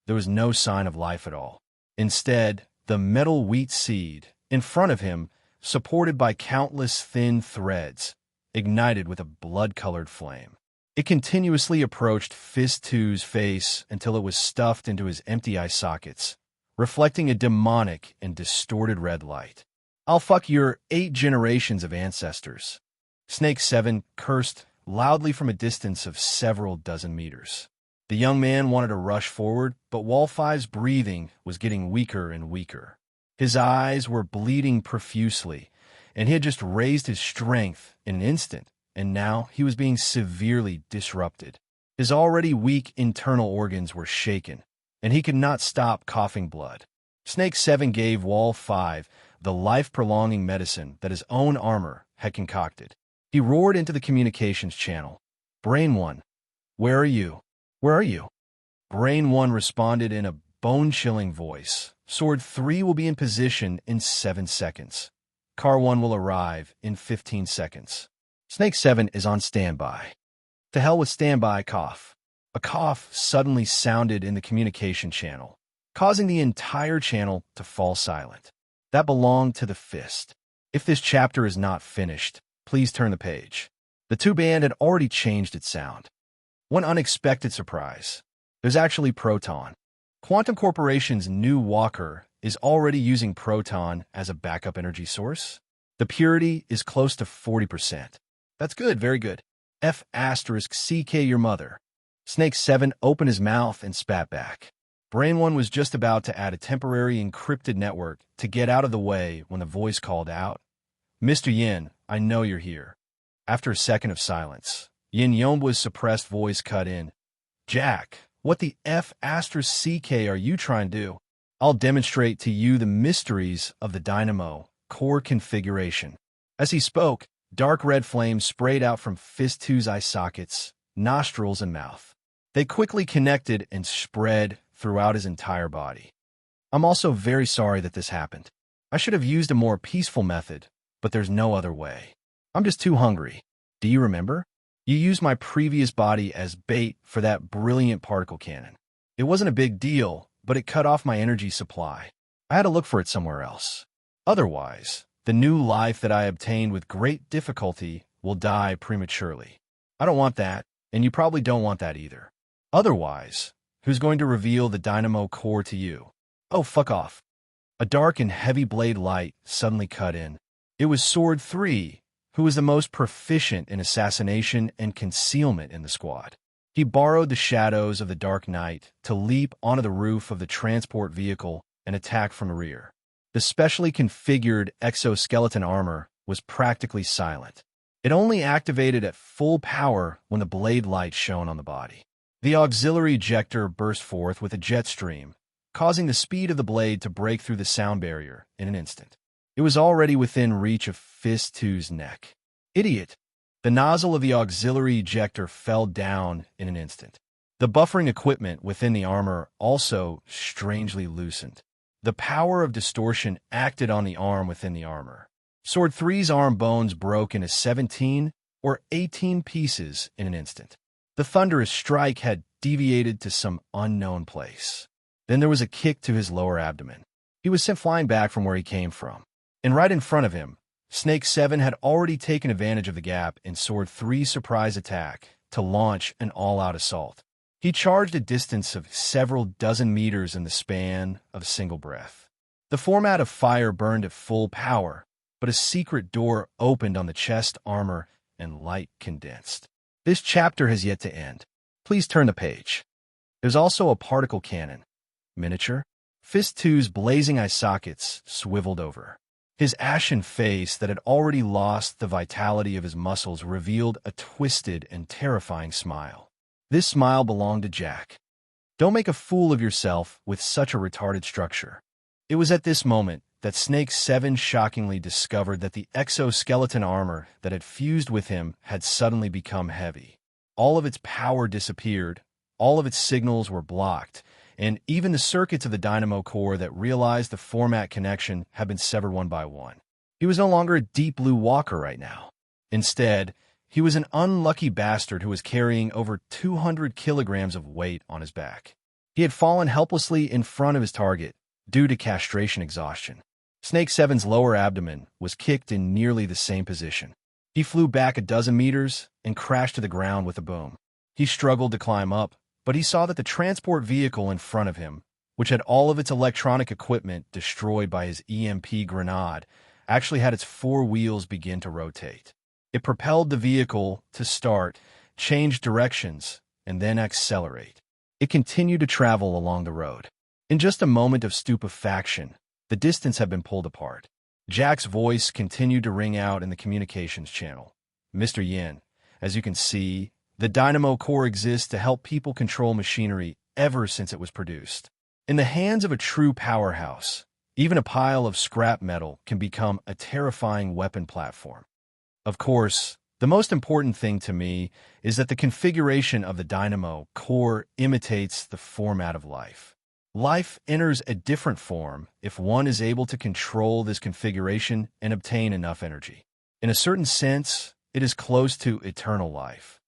There was no sign of life at all. Instead, the metal wheat seed, in front of him, supported by countless thin threads, ignited with a blood-colored flame. It continuously approached Fist 2's face until it was stuffed into his empty eye sockets, reflecting a demonic and distorted red light. "I'll fuck your 8 generations of ancestors." Snake 7 cursed loudly from a distance of several dozen meters. The young man wanted to rush forward, but Wall 5's breathing was getting weaker and weaker. His eyes were bleeding profusely, and he had just raised his strength in an instant, and now he was being severely disrupted. His already weak internal organs were shaken, and he could not stop coughing blood. Snake 7 gave Wall 5 the life-prolonging medicine that his own armor had concocted. He roared into the communications channel. Brain 1, where are you? Where are you? Brain 1 responded in a bone-chilling voice. Sword 3 will be in position in 7 seconds. Car 1 will arrive in 15 seconds. Snake 7 is on standby. To hell with standby cough. A cough suddenly sounded in the communication channel, causing the entire channel to fall silent. That belonged to the fist. If this chapter is not finished, please turn the page. The tube band had already changed its sound. One unexpected surprise. There's actually proton. Quantum Corporation's new walker is already using proton as a backup energy source. The purity is close to 40%. That's good, very good. F***CK your mother. Snake 7 opened his mouth and spat back. Brain 1 was just about to add a temporary encrypted network to get out of the way when the voice called out, Mr. Yin, I know you're here. After a second of silence, Yin Yomba's suppressed voice cut in. Jack, what the F***CK are you trying to do? I'll demonstrate to you the mysteries of the dynamo core configuration. As he spoke, dark red flames sprayed out from Fist 2's eye sockets, nostrils, and mouth. They quickly connected and spread throughout his entire body. I'm also very sorry that this happened. I should have used a more peaceful method, but there's no other way. I'm just too hungry. Do you remember? You used my previous body as bait for that brilliant particle cannon. It wasn't a big deal, but it cut off my energy supply. I had to look for it somewhere else. Otherwise, the new life that I obtained with great difficulty will die prematurely. I don't want that, and you probably don't want that either. Otherwise, who's going to reveal the dynamo core to you? Oh, fuck off. A dark and heavy blade light suddenly cut in. It was Sword 3, who was the most proficient in assassination and concealment in the squad. He borrowed the shadows of the dark night to leap onto the roof of the transport vehicle and attack from the rear. The specially configured exoskeleton armor was practically silent. It only activated at full power when the blade light shone on the body. The auxiliary ejector burst forth with a jet stream, causing the speed of the blade to break through the sound barrier in an instant. It was already within reach of Fist 2's neck. Idiot! The nozzle of the auxiliary ejector fell down in an instant. The buffering equipment within the armor also strangely loosened. The power of distortion acted on the arm within the armor. Sword 3's arm bones broke into 17 or 18 pieces in an instant. The thunderous strike had deviated to some unknown place. Then there was a kick to his lower abdomen. He was sent flying back from where he came from. And right in front of him, Snake 7 had already taken advantage of the gap in Sword 3's surprise attack to launch an all-out assault. He charged a distance of several dozen meters in the span of a single breath. The format of fire burned at full power, but a secret door opened on the chest armor and light condensed. This chapter has yet to end. Please turn the page. There's also a particle cannon. Miniature. Fist 2's blazing eye sockets swiveled over. His ashen face that had already lost the vitality of his muscles revealed a twisted and terrifying smile. This smile belonged to Jack. Don't make a fool of yourself with such a retarded structure. It was at this moment that Snake 7 shockingly discovered that the exoskeleton armor that had fused with him had suddenly become heavy. All of its power disappeared, all of its signals were blocked, and even the circuits of the dynamo core that realized the format connection had been severed one by one. He was no longer a deep blue walker right now. Instead, he was an unlucky bastard who was carrying over 200 kilograms of weight on his back. He had fallen helplessly in front of his target due to castration exhaustion. Snake 7's lower abdomen was kicked in nearly the same position. He flew back a dozen meters and crashed to the ground with a boom. He struggled to climb up, but he saw that the transport vehicle in front of him, which had all of its electronic equipment destroyed by his EMP grenade, actually had its 4 wheels begin to rotate. It propelled the vehicle to start, change directions, and then accelerate. It continued to travel along the road. In just a moment of stupefaction, the distance had been pulled apart. Jack's voice continued to ring out in the communications channel. Mr. Yin, as you can see, the dynamo core exists to help people control machinery ever since it was produced. In the hands of a true powerhouse, Even a pile of scrap metal can become a terrifying weapon platform. Of course, the most important thing to me is that the configuration of the dynamo core imitates the format of life. Life enters a different form if one is able to control this configuration and obtain enough energy. In a certain sense, it is close to eternal life.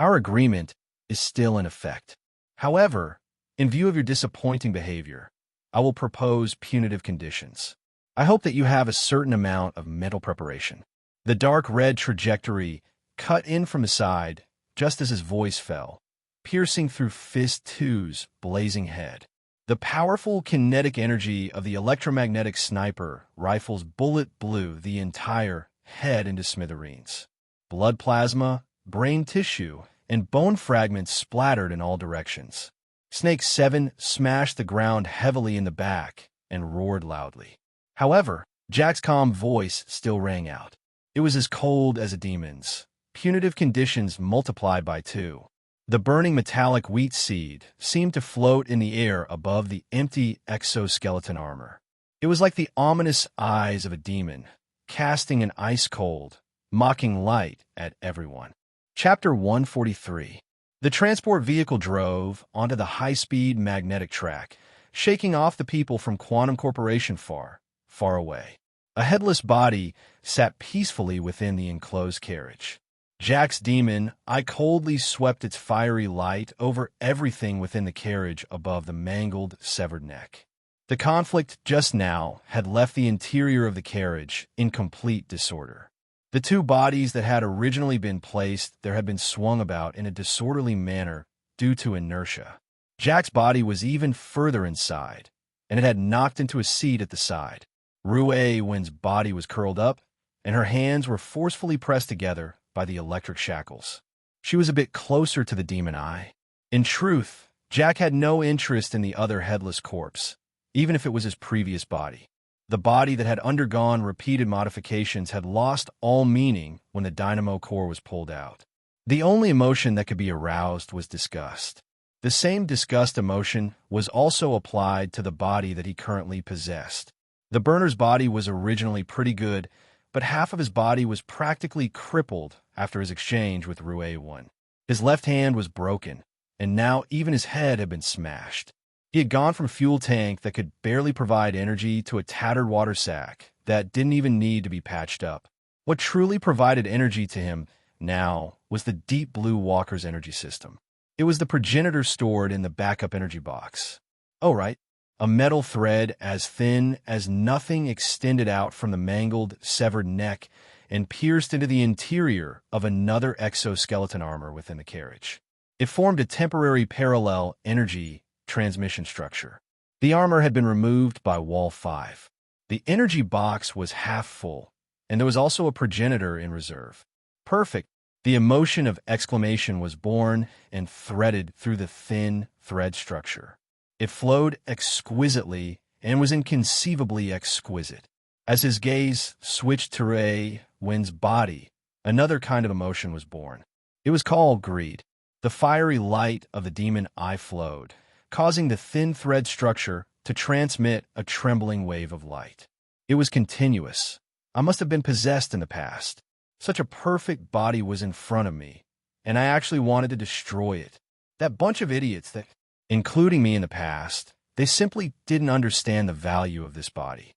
Our agreement is still in effect. However, in view of your disappointing behavior, I will propose punitive conditions. I hope that you have a certain amount of mental preparation. The dark red trajectory cut in from the side just as his voice fell, piercing through Fist 2's blazing head. The powerful kinetic energy of the electromagnetic sniper rifle's bullet blew the entire head into smithereens. Blood plasma, brain tissue, and bone fragments splattered in all directions. Snake 7 smashed the ground heavily in the back and roared loudly. However, Jack's calm voice still rang out. It was as cold as a demon's. Punitive conditions multiplied by 2. The burning metallic wheat seed seemed to float in the air above the empty exoskeleton armor. It was like the ominous eyes of a demon, casting an ice-cold, mocking light at everyone. Chapter 143. The transport vehicle drove onto the high-speed magnetic track, shaking off the people from Quantum Corporation far, far away. A headless body sat peacefully within the enclosed carriage. Jack's demon eye coldly swept its fiery light over everything within the carriage above the mangled, severed neck. The conflict just now had left the interior of the carriage in complete disorder. The two bodies that had originally been placed there had been swung about in a disorderly manner due to inertia. Jack's body was even further inside, and it had knocked into a seat at the side. Wen's body was curled up, and her hands were forcefully pressed together by the electric shackles. She was a bit closer to the demon eye. In truth, Jack had no interest in the other headless corpse, even if it was his previous body. The body that had undergone repeated modifications had lost all meaning when the dynamo core was pulled out. The only emotion that could be aroused was disgust. The same disgust emotion was also applied to the body that he currently possessed. The burner's body was originally pretty good, but half of his body was practically crippled after his exchange with Rue-1. His left hand was broken, and now even his head had been smashed. He had gone from fuel tank that could barely provide energy to a tattered water sack that didn't even need to be patched up. What truly provided energy to him now was the Deep Blue Walker's energy system. It was the progenitor stored in the backup energy box. Oh, right. A metal thread as thin as nothing extended out from the mangled, severed neck and pierced into the interior of another exoskeleton armor within the carriage. It formed a temporary parallel energy transmission structure. The armor had been removed by Wall 5. The energy box was half full, and there was also a progenitor in reserve. Perfect. The emotion of exclamation was born and threaded through the thin thread structure. It flowed exquisitely and was inconceivably exquisite. As his gaze switched to Rue-1's body, another kind of emotion was born. It was called greed. The fiery light of the demon eye flowed, causing the thin thread structure to transmit a trembling wave of light. It was continuous. I must have been possessed in the past. Such a perfect body was in front of me, and I actually wanted to destroy it. That bunch of idiots that, including me in the past, they simply didn't understand the value of this body.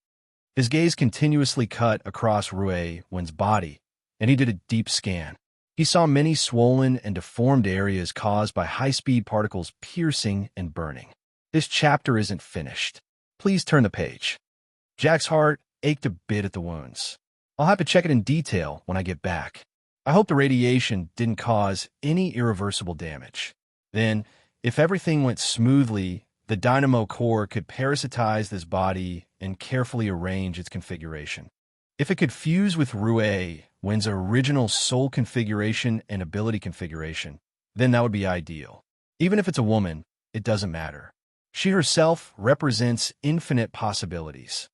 His gaze continuously cut across Rue-1's body, and he did a deep scan. He saw many swollen and deformed areas caused by high-speed particles piercing and burning. This chapter isn't finished. Please turn the page. Jack's heart ached a bit at the wounds. I'll have to check it in detail when I get back. I hope the radiation didn't cause any irreversible damage. Then, if everything went smoothly, the dynamo core could parasitize this body and carefully arrange its configuration. If it could fuse with Rue-1's original soul configuration and ability configuration, then that would be ideal. Even if it's a woman, it doesn't matter. She herself represents infinite possibilities.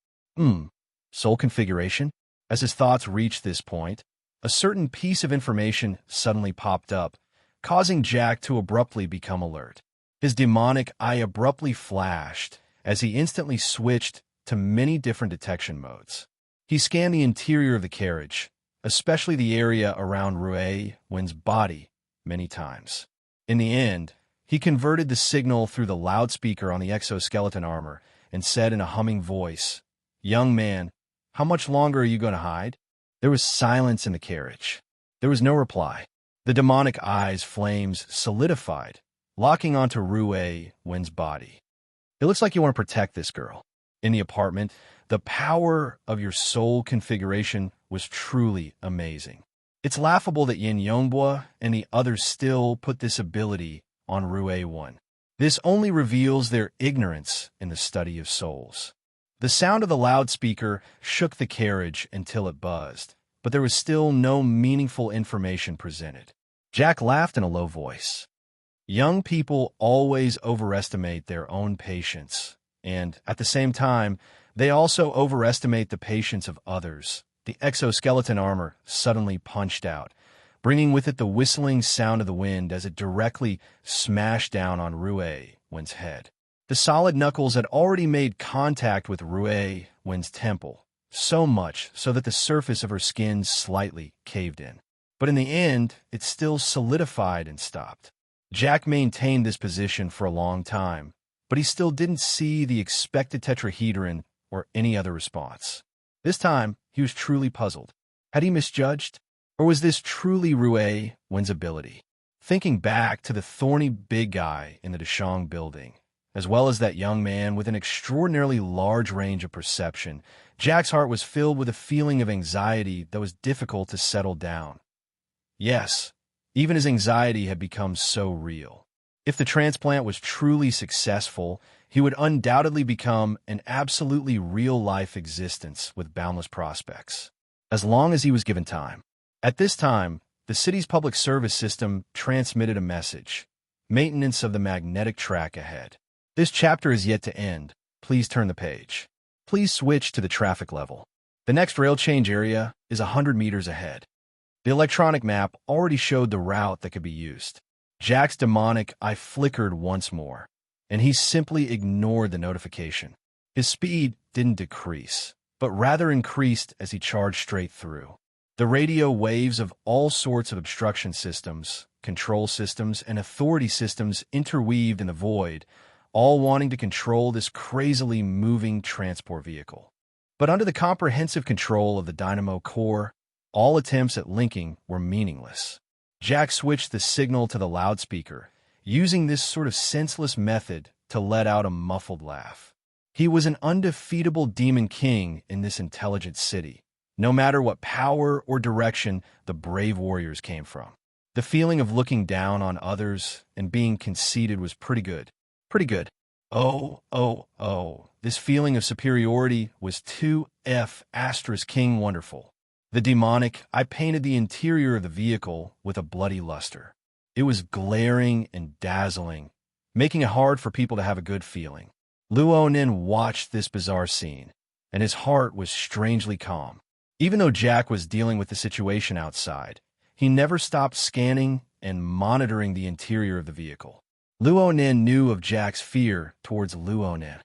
Soul configuration? As his thoughts reached this point, a certain piece of information suddenly popped up, causing Jack to abruptly become alert. His demonic eye abruptly flashed as he instantly switched to many different detection modes. He scanned the interior of the carriage, especially the area around Rue Wen's body, many times. In the end, he converted the signal through the loudspeaker on the exoskeleton armor and said in a humming voice, "Young man, how much longer are you going to hide?" There was silence in the carriage. There was no reply. The demonic eyes' flames solidified, locking onto Rue Wen's body. "It looks like you want to protect this girl." In the apartment, the power of your soul configuration was truly amazing. It's laughable that Yin Yongbua and the others still put this ability on Rue Wen. This only reveals their ignorance in the study of souls. The sound of the loudspeaker shook the carriage until it buzzed, but there was still no meaningful information presented. Jack laughed in a low voice. Young people always overestimate their own patience, and at the same time, they also overestimate the patience of others. The exoskeleton armor suddenly punched out, bringing with it the whistling sound of the wind as it directly smashed down on Rue Wen's head. The solid knuckles had already made contact with Rue Wen's temple, so much so that the surface of her skin slightly caved in. But in the end, it still solidified and stopped. Jack maintained this position for a long time, but he still didn't see the expected tetrahedron or any other response. This time, he was truly puzzled. Had he misjudged? Or was this truly Rue Wen's ability? Thinking back to the thorny big guy in the Deshang building, as well as that young man with an extraordinarily large range of perception, Jack's heart was filled with a feeling of anxiety that was difficult to settle down. Yes, even his anxiety had become so real. If the transplant was truly successful, he would undoubtedly become an absolutely real-life existence with boundless prospects, as long as he was given time. At this time, the city's public service system transmitted a message: maintenance of the magnetic track ahead. This chapter is yet to end. Please turn the page. Please switch to the traffic level. The next rail change area is 100 meters ahead. The electronic map already showed the route that could be used. Jack's demonic eye flickered once more, and he simply ignored the notification. His speed didn't decrease, but rather increased as he charged straight through. The radio waves of all sorts of obstruction systems, control systems, and authority systems interweaved in the void, all wanting to control this crazily moving transport vehicle. But under the comprehensive control of the Dynamo Core, all attempts at linking were meaningless. Jack switched the signal to the loudspeaker, using this sort of senseless method to let out a muffled laugh. He was an undefeatable demon king in this intelligent city, no matter what power or direction the brave warriors came from. The feeling of looking down on others and being conceited was pretty good. Pretty good. Oh. This feeling of superiority was 2F** king wonderful. The demonic, I painted the interior of the vehicle with a bloody luster. It was glaring and dazzling, making it hard for people to have a good feeling. Luo Nin watched this bizarre scene, and his heart was strangely calm. Even though Jack was dealing with the situation outside, he never stopped scanning and monitoring the interior of the vehicle. Luo Nin knew of Jack's fear towards Luo Nin.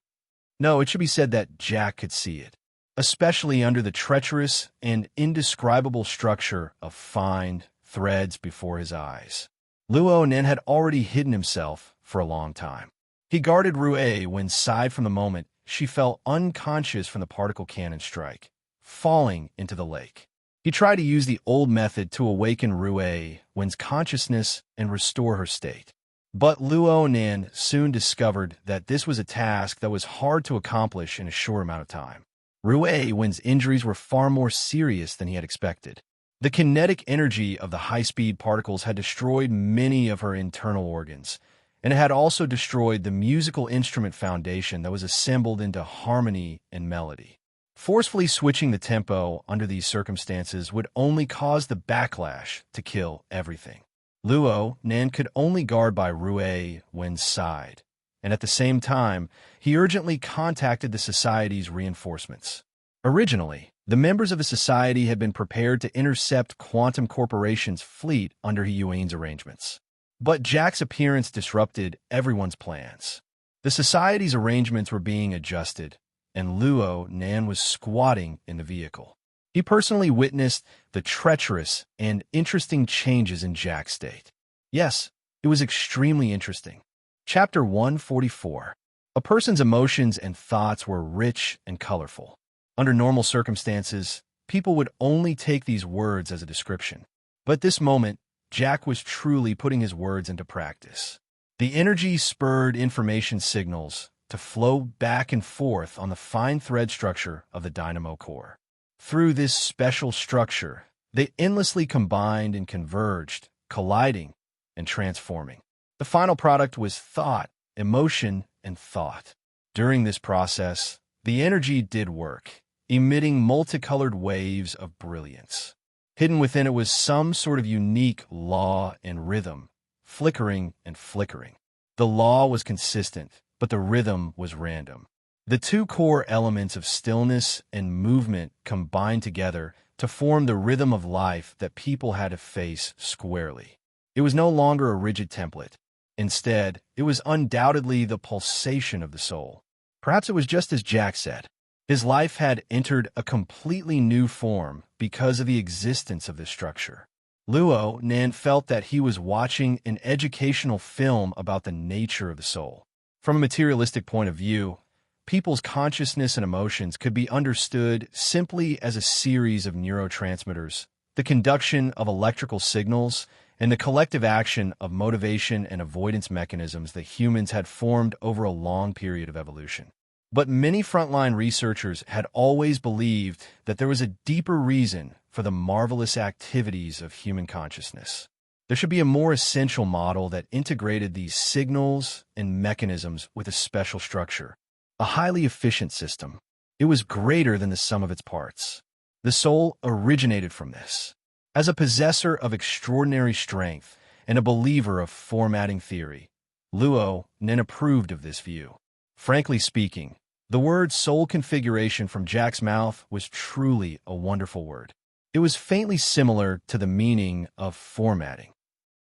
No, it should be said that Jack could see it, especially under the treacherous and indescribable structure of fine threads before his eyes. Luo Nin had already hidden himself for a long time. He guarded Rue Wen's side from the moment she fell unconscious from the particle cannon strike, falling into the lake. He tried to use the old method to awaken Rue Wen's consciousness and restore her state. But Luo Nin soon discovered that this was a task that was hard to accomplish in a short amount of time. Rue Wen's injuries were far more serious than he had expected. The kinetic energy of the high-speed particles had destroyed many of her internal organs, and it had also destroyed the musical instrument foundation that was assembled into harmony and melody. Forcefully switching the tempo under these circumstances would only cause the backlash to kill everything. Luo Nin could only guard by Rue Wen's side, and at the same time, he urgently contacted the society's reinforcements. Originally, the members of the society had been prepared to intercept Quantum Corporation's fleet under Yuan's arrangements. But Jack's appearance disrupted everyone's plans. The society's arrangements were being adjusted, and Luo Nan was squatting in the vehicle. He personally witnessed the treacherous and interesting changes in Jack's state. Yes, it was extremely interesting. Chapter 144. A person's emotions and thoughts were rich and colorful. Under normal circumstances, people would only take these words as a description. But at this moment, Jack was truly putting his words into practice. The energy spurred information signals to flow back and forth on the fine thread structure of the dynamo core. Through this special structure, they endlessly combined and converged, colliding and transforming. The final product was thought, emotion, and thought. During this process, the energy did work, emitting multicolored waves of brilliance. Hidden within it was some sort of unique law and rhythm, flickering and flickering. The law was consistent, but the rhythm was random. The two core elements of stillness and movement combined together to form the rhythm of life that people had to face squarely. It was no longer a rigid template. Instead, it was undoubtedly the pulsation of the soul. Perhaps it was just as Jack said. His life had entered a completely new form because of the existence of this structure. Luo Nan felt that he was watching an educational film about the nature of the soul. From a materialistic point of view, people's consciousness and emotions could be understood simply as a series of neurotransmitters, the conduction of electrical signals, and the collective action of motivation and avoidance mechanisms that humans had formed over a long period of evolution. But many frontline researchers had always believed that there was a deeper reason for the marvelous activities of human consciousness. There should be a more essential model that integrated these signals and mechanisms with a special structure, a highly efficient system. It was greater than the sum of its parts. The soul originated from this. As a possessor of extraordinary strength and a believer of formatting theory, Luo Nan approved of this view. Frankly speaking, the word soul configuration from Jack's mouth was truly a wonderful word. It was faintly similar to the meaning of formatting.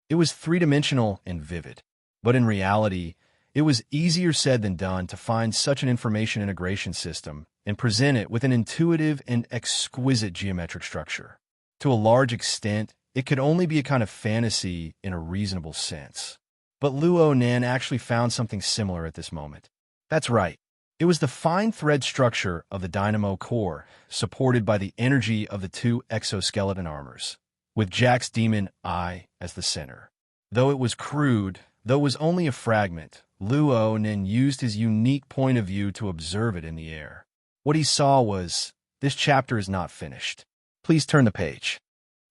It was three-dimensional and vivid, but in reality, it was easier said than done to find such an information integration system and present it with an intuitive and exquisite geometric structure. To a large extent, it could only be a kind of fantasy in a reasonable sense. But Luo Nan actually found something similar at this moment. That's right. It was the fine thread structure of the dynamo core, supported by the energy of the two exoskeleton armors, with Jack's demon eye as the center. Though it was crude, though it was only a fragment, Luo Nan used his unique point of view to observe it in the air. What he saw was, this chapter is not finished. Please turn the page.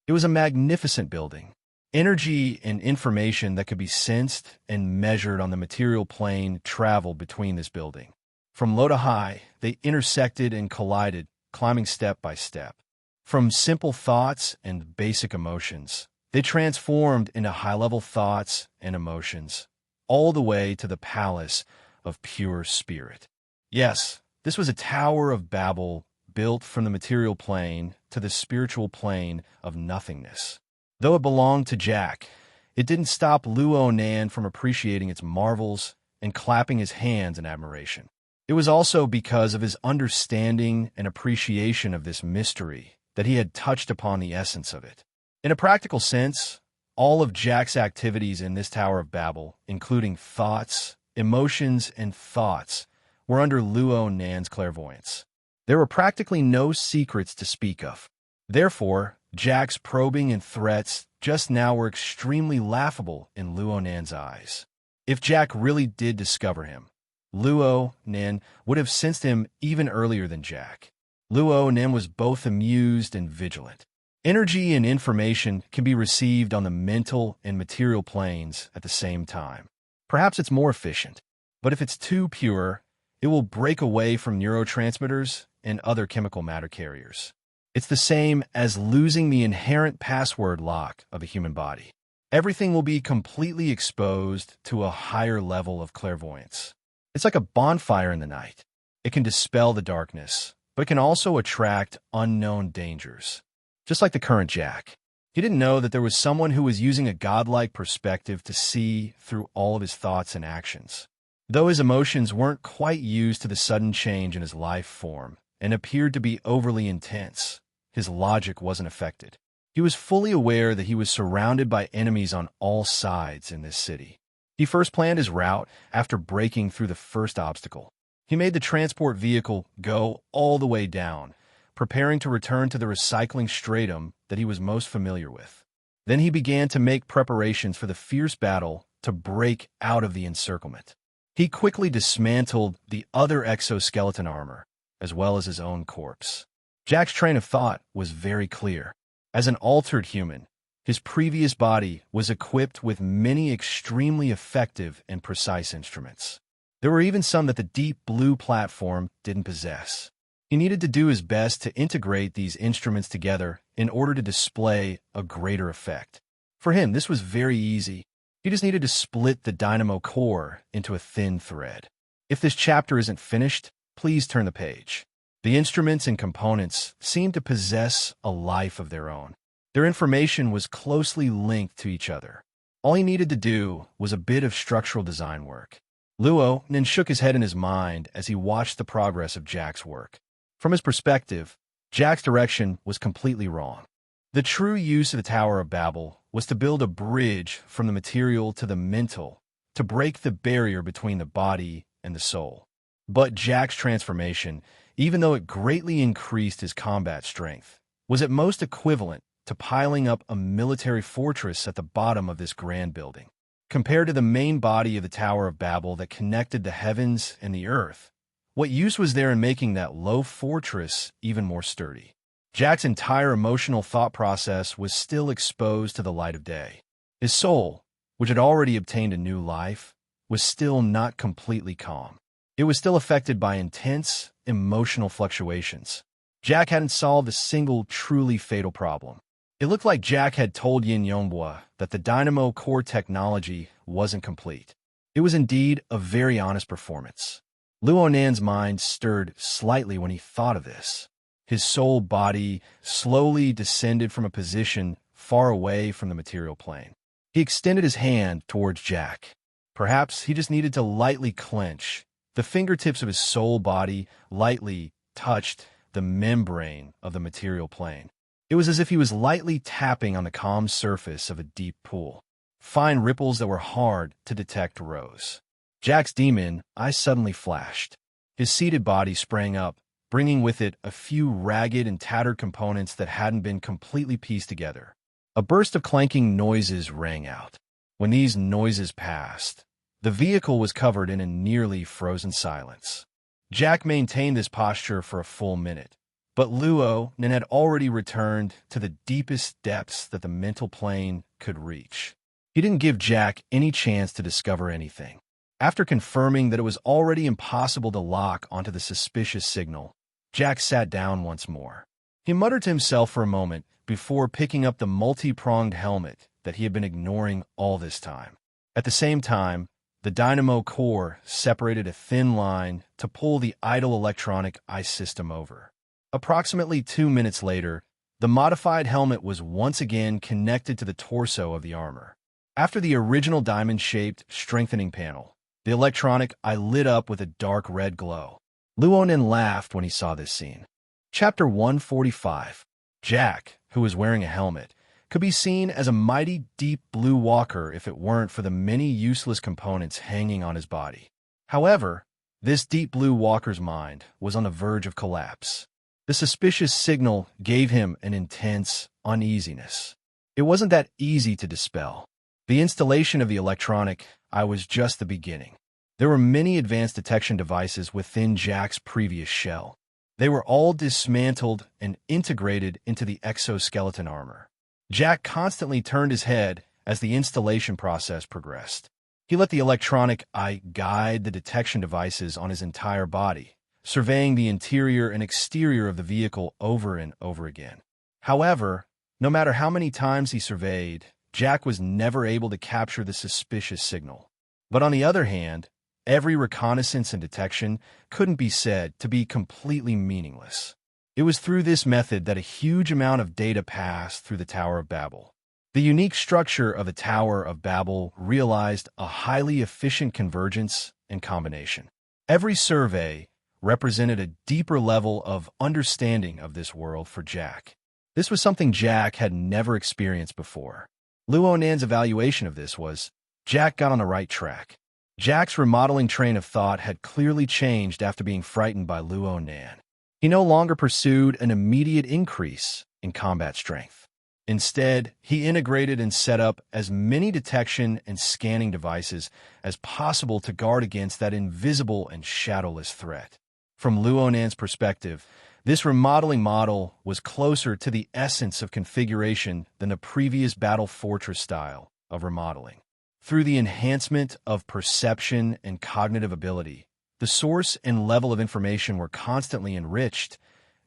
It was a magnificent building. Energy and information that could be sensed and measured on the material plane traveled between this building. From low to high, they intersected and collided, climbing step by step. From simple thoughts and basic emotions, they transformed into high-level thoughts and emotions, all the way to the palace of pure spirit. Yes, this was a Tower of Babel built from the material plane to the spiritual plane of nothingness. Though it belonged to Jack, it didn't stop Luo Nan from appreciating its marvels and clapping his hands in admiration. It was also because of his understanding and appreciation of this mystery that he had touched upon the essence of it. In a practical sense, all of Jack's activities in this Tower of Babel, including thoughts, emotions, and thoughts, were under Luo Nan's clairvoyance. There were practically no secrets to speak of. Therefore, Jack's probing and threats just now were extremely laughable in Luo Nan's eyes. If Jack really did discover him, Luo Nan would have sensed him even earlier than Jack. Luo Nan was both amused and vigilant. Energy and information can be received on the mental and material planes at the same time. Perhaps it's more efficient, but if it's too pure, it will break away from neurotransmitters and other chemical matter carriers. It's the same as losing the inherent password lock of a human body. Everything will be completely exposed to a higher level of clairvoyance. It's like a bonfire in the night. It can dispel the darkness, but it can also attract unknown dangers. Just like the current Jack. He didn't know that there was someone who was using a godlike perspective to see through all of his thoughts and actions. Though his emotions weren't quite used to the sudden change in his life form and appeared to be overly intense, his logic wasn't affected. He was fully aware that he was surrounded by enemies on all sides in this city. He first planned his route after breaking through the first obstacle. He made the transport vehicle go all the way down, preparing to return to the recycling stratum that he was most familiar with. Then he began to make preparations for the fierce battle to break out of the encirclement. He quickly dismantled the other exoskeleton armor, as well as his own corpse. Jack's train of thought was very clear. As an altered human, his previous body was equipped with many extremely effective and precise instruments. There were even some that the deep blue platform didn't possess. He needed to do his best to integrate these instruments together in order to display a greater effect. For him, this was very easy. He just needed to split the dynamo core into a thin thread. If this chapter isn't finished, please turn the page. The instruments and components seemed to possess a life of their own. Their information was closely linked to each other. All he needed to do was a bit of structural design work. Luo then shook his head in his mind as he watched the progress of Jack's work. From his perspective, Jack's direction was completely wrong. The true use of the Tower of Babel was to build a bridge from the material to the mental, to break the barrier between the body and the soul. But Jack's transformation, even though it greatly increased his combat strength, was at most equivalent to piling up a military fortress at the bottom of this grand building. Compared to the main body of the Tower of Babel that connected the heavens and the earth, what use was there in making that low fortress even more sturdy? Jack's entire emotional thought process was still exposed to the light of day. His soul, which had already obtained a new life, was still not completely calm. It was still affected by intense, emotional fluctuations. Jack hadn't solved a single truly fatal problem. It looked like Jack had told Yin Yonghua that the dynamo core technology wasn't complete. It was indeed a very honest performance. Luo Nan's mind stirred slightly when he thought of this. His soul body slowly descended from a position far away from the material plane. He extended his hand towards Jack. Perhaps he just needed to lightly clench. The fingertips of his soul body lightly touched the membrane of the material plane. It was as if he was lightly tapping on the calm surface of a deep pool. Fine ripples that were hard to detect rose. Jack's demon eye suddenly flashed. His seated body sprang up, bringing with it a few ragged and tattered components that hadn't been completely pieced together. A burst of clanking noises rang out. When these noises passed, the vehicle was covered in a nearly frozen silence. Jack maintained this posture for a full minute, but Luo Nan had already returned to the deepest depths that the mental plane could reach. He didn't give Jack any chance to discover anything. After confirming that it was already impossible to lock onto the suspicious signal, Jack sat down once more. He muttered to himself for a moment before picking up the multi-pronged helmet that he had been ignoring all this time. At the same time, the dynamo core separated a thin line to pull the idle electronic eye system over. Approximately 2 minutes later, the modified helmet was once again connected to the torso of the armor. After the original diamond-shaped strengthening panel, the electronic eye lit up with a dark red glow. Luo Nan laughed when he saw this scene. Chapter 145. Jack, who was wearing a helmet, could be seen as a mighty deep blue walker if it weren't for the many useless components hanging on his body. However, this deep blue walker's mind was on the verge of collapse. The suspicious signal gave him an intense uneasiness. It wasn't that easy to dispel. The installation of the electronic eye was just the beginning. There were many advanced detection devices within Jack's previous shell. They were all dismantled and integrated into the exoskeleton armor. Jack constantly turned his head as the installation process progressed. He let the electronic eye guide the detection devices on his entire body, surveying the interior and exterior of the vehicle over and over again. However, no matter how many times he surveyed, Jack was never able to capture the suspicious signal. But on the other hand, every reconnaissance and detection couldn't be said to be completely meaningless. It was through this method that a huge amount of data passed through the Tower of Babel. The unique structure of the Tower of Babel realized a highly efficient convergence and combination. Every survey represented a deeper level of understanding of this world for Jack. This was something Jack had never experienced before. Luo Nan's evaluation of this was, Jack got on the right track. Jack's remodeling train of thought had clearly changed after being frightened by Luo Nan. He no longer pursued an immediate increase in combat strength. Instead, he integrated and set up as many detection and scanning devices as possible to guard against that invisible and shadowless threat. From Luo Nan's perspective, this remodeling model was closer to the essence of configuration than the previous Battle Fortress style of remodeling. Through the enhancement of perception and cognitive ability, the source and level of information were constantly enriched,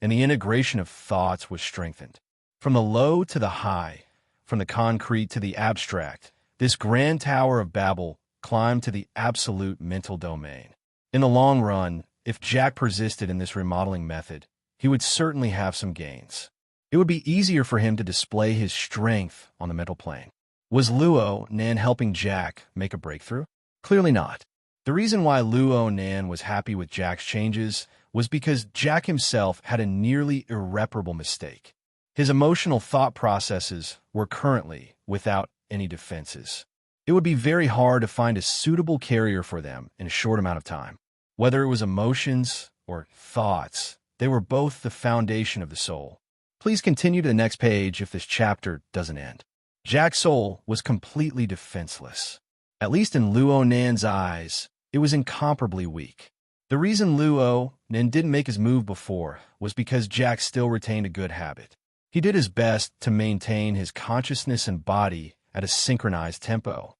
and the integration of thoughts was strengthened. From the low to the high, from the concrete to the abstract, this grand tower of Babel climbed to the absolute mental domain. In the long run, if Jack persisted in this remodeling method, he would certainly have some gains. It would be easier for him to display his strength on the mental plane. Was Luo Nan helping Jack make a breakthrough? Clearly not. The reason why Luo Nan was happy with Jack's changes was because Jack himself had a nearly irreparable mistake. His emotional thought processes were currently without any defenses. It would be very hard to find a suitable carrier for them in a short amount of time. Whether it was emotions or thoughts, they were both the foundation of the soul. Please continue to the next page if this chapter doesn't end. Jack's soul was completely defenseless. At least in Luo Nan's eyes, it was incomparably weak. The reason Luo Nan didn't make his move before was because Jack still retained a good habit. He did his best to maintain his consciousness and body at a synchronized tempo.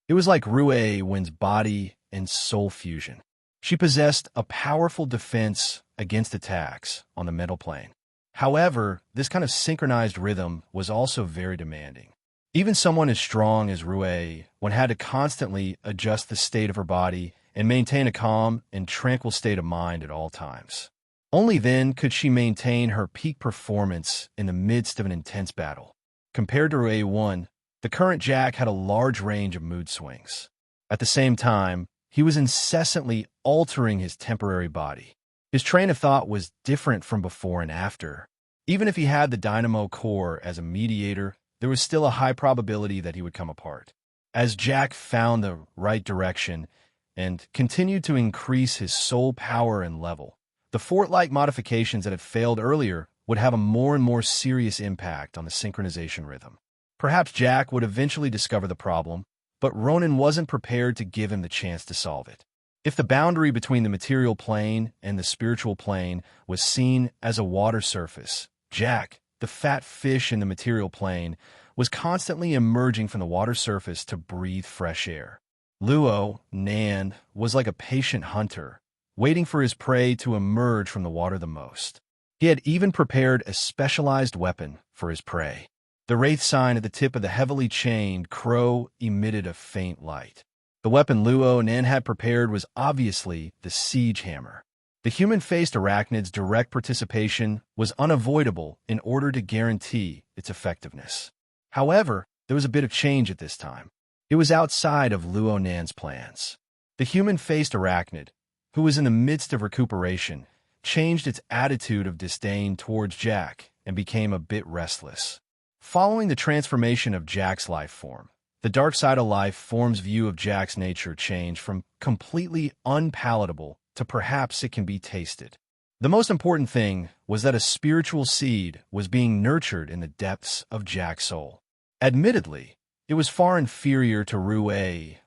It was like Rue Wen's body and soul fusion. She possessed a powerful defense against attacks on the mental plane. However, this kind of synchronized rhythm was also very demanding. Even someone as strong as Rue Wen had to constantly adjust the state of her body and maintain a calm and tranquil state of mind at all times. Only then could she maintain her peak performance in the midst of an intense battle. Compared to Rue Wen, the current Jack had a large range of mood swings. At the same time, he was incessantly altering his temporary body. His train of thought was different from before and after. Even if he had the dynamo core as a mediator, there was still a high probability that he would come apart. As Jack found the right direction and continued to increase his soul power and level, the fort-like modifications that had failed earlier would have a more and more serious impact on the synchronization rhythm. Perhaps Jack would eventually discover the problem, but Ronan wasn't prepared to give him the chance to solve it. If the boundary between the material plane and the spiritual plane was seen as a water surface, Jack, the fat fish in the material plane, was constantly emerging from the water surface to breathe fresh air. Luo Nan was like a patient hunter, waiting for his prey to emerge from the water the most. He had even prepared a specialized weapon for his prey. The wraith sign at the tip of the heavily chained crow emitted a faint light. The weapon Luo Nan had prepared was obviously the siege hammer. The human-faced arachnid's direct participation was unavoidable in order to guarantee its effectiveness. However, there was a bit of change at this time. It was outside of Luo Nan's plans. The human-faced arachnid, who was in the midst of recuperation, changed its attitude of disdain towards Jack and became a bit restless. Following the transformation of Jack's life form, the dark side of life form's view of Jack's nature changed from completely unpalatable to perhaps it can be tasted. The most important thing was that a spiritual seed was being nurtured in the depths of Jack's soul. Admittedly, it was far inferior to Rue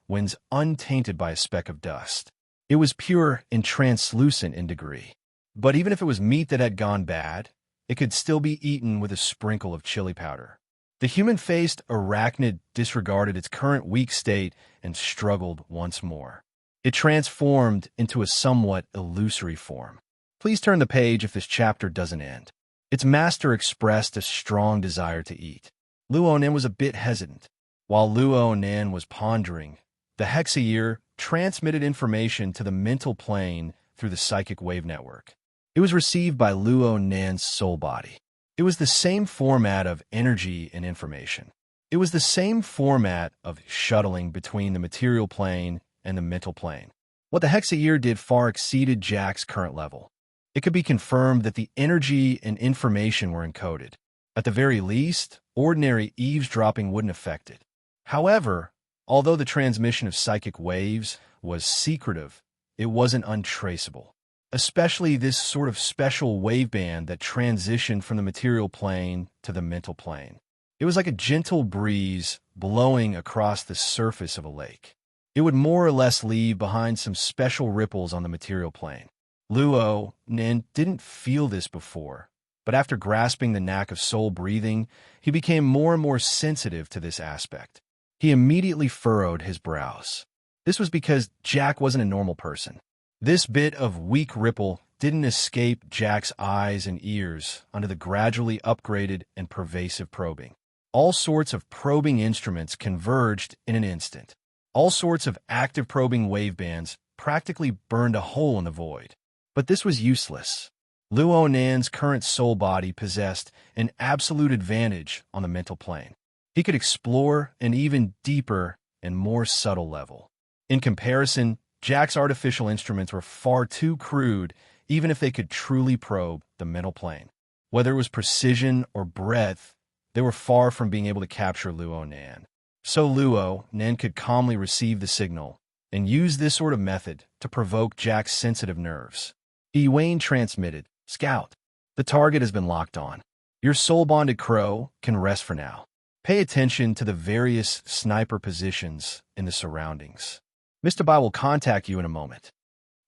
Wen's untainted by a speck of dust. It was pure and translucent in degree. But even if it was meat that had gone bad, it could still be eaten with a sprinkle of chili powder. The human-faced arachnid disregarded its current weak state and struggled once more. It transformed into a somewhat illusory form. Please turn the page if this chapter doesn't end. Its master expressed a strong desire to eat. Luo Nan was a bit hesitant. While Luo Nan was pondering, the Hexayear transmitted information to the mental plane through the psychic wave network. It was received by Luo Nan's soul body. It was the same format of energy and information. It was the same format of shuttling between the material plane and the mental plane. What the Hexaear did far exceeded Jack's current level. It could be confirmed that the energy and information were encoded. At the very least, ordinary eavesdropping wouldn't affect it. However, although the transmission of psychic waves was secretive, it wasn't untraceable. Especially this sort of special waveband that transitioned from the material plane to the mental plane. It was like a gentle breeze blowing across the surface of a lake. It would more or less leave behind some special ripples on the material plane. Luo Nin didn't feel this before, but after grasping the knack of soul breathing, he became more and more sensitive to this aspect. He immediately furrowed his brows. This was because Jack wasn't a normal person. This bit of weak ripple didn't escape Jack's eyes and ears under the gradually upgraded and pervasive probing. All sorts of probing instruments converged in an instant. All sorts of active probing wavebands practically burned a hole in the void. But this was useless. Luo Nan's current soul body possessed an absolute advantage on the mental plane. He could explore an even deeper and more subtle level. In comparison, Jack's artificial instruments were far too crude, even if they could truly probe the mental plane. Whether it was precision or breadth, they were far from being able to capture Luo Nan. So Luo Nan could calmly receive the signal and use this sort of method to provoke Jack's sensitive nerves. Wayne transmitted, "Scout, the target has been locked on. Your soul-bonded crow can rest for now. Pay attention to the various sniper positions in the surroundings. Mr. Bai will contact you in a moment."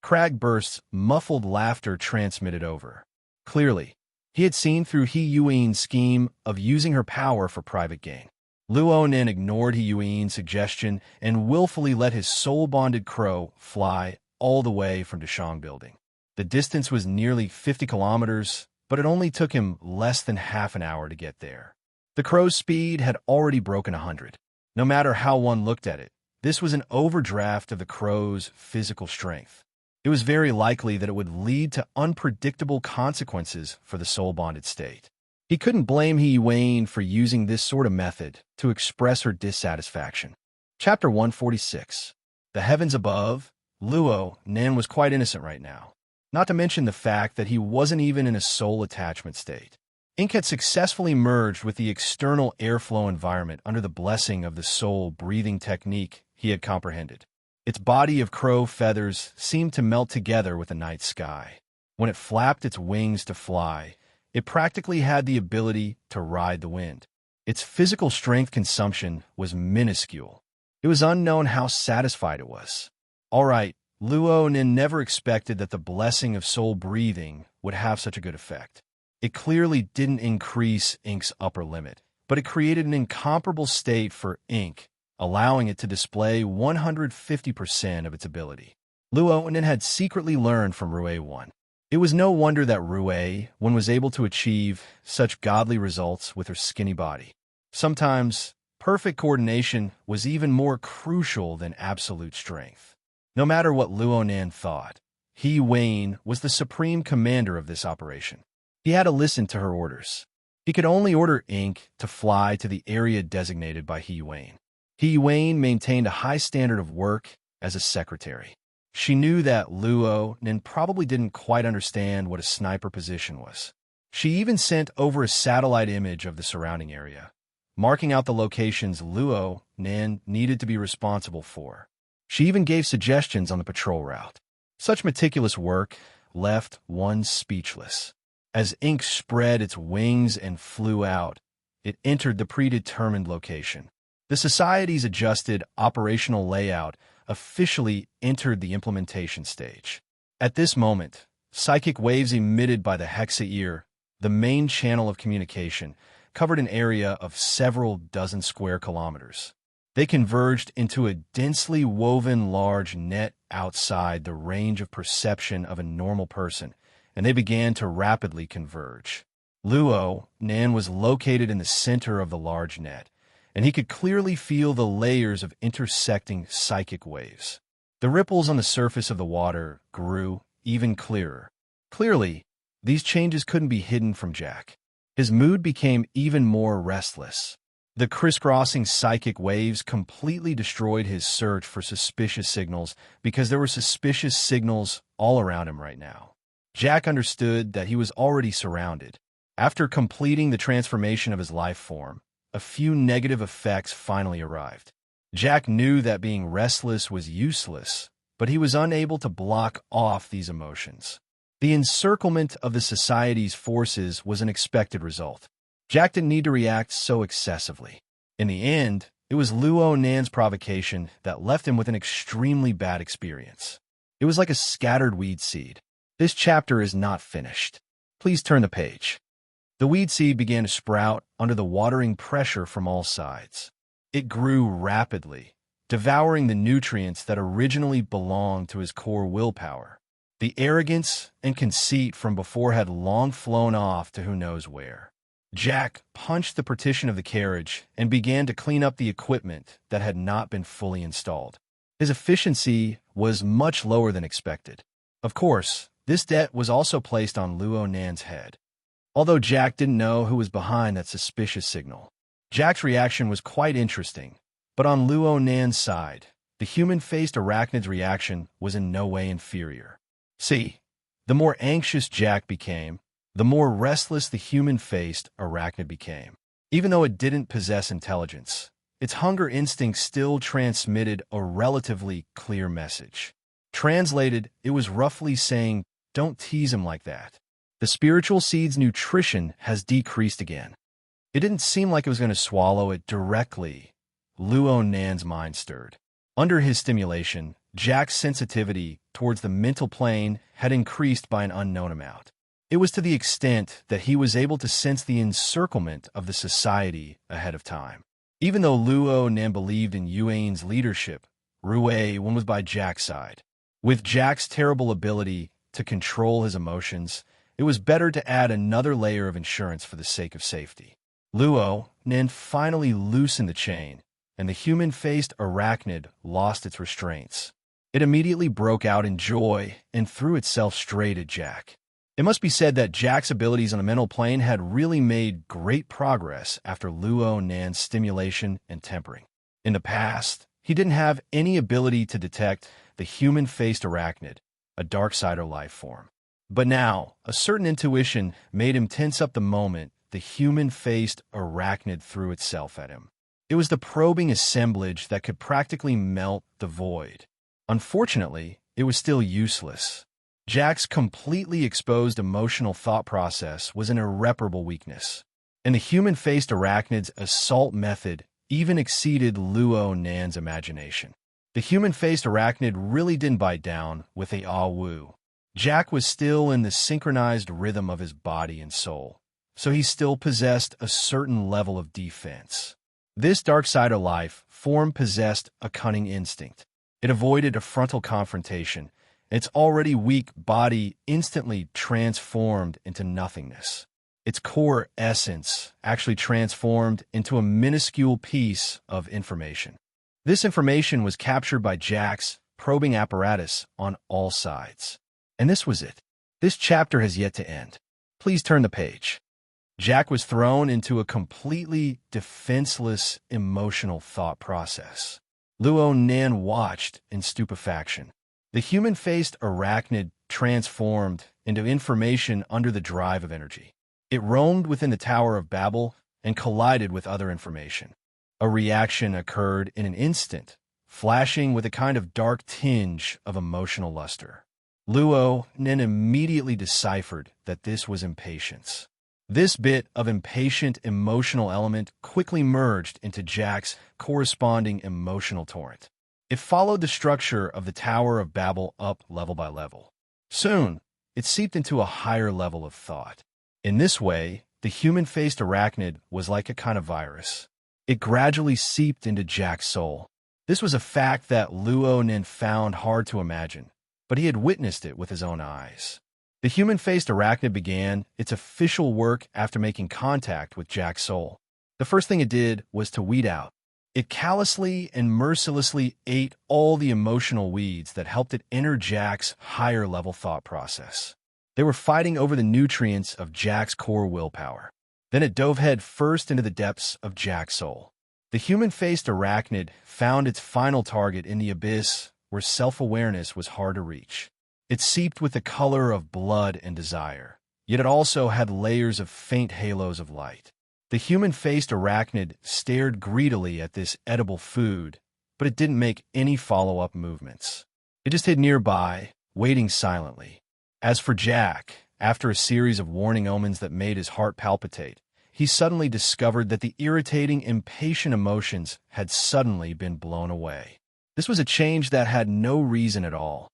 Cragburst's muffled laughter transmitted over. Clearly, he had seen through He Yuin's scheme of using her power for private gain. Luo Nin ignored He Yuin's suggestion and willfully let his soul-bonded crow fly all the way from Dashang Building. The distance was nearly 50 kilometers, but it only took him less than half an hour to get there. The crow's speed had already broken 100. No matter how one looked at it, this was an overdraft of the crow's physical strength. It was very likely that it would lead to unpredictable consequences for the soul-bonded state. He couldn't blame He Yuin for using this sort of method to express her dissatisfaction. Chapter 146. The heavens above. Luo Nin was quite innocent right now. Not to mention the fact that he wasn't even in a soul attachment state. Ink had successfully merged with the external airflow environment under the blessing of the soul breathing technique he had comprehended. Its body of crow feathers seemed to melt together with the night sky. When it flapped its wings to fly, it practically had the ability to ride the wind. Its physical strength consumption was minuscule. It was unknown how satisfied it was. All right, Luo Nin never expected that the blessing of soul breathing would have such a good effect. It clearly didn't increase Ink's upper limit, but it created an incomparable state for Ink, allowing it to display 150% of its ability. Luo Nin had secretly learned from Rue 1. It was no wonder that Rue 1 was able to achieve such godly results with her skinny body. Sometimes, perfect coordination was even more crucial than absolute strength. No matter what Luo Nin thought, He Yuin was the supreme commander of this operation. He had to listen to her orders. He could only order Ink to fly to the area designated by He Yuin. He Yuin maintained a high standard of work as a secretary. She knew that Luo Nin probably didn't quite understand what a sniper position was. She even sent over a satellite image of the surrounding area, marking out the locations Luo Nin needed to be responsible for. She even gave suggestions on the patrol route. Such meticulous work left one speechless. As Ink spread its wings and flew out, it entered the predetermined location. The Society's adjusted operational layout officially entered the implementation stage. At this moment, psychic waves emitted by the Hexaear, the main channel of communication, covered an area of several dozen square kilometers. They converged into a densely woven large net outside the range of perception of a normal person, and they began to rapidly converge. Luo Nan was located in the center of the large net, and he could clearly feel the layers of intersecting psychic waves. The ripples on the surface of the water grew even clearer. Clearly, these changes couldn't be hidden from Jack. His mood became even more restless. The crisscrossing psychic waves completely destroyed his search for suspicious signals because there were suspicious signals all around him right now. Jack understood that he was already surrounded. After completing the transformation of his life form, a few negative effects finally arrived. Jack knew that being restless was useless, but he was unable to block off these emotions. The encirclement of the society's forces was an expected result. Jack didn't need to react so excessively. In the end, it was Luo Nan's provocation that left him with an extremely bad experience. It was like a scattered weed seed. This chapter is not finished. Please turn the page. The weed seed began to sprout under the watering pressure from all sides. It grew rapidly, devouring the nutrients that originally belonged to his core willpower. The arrogance and conceit from before had long flown off to who knows where. Jack punched the partition of the carriage and began to clean up the equipment that had not been fully installed. His efficiency was much lower than expected. Of course, this debt was also placed on Luo Nan's head. Although Jack didn't know who was behind that suspicious signal. Jack's reaction was quite interesting, but on Luo Nan's side, the human-faced arachnid's reaction was in no way inferior. See, the more anxious Jack became, the more restless the human-faced arachnid became. Even though it didn't possess intelligence, its hunger instinct still transmitted a relatively clear message. Translated, it was roughly saying, "Don't tease him like that." The spiritual seed's nutrition has decreased again. It didn't seem like it was going to swallow it directly. Luo Nan's mind stirred. Under his stimulation, Jack's sensitivity towards the mental plane had increased by an unknown amount. It was to the extent that he was able to sense the encirclement of the society ahead of time. Even though Luo Nan believed in Yuan's leadership, Rui Wen was by Jack's side. With Jack's terrible ability to control his emotions, it was better to add another layer of insurance for the sake of safety. Luo Nan finally loosened the chain, and the human-faced arachnid lost its restraints. It immediately broke out in joy and threw itself straight at Jack. It must be said that Jack's abilities on the mental plane had really made great progress after Luo Nan's stimulation and tempering. In the past, he didn't have any ability to detect the human-faced arachnid, a darksider life form. But now, a certain intuition made him tense up the moment the human-faced arachnid threw itself at him. It was the probing assemblage that could practically melt the void. Unfortunately, it was still useless. Jack's completely exposed emotional thought process was an irreparable weakness, and the human-faced arachnid's assault method even exceeded Luo Nan's imagination. The human-faced arachnid really didn't bite down with a ah-woo. Jack was still in the synchronized rhythm of his body and soul, so he still possessed a certain level of defense. This darksider life form possessed a cunning instinct. It avoided a frontal confrontation. Its already weak body instantly transformed into nothingness. Its core essence actually transformed into a minuscule piece of information. This information was captured by Jack's probing apparatus on all sides. And this was it. This chapter has yet to end. Please turn the page. Jack was thrown into a completely defenseless emotional thought process. Luo Nan watched in stupefaction. The human-faced arachnid transformed into information under the drive of energy. It roamed within the Tower of Babel and collided with other information. A reaction occurred in an instant, flashing with a kind of dark tinge of emotional luster. Luo Nan immediately deciphered that this was impatience. This bit of impatient emotional element quickly merged into Jack's corresponding emotional torrent. It followed the structure of the Tower of Babel up level by level. Soon, it seeped into a higher level of thought. In this way, the human-faced arachnid was like a kind of virus. It gradually seeped into Jack's soul. This was a fact that Luo Nan found hard to imagine, but he had witnessed it with his own eyes. The human-faced arachnid began its official work after making contact with Jack's soul. The first thing it did was to weed out. It callously and mercilessly ate all the emotional weeds that helped it enter Jack's higher-level thought process. They were fighting over the nutrients of Jack's core willpower. Then it dove head first into the depths of Jack's soul. The human-faced arachnid found its final target in the abyss where self-awareness was hard to reach. It seeped with the color of blood and desire, yet it also had layers of faint halos of light. The human-faced arachnid stared greedily at this edible food, but it didn't make any follow-up movements. It just hid nearby, waiting silently. As for Jack, after a series of warning omens that made his heart palpitate, he suddenly discovered that the irritating, impatient emotions had suddenly been blown away. This was a change that had no reason at all.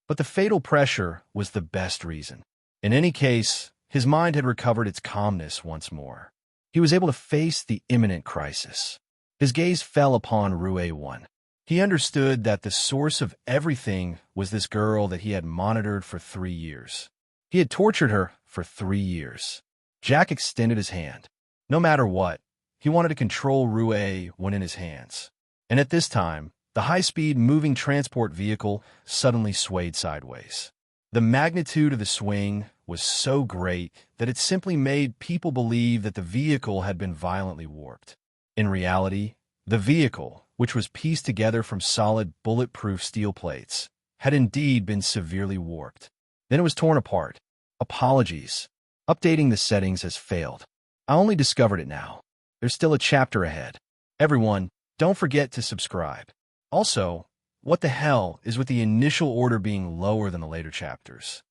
But the fatal pressure was the best reason. In any case, his mind had recovered its calmness once more. He was able to face the imminent crisis. His gaze fell upon Rue 1. He understood that the source of everything was this girl that he had monitored for 3 years. He had tortured her for 3 years. Jack extended his hand. No matter what, he wanted to control Rue when in his hands. And at this time, the high-speed moving transport vehicle suddenly swayed sideways. The magnitude of the swing was so great that it simply made people believe that the vehicle had been violently warped. In reality, the vehicle, which was pieced together from solid, bulletproof steel plates, had indeed been severely warped. Then it was torn apart. Apologies. Updating the settings has failed. I only discovered it now. There's still a chapter ahead. Everyone, don't forget to subscribe. Also, what the hell is with the initial order being lower than the later chapters?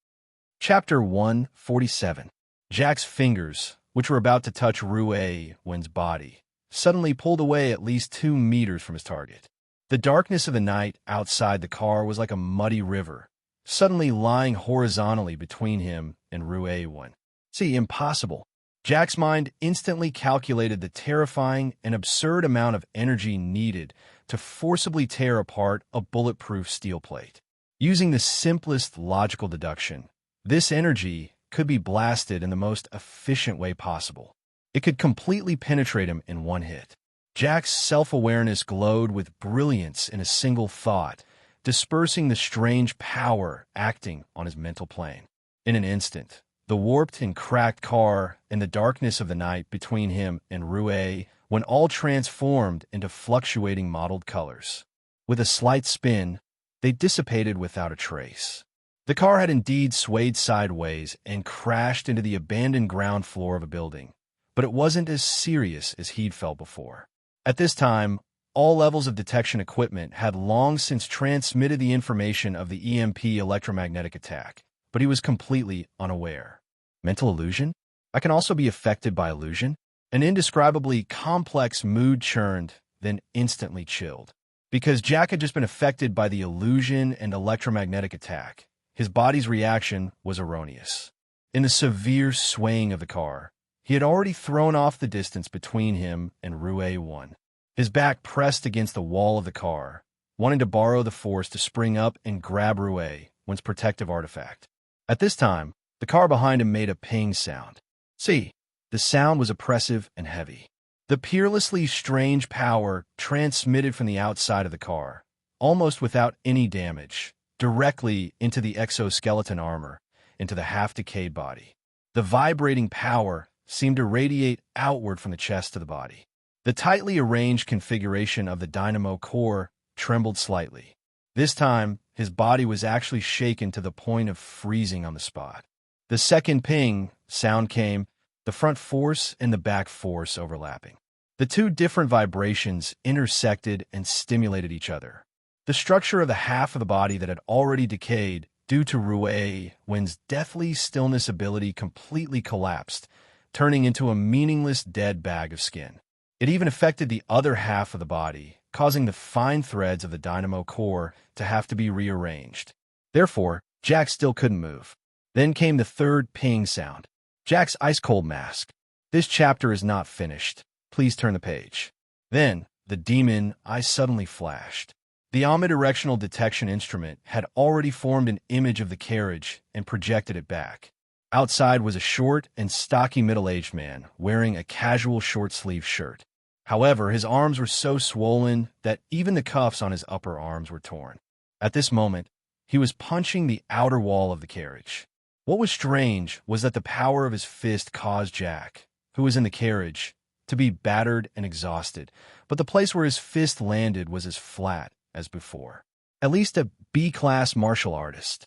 Chapter 147. Jack's fingers, which were about to touch Rue 1's body, suddenly pulled away at least 2 meters from his target. The darkness of the night outside the car was like a muddy river, suddenly lying horizontally between him and Rue 1. See, impossible. Jack's mind instantly calculated the terrifying and absurd amount of energy needed to forcibly tear apart a bulletproof steel plate. Using the simplest logical deduction, this energy could be blasted in the most efficient way possible. It could completely penetrate him in one hit. Jack's self-awareness glowed with brilliance in a single thought, dispersing the strange power acting on his mental plane. In an instant, the warped and cracked car and the darkness of the night between him and Rue when all transformed into fluctuating mottled colors. With a slight spin, they dissipated without a trace. The car had indeed swayed sideways and crashed into the abandoned ground floor of a building, but it wasn't as serious as he'd felt before. At this time, all levels of detection equipment had long since transmitted the information of the EMP electromagnetic attack, but he was completely unaware. Mental illusion? I can also be affected by illusion? An indescribably complex mood churned, then instantly chilled. Because Jack had just been affected by the illusion and electromagnetic attack, his body's reaction was erroneous. In the severe swaying of the car, he had already thrown off the distance between him and Rue 1. His back pressed against the wall of the car, wanting to borrow the force to spring up and grab Rue 1's protective artifact. At this time, the car behind him made a ping sound. See, the sound was oppressive and heavy. The peerlessly strange power transmitted from the outside of the car, almost without any damage, directly into the exoskeleton armor, into the half-decayed body. The vibrating power seemed to radiate outward from the chest to the body. The tightly arranged configuration of the dynamo core trembled slightly. This time, his body was actually shaken to the point of freezing on the spot. The second ping sound came, the front force and the back force overlapping. The two different vibrations intersected and stimulated each other. The structure of the half of the body that had already decayed due to Rue 1's deathly stillness ability completely collapsed, turning into a meaningless dead bag of skin. It even affected the other half of the body, causing the fine threads of the dynamo core to have to be rearranged. Therefore, Jack still couldn't move. Then came the third ping sound. Jack's ice-cold mask. This chapter is not finished. Please turn the page. Then, the demon eye suddenly flashed. The omnidirectional detection instrument had already formed an image of the carriage and projected it back. Outside was a short and stocky middle-aged man wearing a casual short-sleeved shirt. However, his arms were so swollen that even the cuffs on his upper arms were torn. At this moment, he was punching the outer wall of the carriage. What was strange was that the power of his fist caused Jack, who was in the carriage, to be battered and exhausted, but the place where his fist landed was as flat as before. At least a B-class martial artist.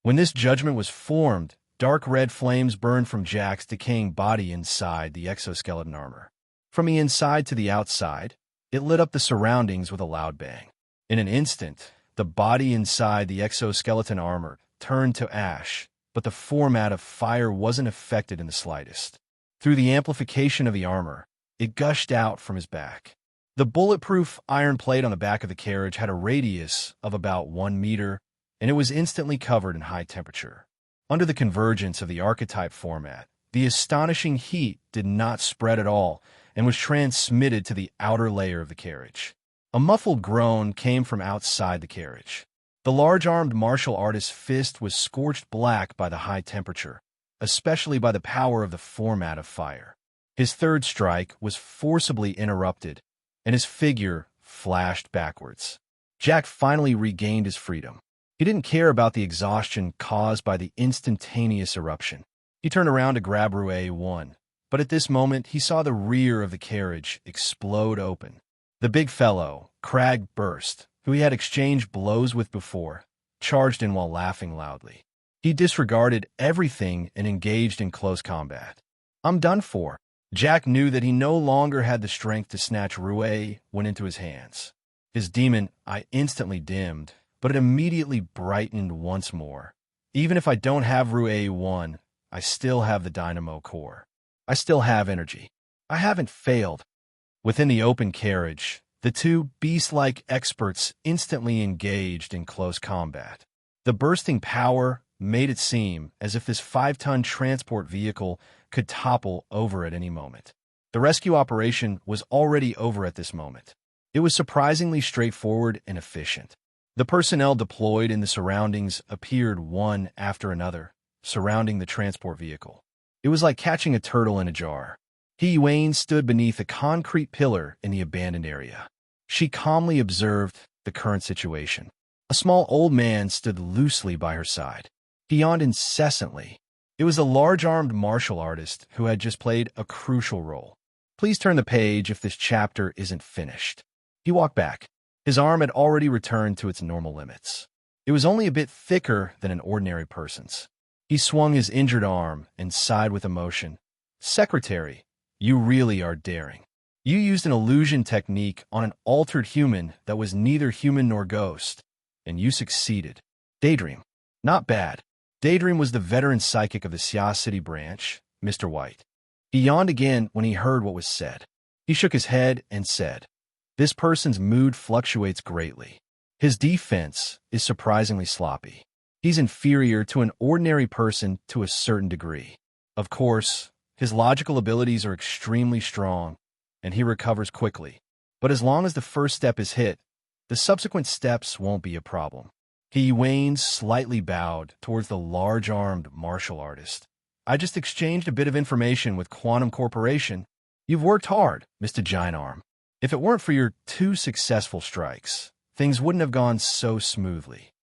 When this judgment was formed, dark red flames burned from Jack's decaying body inside the exoskeleton armor. From the inside to the outside, it lit up the surroundings with a loud bang. In an instant, the body inside the exoskeleton armor turned to ash, but the format of fire wasn't affected in the slightest. Through the amplification of the armor, it gushed out from his back. The bulletproof iron plate on the back of the carriage had a radius of about 1 meter, and it was instantly covered in high temperature. Under the convergence of the archetype format, the astonishing heat did not spread at all and was transmitted to the outer layer of the carriage. A muffled groan came from outside the carriage. The large-armed martial artist's fist was scorched black by the high temperature, especially by the power of the format of fire. His third strike was forcibly interrupted, and his figure flashed backwards. Jack finally regained his freedom. He didn't care about the exhaustion caused by the instantaneous eruption. He turned around to grab Rue 1, but at this moment he saw the rear of the carriage explode open. The big fellow, Crag Burst, who he had exchanged blows with before, charged in while laughing loudly. He disregarded everything and engaged in close combat. "I'm done for." Jack knew that he no longer had the strength to snatch Rue when into his hands. His demon eye instantly dimmed, but it immediately brightened once more. "Even if I don't have Rue 1, I still have the dynamo core. I still have energy. I haven't failed." Within the open carriage, the two beast-like experts instantly engaged in close combat. The bursting power made it seem as if this 5-ton transport vehicle could topple over at any moment. The rescue operation was already over at this moment. It was surprisingly straightforward and efficient. The personnel deployed in the surroundings appeared one after another, surrounding the transport vehicle. It was like catching a turtle in a jar. Wayne stood beneath a concrete pillar in the abandoned area. She calmly observed the current situation. A small old man stood loosely by her side. He yawned incessantly. It was the large-armed martial artist who had just played a crucial role. "Please turn the page if this chapter isn't finished." He walked back. His arm had already returned to its normal limits. It was only a bit thicker than an ordinary person's. He swung his injured arm and sighed with emotion. "Secretary, you really are daring. You used an illusion technique on an altered human that was neither human nor ghost, and you succeeded. Daydream. Not bad." Daydream was the veteran psychic of the Sia City branch, Mr. White. He yawned again when he heard what was said. He shook his head and said, "This person's mood fluctuates greatly. His defense is surprisingly sloppy. He's inferior to an ordinary person to a certain degree. Of course, his logical abilities are extremely strong, and he recovers quickly. But as long as the first step is hit, the subsequent steps won't be a problem." Wayne slightly bowed towards the large-armed martial artist. "I just exchanged a bit of information with Quantum Corporation. You've worked hard, Mr. Giant Arm. If it weren't for your 2 successful strikes, things wouldn't have gone so smoothly.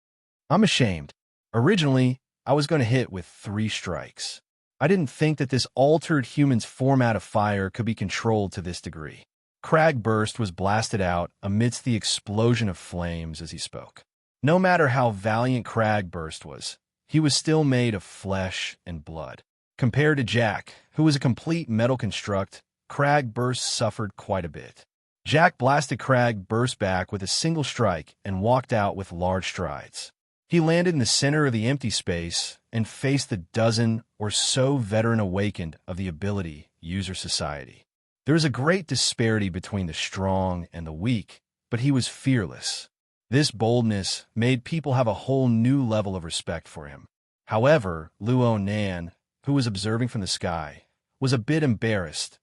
I'm ashamed. Originally, I was going to hit with 3 strikes. I didn't think that this altered human's format of fire could be controlled to this degree." Crag Burst was blasted out amidst the explosion of flames as he spoke. No matter how valiant Crag Burst was, he was still made of flesh and blood. Compared to Jack, who was a complete metal construct, Crag Burst suffered quite a bit. Jack blasted Crag Burst back with a single strike and walked out with large strides. He landed in the center of the empty space and faced the dozen or so veteran awakened of the ability user society. There is a great disparity between the strong and the weak, but he was fearless. This boldness made people have a whole new level of respect for him. However, Luo Nan, who was observing from the sky, was a bit embarrassed.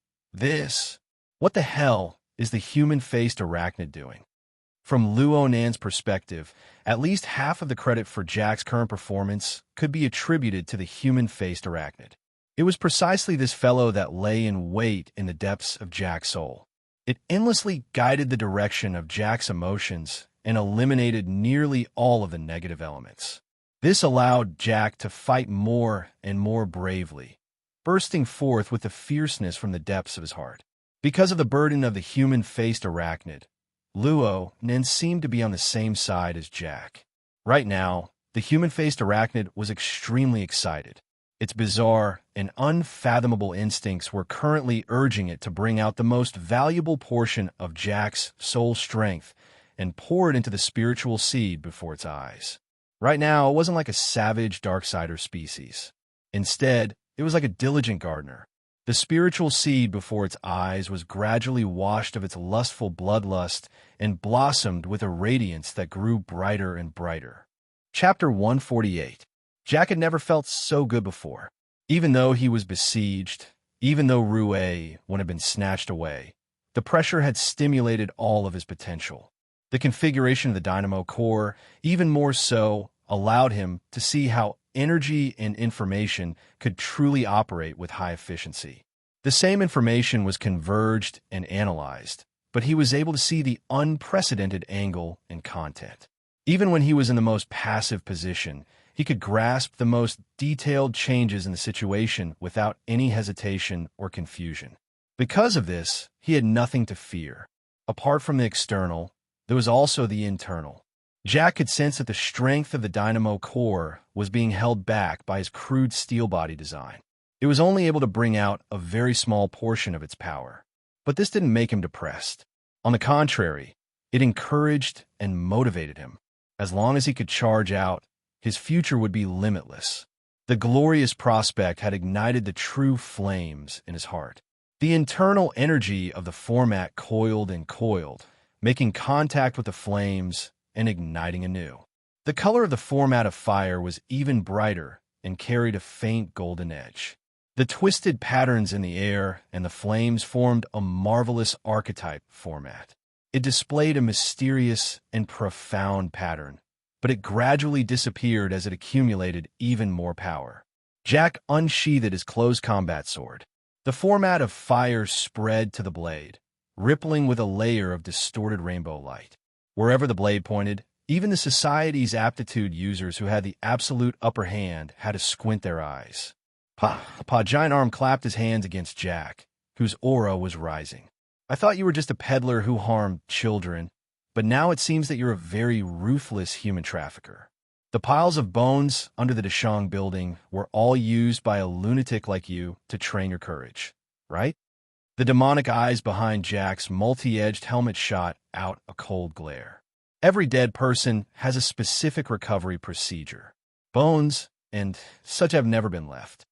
What the hell is the human-faced arachnid doing? From Luo Nan's perspective, at least half of the credit for Jack's current performance could be attributed to the human-faced arachnid. It was precisely this fellow that lay in wait in the depths of Jack's soul. It endlessly guided the direction of Jack's emotions and eliminated nearly all of the negative elements. This allowed Jack to fight more and more bravely, bursting forth with the fierceness from the depths of his heart. Because of the burden of the human-faced arachnid, Luo Nen seemed to be on the same side as Jack. Right now, the human-faced arachnid was extremely excited. Its bizarre and unfathomable instincts were currently urging it to bring out the most valuable portion of Jack's soul strength and pour it into the spiritual seed before its eyes. Right now, it wasn't like a savage Darksider species. Instead, it was like a diligent gardener. The spiritual seed before its eyes was gradually washed of its lustful bloodlust and blossomed with a radiance that grew brighter and brighter. Chapter 148. Jack had never felt so good before. Even though he was besieged, even though Rue one had been snatched away, the pressure had stimulated all of his potential. The configuration of the dynamo core, even more so, allowed him to see how energy and information could truly operate with high efficiency. The same information was converged and analyzed, but he was able to see the unprecedented angle and content. Even when he was in the most passive position, he could grasp the most detailed changes in the situation without any hesitation or confusion. Because of this, he had nothing to fear. Apart from the external, there was also the internal. Jack could sense that the strength of the dynamo core was being held back by his crude steel body design. It was only able to bring out a very small portion of its power. But this didn't make him depressed. On the contrary, it encouraged and motivated him. As long as he could charge out, his future would be limitless. The glorious prospect had ignited the true flames in his heart. The internal energy of the format coiled and coiled, making contact with the flames and igniting anew. The color of the format of fire was even brighter and carried a faint golden edge. The twisted patterns in the air and the flames formed a marvelous archetype format. It displayed a mysterious and profound pattern, but it gradually disappeared as it accumulated even more power. Jack unsheathed his closed combat sword. The format of fire spread to the blade, rippling with a layer of distorted rainbow light. Wherever the blade pointed, even the society's aptitude users who had the absolute upper hand had to squint their eyes. Giant Arm clapped his hands against Jack, whose aura was rising. I thought you were just a peddler who harmed children, but now it seems that you're a very ruthless human trafficker. The piles of bones under the Deshang building were all used by a lunatic like you to train your courage, right? The demonic eyes behind Jack's multi-edged helmet shot out a cold glare. Every dead person has a specific recovery procedure. Bones and such have never been left.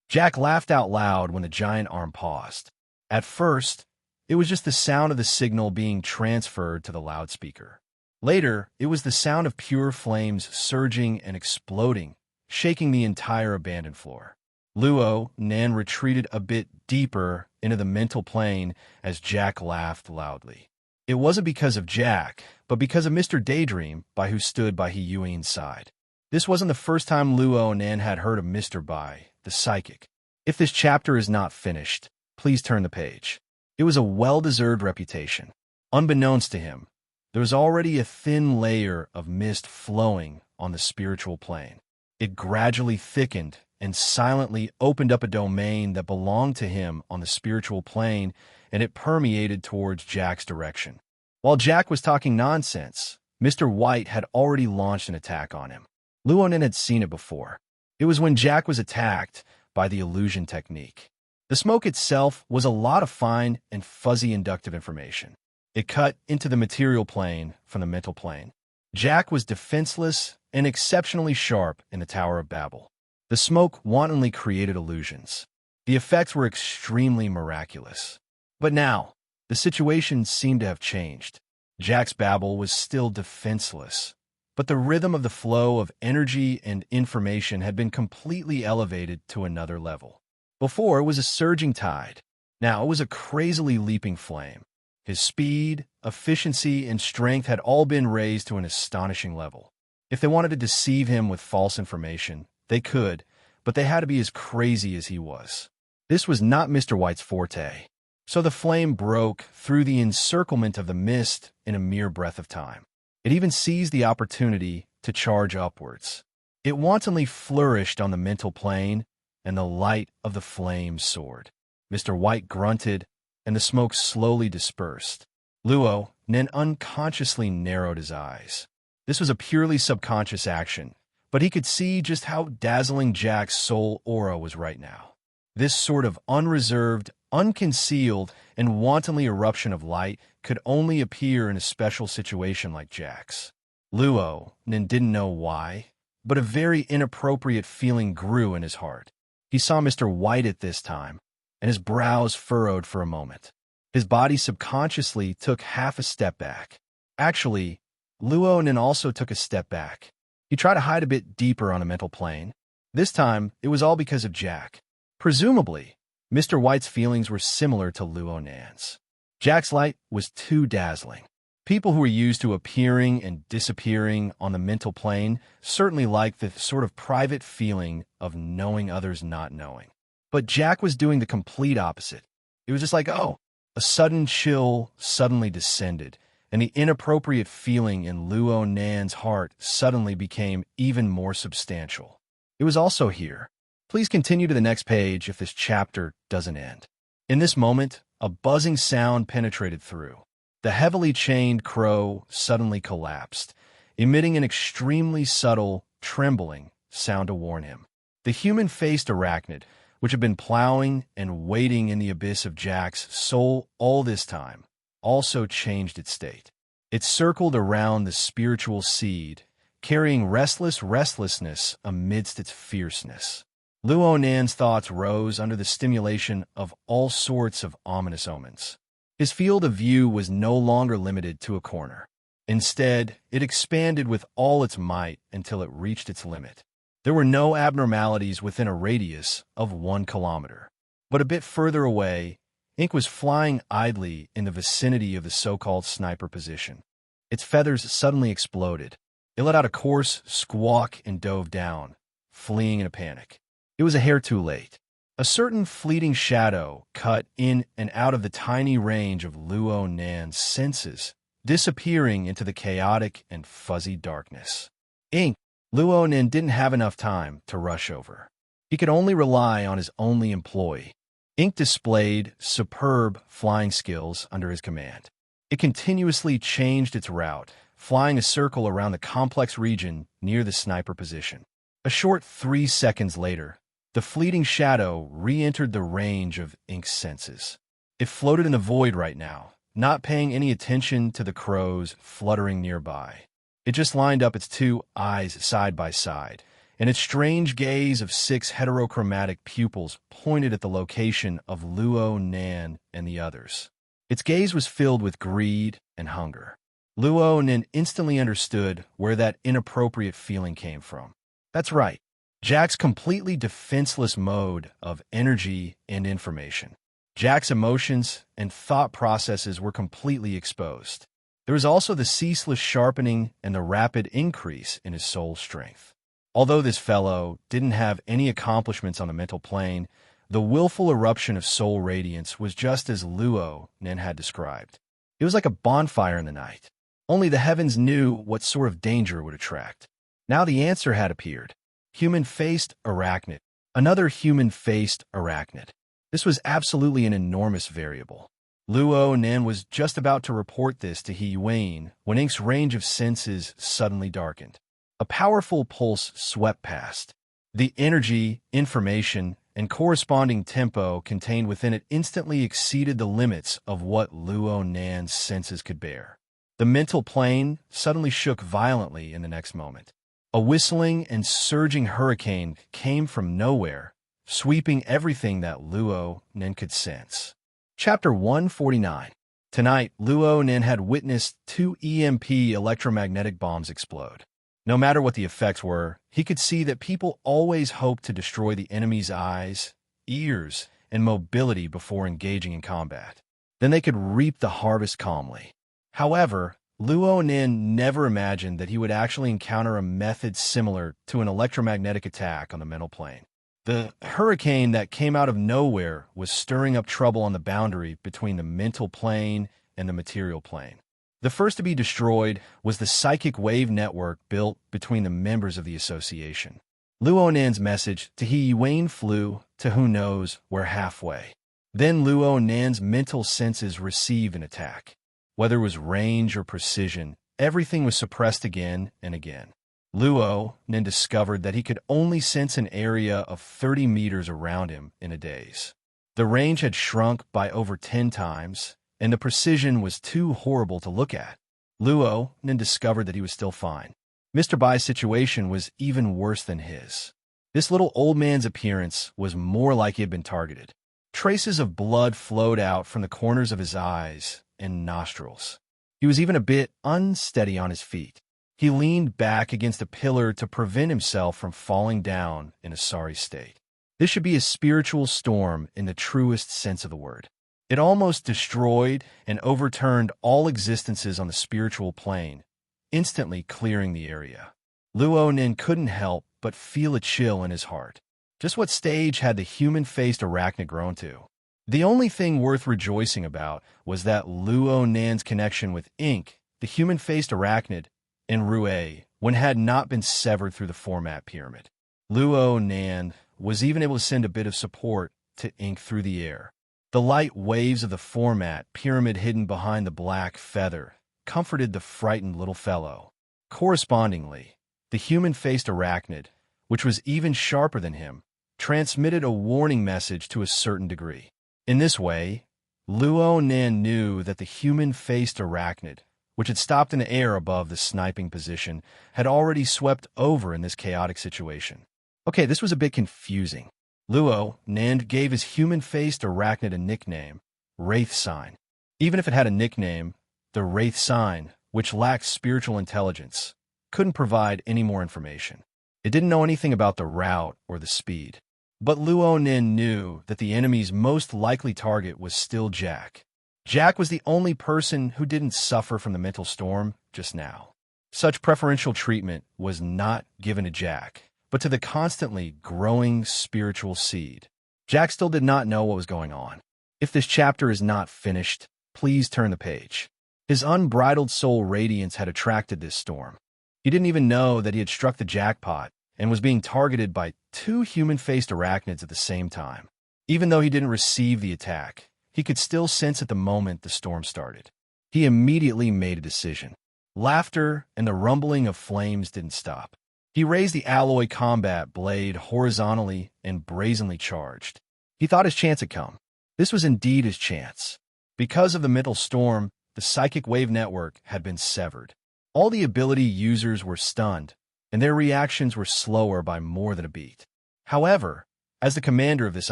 Jack laughed out loud when the giant arm paused. At first, it was just the sound of the signal being transferred to the loudspeaker. Later, it was the sound of pure flames surging and exploding, shaking the entire abandoned floor. Luo Nan retreated a bit deeper into the mental plane as Jack laughed loudly. It wasn't because of Jack, but because of Mr. Daydream, by who stood by He Yuan's side. This wasn't the first time Luo Nan had heard of Mr. Bai, the psychic. If this chapter is not finished, please turn the page. It was a well-deserved reputation. Unbeknownst to him, there was already a thin layer of mist flowing on the spiritual plane. It gradually thickened and silently opened up a domain that belonged to him on the spiritual plane, and it permeated towards Jack's direction. While Jack was talking nonsense, Mr. White had already launched an attack on him. Luonin had seen it before. It was when Jack was attacked by the illusion technique. The smoke itself was a lot of fine and fuzzy inductive information. It cut into the material plane from the mental plane. Jack was defenseless and exceptionally sharp in the Tower of Babel. The smoke wantonly created illusions. The effects were extremely miraculous. But now, the situation seemed to have changed. Jack's babble was still defenseless, but the rhythm of the flow of energy and information had been completely elevated to another level. Before, it was a surging tide. Now it was a crazily leaping flame. His speed, efficiency, and strength had all been raised to an astonishing level. If they wanted to deceive him with false information, they could, but they had to be as crazy as he was. This was not Mr. White's forte. So the flame broke through the encirclement of the mist in a mere breath of time. It even seized the opportunity to charge upwards. It wantonly flourished on the mental plane, and the light of the flame soared. Mr. White grunted, and the smoke slowly dispersed. Luo then unconsciously narrowed his eyes. This was a purely subconscious action, but he could see just how dazzling Jack's soul aura was right now. This sort of unreserved, unconcealed, and wantonly eruption of light could only appear in a special situation like Jack's. Luo then didn't know why, but a very inappropriate feeling grew in his heart. He saw Mr. White at this time, and his brows furrowed for a moment. His body subconsciously took half a step back. Actually, Luo then also took a step back. He tried to hide a bit deeper on a mental plane. This time, it was all because of Jack. Presumably, Mr. White's feelings were similar to Luo Nan's. Jack's light was too dazzling. People who were used to appearing and disappearing on the mental plane certainly liked the sort of private feeling of knowing others not knowing. But Jack was doing the complete opposite. It was just like, oh, a sudden chill suddenly descended, and the inappropriate feeling in Luo Nan's heart suddenly became even more substantial. It was also here. Please continue to the next page if this chapter doesn't end. In this moment, a buzzing sound penetrated through. The heavily chained crow suddenly collapsed, emitting an extremely subtle, trembling sound to warn him. The human-faced arachnid, which had been plowing and waiting in the abyss of Jack's soul all this time, also changed its state. It circled around the spiritual seed, carrying restlessness amidst its fierceness. Luo Nan's thoughts rose under the stimulation of all sorts of ominous omens. His field of view was no longer limited to a corner. Instead, it expanded with all its might until it reached its limit. There were no abnormalities within a radius of 1 kilometer. But a bit further away, Ink was flying idly in the vicinity of the so-called sniper position. Its feathers suddenly exploded. It let out a coarse squawk and dove down, fleeing in a panic. It was a hair too late. A certain fleeting shadow cut in and out of the tiny range of Luo Nan's senses, disappearing into the chaotic and fuzzy darkness. Ink, Luo Nan didn't have enough time to rush over. He could only rely on his only employee. Ink displayed superb flying skills under his command. It continuously changed its route, flying a circle around the complex region near the sniper position. A short 3 seconds later, the fleeting shadow re-entered the range of Ink's senses. It floated in the void right now, not paying any attention to the crows fluttering nearby. It just lined up its 2 eyes side by side, and its strange gaze of 6 heterochromatic pupils pointed at the location of Luo Nan and the others. Its gaze was filled with greed and hunger. Luo Nan instantly understood where that inappropriate feeling came from. That's right. Jack's completely defenseless mode of energy and information. Jack's emotions and thought processes were completely exposed. There was also the ceaseless sharpening and the rapid increase in his soul strength. Although this fellow didn't have any accomplishments on the mental plane, the willful eruption of soul radiance was just as Luo Nan had described. It was like a bonfire in the night. Only the heavens knew what sort of danger it would attract. Now the answer had appeared. Human-faced arachnid. Another human-faced arachnid. This was absolutely an enormous variable. Luo Nan was just about to report this to He Yuan when Ink's range of senses suddenly darkened. A powerful pulse swept past. The energy, information, and corresponding tempo contained within it instantly exceeded the limits of what Luo Nan's senses could bear. The mental plane suddenly shook violently in the next moment. A whistling and surging hurricane came from nowhere, sweeping everything that Luo Nan could sense. Chapter 149. Tonight, Luo Nan had witnessed 2 EMP electromagnetic bombs explode. No matter what the effects were, he could see that people always hoped to destroy the enemy's eyes, ears, and mobility before engaging in combat. Then they could reap the harvest calmly. However, Luo Nan never imagined that he would actually encounter a method similar to an electromagnetic attack on the mental plane. The hurricane that came out of nowhere was stirring up trouble on the boundary between the mental plane and the material plane. The first to be destroyed was the psychic wave network built between the members of the association. Luonan's message to He Wayne flew to who knows where halfway. Then Luonan's mental senses received an attack. Whether it was range or precision, everything was suppressed again and again. Luonan discovered that he could only sense an area of 30 meters around him in a daze. The range had shrunk by over 10 times, and the precision was too horrible to look at. Luonan discovered that he was still fine. Mr. Bai's situation was even worse than his. This little old man's appearance was more like he had been targeted. Traces of blood flowed out from the corners of his eyes and nostrils. He was even a bit unsteady on his feet. He leaned back against a pillar to prevent himself from falling down in a sorry state. This should be a spiritual storm in the truest sense of the word. It almost destroyed and overturned all existences on the spiritual plane, instantly clearing the area. Luonan couldn't help but feel a chill in his heart. Just what stage had the human-faced arachnid grown to? The only thing worth rejoicing about was that Luonan's connection with Ink, the human-faced arachnid, and Rue, when had not been severed through the format pyramid. Luonan was even able to send a bit of support to Ink through the air. The light waves of the format pyramid hidden behind the black feather comforted the frightened little fellow. Correspondingly, the human-faced arachnid, which was even sharper than him, transmitted a warning message to a certain degree. In this way, Luonan knew that the human-faced arachnid, which had stopped in the air above the sniping position, had already swept over in this chaotic situation. Okay, this was a bit confusing. Luonan gave his human-faced arachnid a nickname, Wraith Sign. Even if it had a nickname, the Wraith Sign, which lacked spiritual intelligence, couldn't provide any more information. It didn't know anything about the route or the speed. But Luonan knew that the enemy's most likely target was still Jack. Jack was the only person who didn't suffer from the mental storm just now. Such preferential treatment was not given to Jack, but to the constantly growing spiritual seed. Jack still did not know what was going on. If this chapter is not finished, please turn the page. His unbridled soul radiance had attracted this storm. He didn't even know that he had struck the jackpot and was being targeted by two human-faced arachnids at the same time. Even though he didn't receive the attack, he could still sense at the moment the storm started. He immediately made a decision. Laughter and the rumbling of flames didn't stop. He raised the alloy combat blade horizontally and brazenly charged. He thought his chance had come. This was indeed his chance. Because of the mental storm, the psychic wave network had been severed. All the ability users were stunned, and their reactions were slower by more than a beat. However, as the commander of this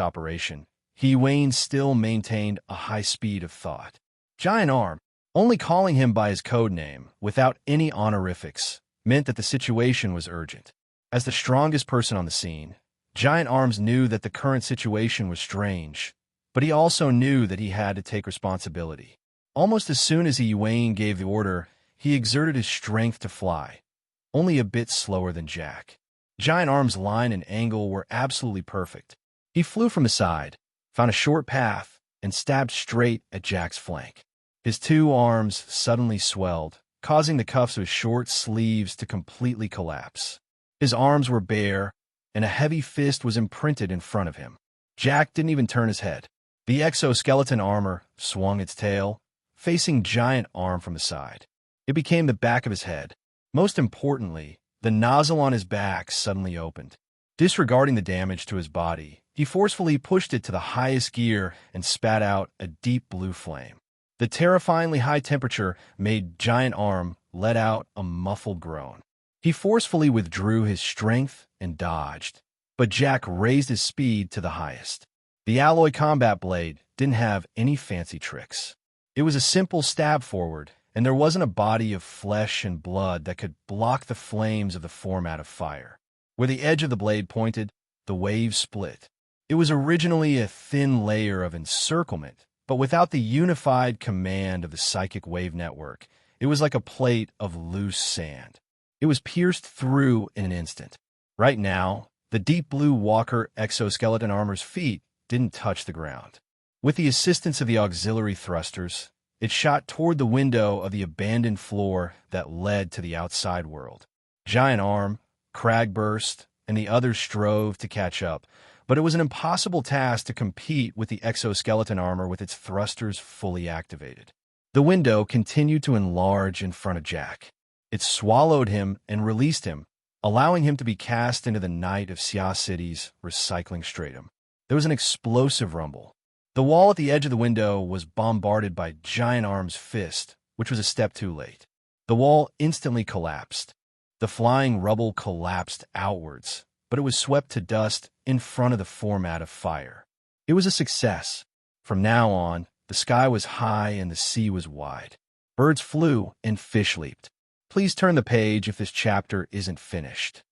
operation, He Wayne still maintained a high speed of thought. Giant Arm, only calling him by his code name, without any honorifics, meant that the situation was urgent. As the strongest person on the scene, Giant Arms knew that the current situation was strange, but he also knew that he had to take responsibility. Almost as soon as He Wayne gave the order, he exerted his strength to fly, only a bit slower than Jack. Giant Arm's line and angle were absolutely perfect. He flew from the side, found a short path, and stabbed straight at Jack's flank. His two arms suddenly swelled, causing the cuffs of his short sleeves to completely collapse. His arms were bare, and a heavy fist was imprinted in front of him. Jack didn't even turn his head. The exoskeleton armor swung its tail, facing Giant Arm from the side. It became the back of his head. Most importantly, the nozzle on his back suddenly opened. Disregarding the damage to his body, he forcefully pushed it to the highest gear and spat out a deep blue flame. The terrifyingly high temperature made Giant Arm let out a muffled groan. He forcefully withdrew his strength and dodged, but Jack raised his speed to the highest. The alloy combat blade didn't have any fancy tricks. It was a simple stab forward, and there wasn't a body of flesh and blood that could block the flames of the format of fire. Where the edge of the blade pointed, the wave split. It was originally a thin layer of encirclement, but without the unified command of the psychic wave network, it was like a plate of loose sand. It was pierced through in an instant. Right now, the deep blue walker exoskeleton armor's feet didn't touch the ground. With the assistance of the auxiliary thrusters, it shot toward the window of the abandoned floor that led to the outside world. Giant Arm, Cragburst, and the others strove to catch up, but it was an impossible task to compete with the exoskeleton armor with its thrusters fully activated. The window continued to enlarge in front of Jack. It swallowed him and released him, allowing him to be cast into the night of Sia City's recycling stratum. There was an explosive rumble. The wall at the edge of the window was bombarded by Giant Arm's fist, which was a step too late. The wall instantly collapsed. The flying rubble collapsed outwards, but it was swept to dust in front of the format of fire. It was a success. From now on, the sky was high and the sea was wide. Birds flew and fish leaped. Please turn the page if this chapter isn't finished.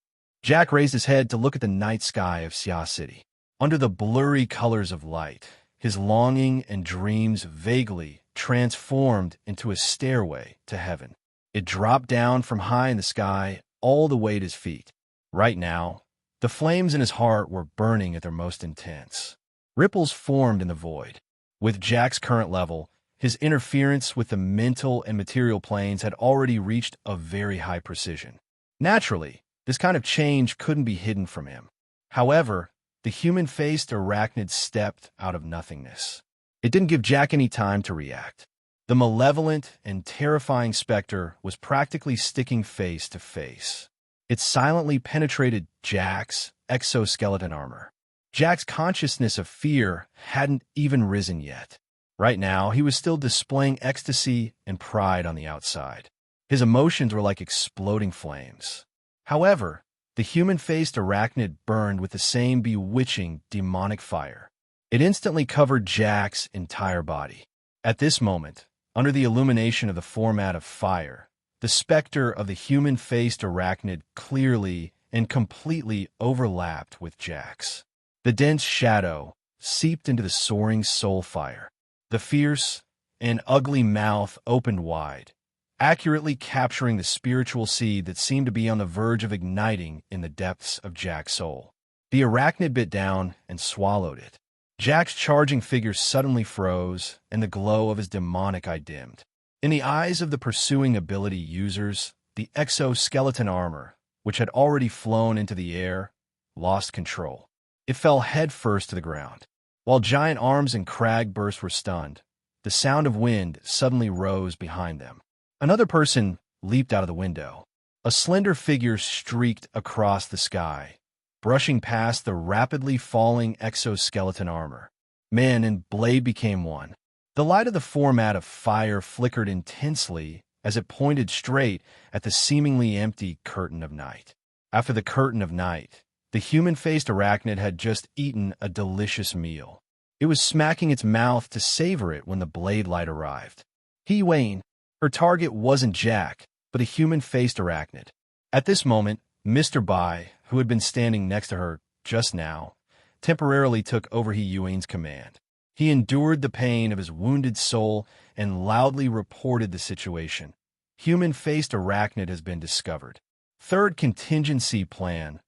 Jack raised his head to look at the night sky of Sia City. Under the blurry colors of light, his longing and dreams vaguely transformed into a stairway to heaven. It dropped down from high in the sky all the way to his feet. Right now, the flames in his heart were burning at their most intense. Ripples formed in the void. With Jack's current level, his interference with the mental and material planes had already reached a very high precision. Naturally, this kind of change couldn't be hidden from him. However, the human-faced arachnid stepped out of nothingness. It didn't give Jack any time to react. The malevolent and terrifying specter was practically sticking face to face. It silently penetrated Jack's exoskeleton armor. Jack's consciousness of fear hadn't even risen yet. Right now, he was still displaying ecstasy and pride on the outside. His emotions were like exploding flames. However, the human-faced arachnid burned with the same bewitching, demonic fire. It instantly covered Jack's entire body. At this moment, under the illumination of the format of fire, the specter of the human-faced arachnid clearly and completely overlapped with Jack's. The dense shadow seeped into the soaring soul fire. The fierce and ugly mouth opened wide, accurately capturing the spiritual seed that seemed to be on the verge of igniting in the depths of Jack's soul. The arachnid bit down and swallowed it. Jack's charging figure suddenly froze, and the glow of his demonic eye dimmed. In the eyes of the pursuing ability users, the exoskeleton armor, which had already flown into the air, lost control. It fell headfirst to the ground. While Giant Arms and Cragburst were stunned, the sound of wind suddenly rose behind them. Another person leaped out of the window. A slender figure streaked across the sky, brushing past the rapidly falling exoskeleton armor. Man and blade became one. The light of the format of fire flickered intensely as it pointed straight at the seemingly empty curtain of night. After the curtain of night, the human-faced arachnid had just eaten a delicious meal. It was smacking its mouth to savor it when the blade light arrived. Wayne, her target wasn't Jack, but a human-faced arachnid. At this moment, Mr. Bai, who had been standing next to her just now, temporarily took over Wayne's command. He endured the pain of his wounded soul and loudly reported the situation. Human-faced arachnid has been discovered. Third contingency plan.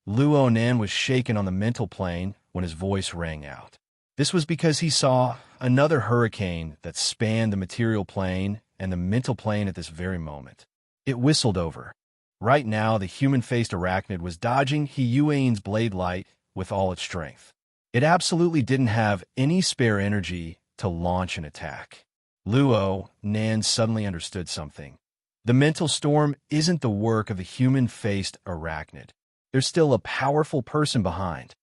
Luo Nan was shaken on the mental plane when his voice rang out. This was because he saw another hurricane that spanned the material plane and the mental plane at this very moment. It whistled over. Right now, the human-faced arachnid was dodging Hiyuain's blade light with all its strength. It absolutely didn't have any spare energy to launch an attack. Luo Nan suddenly understood something. The mental storm isn't the work of the human-faced arachnid. There's still a powerful person behind.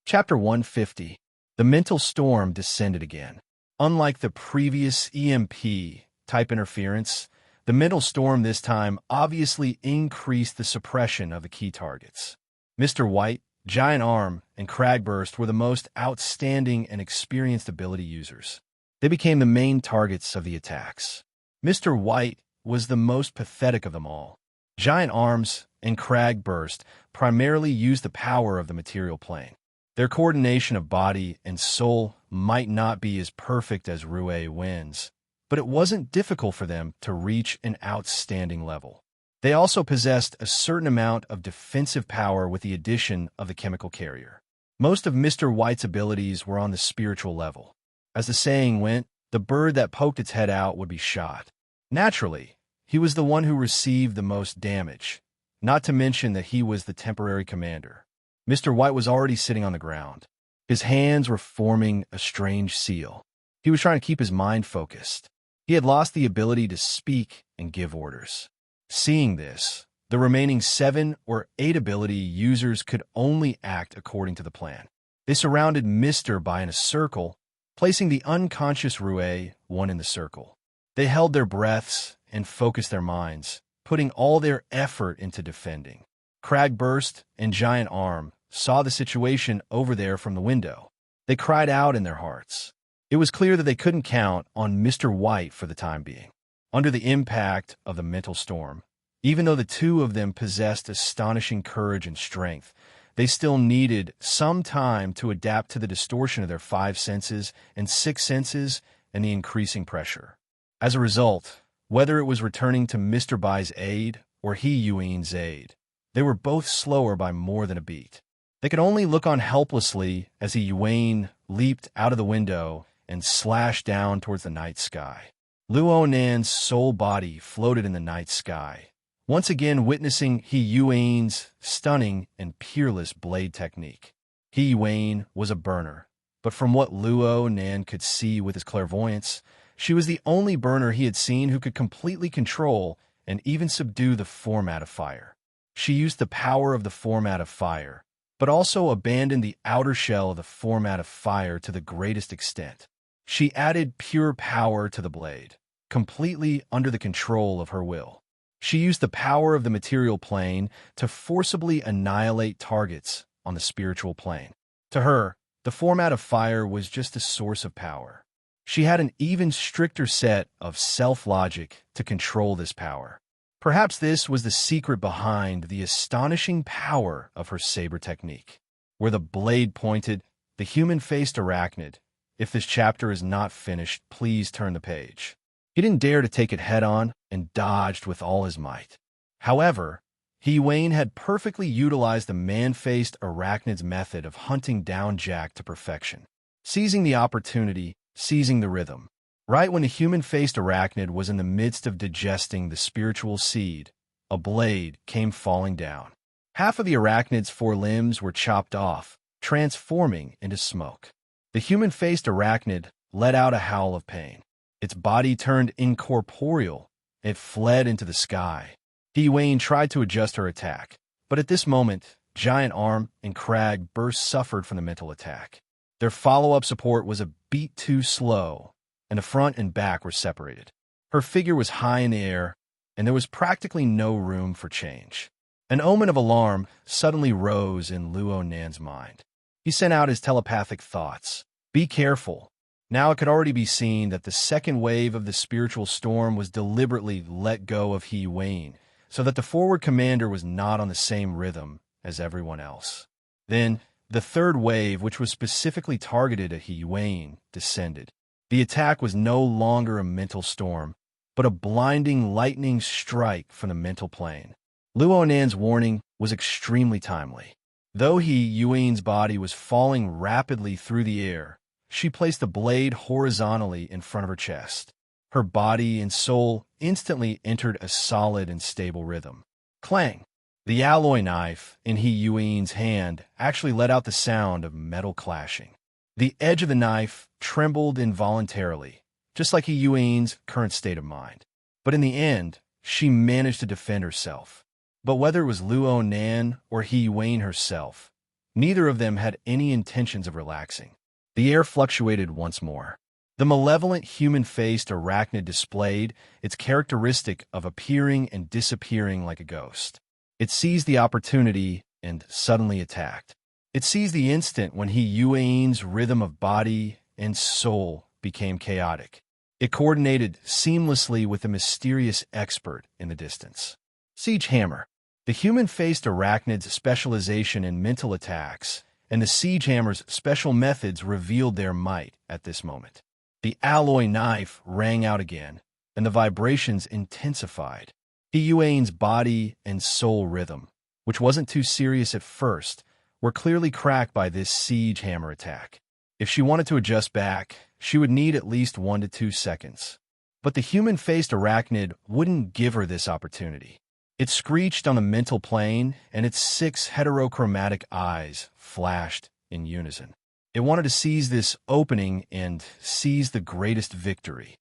Chapter 150. The mental storm descended again. Unlike the previous EMP-type interference, the mental storm this time obviously increased the suppression of the key targets. Mr. White, Giant Arm, and Cragburst were the most outstanding and experienced ability users. They became the main targets of the attacks. Mr. White was the most pathetic of them all. Giant Arms and Cragburst primarily used the power of the material plane. Their coordination of body and soul might not be as perfect as Rue Win's, but it wasn't difficult for them to reach an outstanding level. They also possessed a certain amount of defensive power with the addition of the chemical carrier. Most of Mr. White's abilities were on the spiritual level. As the saying went, the bird that poked its head out would be shot. Naturally, he was the one who received the most damage, not to mention that he was the temporary commander. Mr. White was already sitting on the ground. His hands were forming a strange seal. He was trying to keep his mind focused. He had lost the ability to speak and give orders. Seeing this, the remaining 7 or 8 ability users could only act according to the plan. They surrounded Mr. By in a circle, placing the unconscious Rue one in the circle. They held their breaths and focused their minds, putting all their effort into defending. Cragburst and Giant Arm saw the situation over there from the window. They cried out in their hearts. It was clear that they couldn't count on Mr. White for the time being. Under the impact of the mental storm, even though the two of them possessed astonishing courage and strength, they still needed some time to adapt to the distortion of their 5 senses and 6 senses and the increasing pressure. As a result, whether it was returning to Mr. Bai's aid or Yuan's aid, they were both slower by more than a beat. They could only look on helplessly as Yuan leaped out of the window and slashed down towards the night sky. Luo Nan's soul body floated in the night sky, once again witnessing Yuan's stunning and peerless blade technique. Yuan was a burner, but from what Luo Nan could see with his clairvoyance, she was the only burner he had seen who could completely control and even subdue the format of fire. She used the power of the format of fire, but also abandoned the outer shell of the format of fire to the greatest extent. She added pure power to the blade, completely under the control of her will. She used the power of the material plane to forcibly annihilate targets on the spiritual plane. To her, the format of fire was just a source of power. She had an even stricter set of self-logic to control this power. Perhaps this was the secret behind the astonishing power of her saber technique. Where the blade pointed, the human-faced arachnid. If this chapter is not finished, please turn the page. He didn't dare to take it head-on and dodged with all his might. However, Yuan had perfectly utilized the man-faced arachnid's method of hunting down Jack to perfection. Seizing the opportunity, seizing the rhythm. Right when the human-faced arachnid was in the midst of digesting the spiritual seed, a blade came falling down. Half of the arachnid's 4 limbs were chopped off, transforming into smoke. The human-faced arachnid let out a howl of pain. Its body turned incorporeal. It fled into the sky. Yuan tried to adjust her attack, but at this moment, Giant Arm and Cragburst suffered from the mental attack. Their follow-up support was a beat too slow, and the front and back were separated. Her figure was high in the air, and there was practically no room for change. An omen of alarm suddenly rose in Luo Nan's mind. He sent out his telepathic thoughts. Be careful. Now it could already be seen that the second wave of the spiritual storm was deliberately let go of Yuan, so that the forward commander was not on the same rhythm as everyone else. Then, the third wave, which was specifically targeted at Yuan, descended. The attack was no longer a mental storm, but a blinding lightning strike from the mental plane. Luo Nan's warning was extremely timely. Though Yuan's body was falling rapidly through the air, she placed the blade horizontally in front of her chest. Her body and soul instantly entered a solid and stable rhythm. Clang! The alloy knife in Yuan's hand actually let out the sound of metal clashing. The edge of the knife trembled involuntarily, just like Yuan's current state of mind. But in the end, she managed to defend herself. But whether it was Luo Nan or Yuan herself, neither of them had any intentions of relaxing. The air fluctuated once more. The malevolent human-faced arachnid displayed its characteristic of appearing and disappearing like a ghost. It seized the opportunity and suddenly attacked. It seized the instant when Yuan's rhythm of body and soul became chaotic. It coordinated seamlessly with the mysterious expert in the distance. Siege Hammer. The human-faced arachnid's specialization in mental attacks and the Siege Hammer's special methods revealed their might at this moment. The alloy knife rang out again, and the vibrations intensified. Yuan's body and soul rhythm, which wasn't too serious at first, were clearly cracked by this Siege Hammer attack. If she wanted to adjust back, she would need at least 1 to 2 seconds. But the human-faced arachnid wouldn't give her this opportunity. It screeched on the mental plane, and its 6 heterochromatic eyes flashed in unison. It wanted to seize this opening and seize the greatest victory.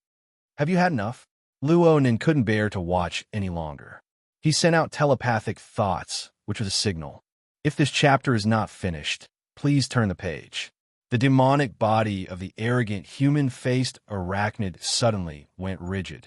Have you had enough? Luonin couldn't bear to watch any longer. He sent out telepathic thoughts, which was a signal. If this chapter is not finished, please turn the page. The demonic body of the arrogant human-faced arachnid suddenly went rigid.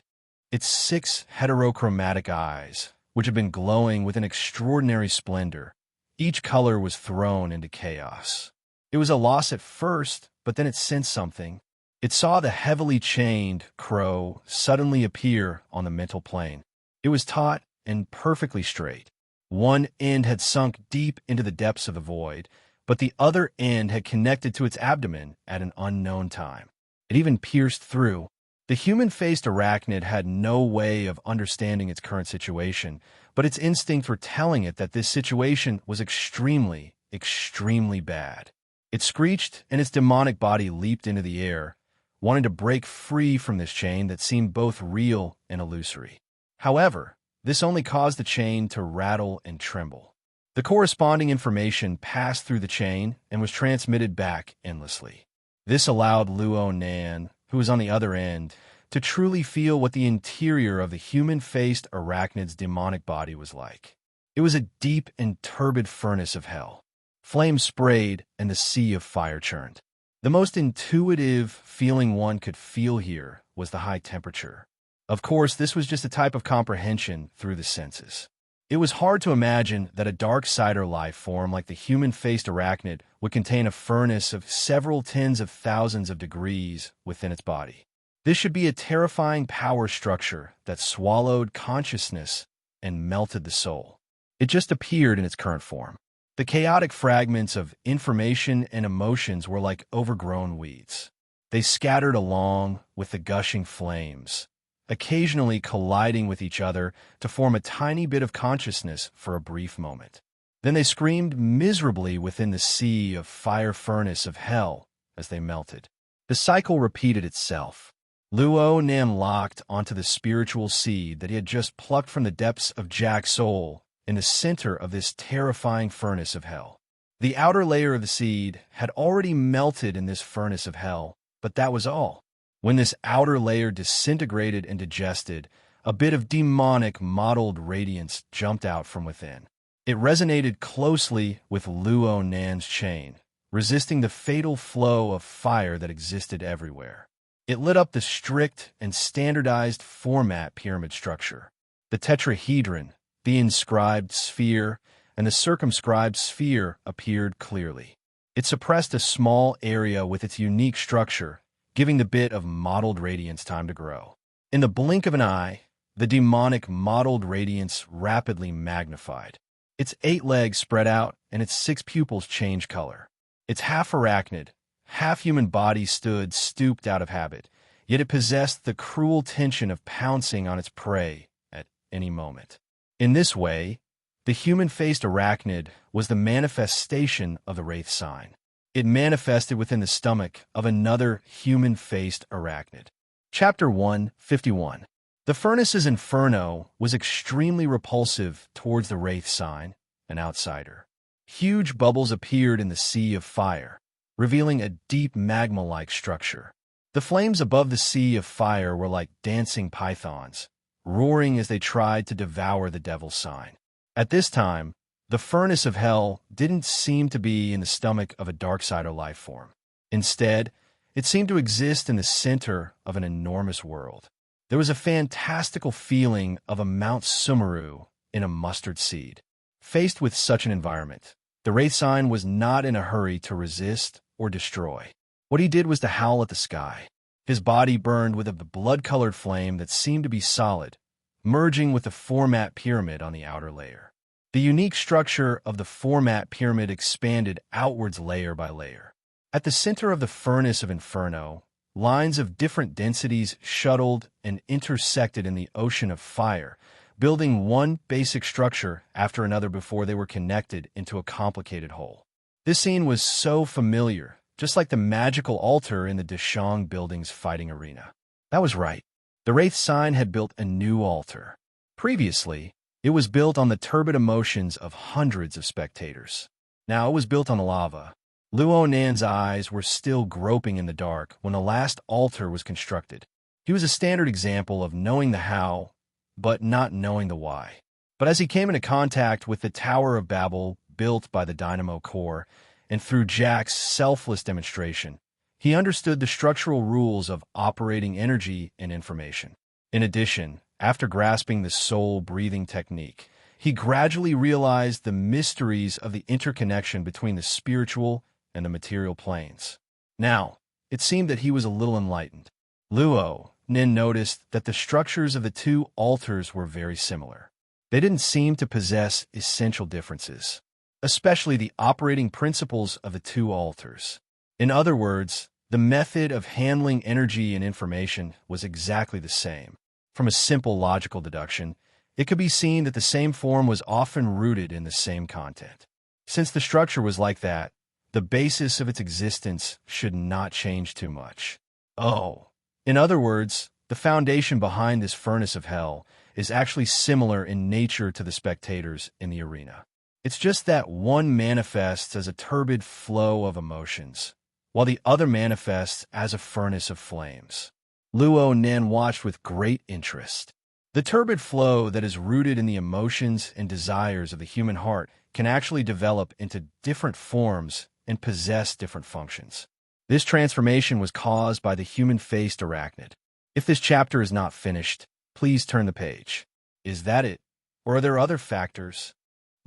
Its 6 heterochromatic eyes, which had been glowing with an extraordinary splendor, each color was thrown into chaos. It was a loss at first, but then it sensed something. It saw the heavily chained crow suddenly appear on the mental plane. It was taut and perfectly straight. One end had sunk deep into the depths of the void, but the other end had connected to its abdomen at an unknown time. It even pierced through. The human-faced arachnid had no way of understanding its current situation, but its instincts were telling it that this situation was extremely, extremely bad. It screeched, and its demonic body leaped into the air, wanting to break free from this chain that seemed both real and illusory. However, this only caused the chain to rattle and tremble. The corresponding information passed through the chain and was transmitted back endlessly. This allowed Luo Nan, who was on the other end, to truly feel what the interior of the human-faced arachnid's demonic body was like. It was a deep and turbid furnace of hell. Flames sprayed and the sea of fire churned. The most intuitive feeling one could feel here was the high temperature. Of course, this was just a type of comprehension through the senses. It was hard to imagine that a dark-sider life form like the human-faced arachnid would contain a furnace of several tens of thousands of degrees within its body. This should be a terrifying power structure that swallowed consciousness and melted the soul. It just appeared in its current form. The chaotic fragments of information and emotions were like overgrown weeds. They scattered along with the gushing flames, occasionally colliding with each other to form a tiny bit of consciousness for a brief moment. Then they screamed miserably within the sea of fire furnace of hell as they melted. The cycle repeated itself. Luo Nan locked onto the spiritual seed that he had just plucked from the depths of Jack's soul in the center of this terrifying furnace of hell. The outer layer of the seed had already melted in this furnace of hell, but that was all. When this outer layer disintegrated and digested, a bit of demonic mottled radiance jumped out from within. It resonated closely with Luo Nan's chain, resisting the fatal flow of fire that existed everywhere. It lit up the strict and standardized format pyramid structure. The tetrahedron, the inscribed sphere, and the circumscribed sphere appeared clearly. It suppressed a small area with its unique structure, giving the bit of mottled radiance time to grow. In the blink of an eye, the demonic mottled radiance rapidly magnified. Its 8 legs spread out, and its 6 pupils changed color. Its half-arachnid, half-human body stood stooped out of habit, yet it possessed the cruel tension of pouncing on its prey at any moment. In this way, the human-faced arachnid was the manifestation of the Wraith sign. It manifested within the stomach of another human-faced arachnid. Chapter 151. The furnace's inferno was extremely repulsive towards the Wraith sign, an outsider. Huge bubbles appeared in the sea of fire, revealing a deep magma-like structure. The flames above the sea of fire were like dancing pythons, roaring as they tried to devour the devil's sign. At this time, the furnace of hell didn't seem to be in the stomach of a darksider life form. Instead, it seemed to exist in the center of an enormous world. There was a fantastical feeling of a Mount Sumeru in a mustard seed. Faced with such an environment, the Wraith sign was not in a hurry to resist or destroy. What he did was to howl at the sky. His body burned with a blood-colored flame that seemed to be solid, merging with the format pyramid on the outer layer. The unique structure of the format pyramid expanded outwards layer by layer. At the center of the furnace of Inferno, lines of different densities shuttled and intersected in the ocean of fire, building one basic structure after another before they were connected into a complicated whole. This scene was so familiar, just like the magical altar in the Deshang building's fighting arena. That was right. The Wraith sign had built a new altar. Previously, It was built on the turbid emotions of hundreds of spectators. Now, it was built on the lava. Luo Nan's eyes were still groping in the dark when the last altar was constructed. He was a standard example of knowing the how, but not knowing the why. But as he came into contact with the Tower of Babel built by the Dynamo Core, and through Jack's selfless demonstration, he understood the structural rules of operating energy and information. In addition, after grasping the soul-breathing technique, he gradually realized the mysteries of the interconnection between the spiritual and the material planes. Now, it seemed that he was a little enlightened. Luo Nin noticed that the structures of the two altars were very similar. They didn't seem to possess essential differences, especially the operating principles of the two altars. In other words, the method of handling energy and information was exactly the same. From a simple logical deduction, it could be seen that the same form was often rooted in the same content. Since the structure was like that, the basis of its existence should not change too much. In other words, the foundation behind this furnace of hell is actually similar in nature to the spectators in the arena. It's just that one manifests as a turbid flow of emotions, while the other manifests as a furnace of flames. Luo Nin watched with great interest. The turbid flow that is rooted in the emotions and desires of the human heart can actually develop into different forms and possess different functions. This transformation was caused by the human-faced arachnid. If this chapter is not finished, please turn the page. Is that it? Or are there other factors?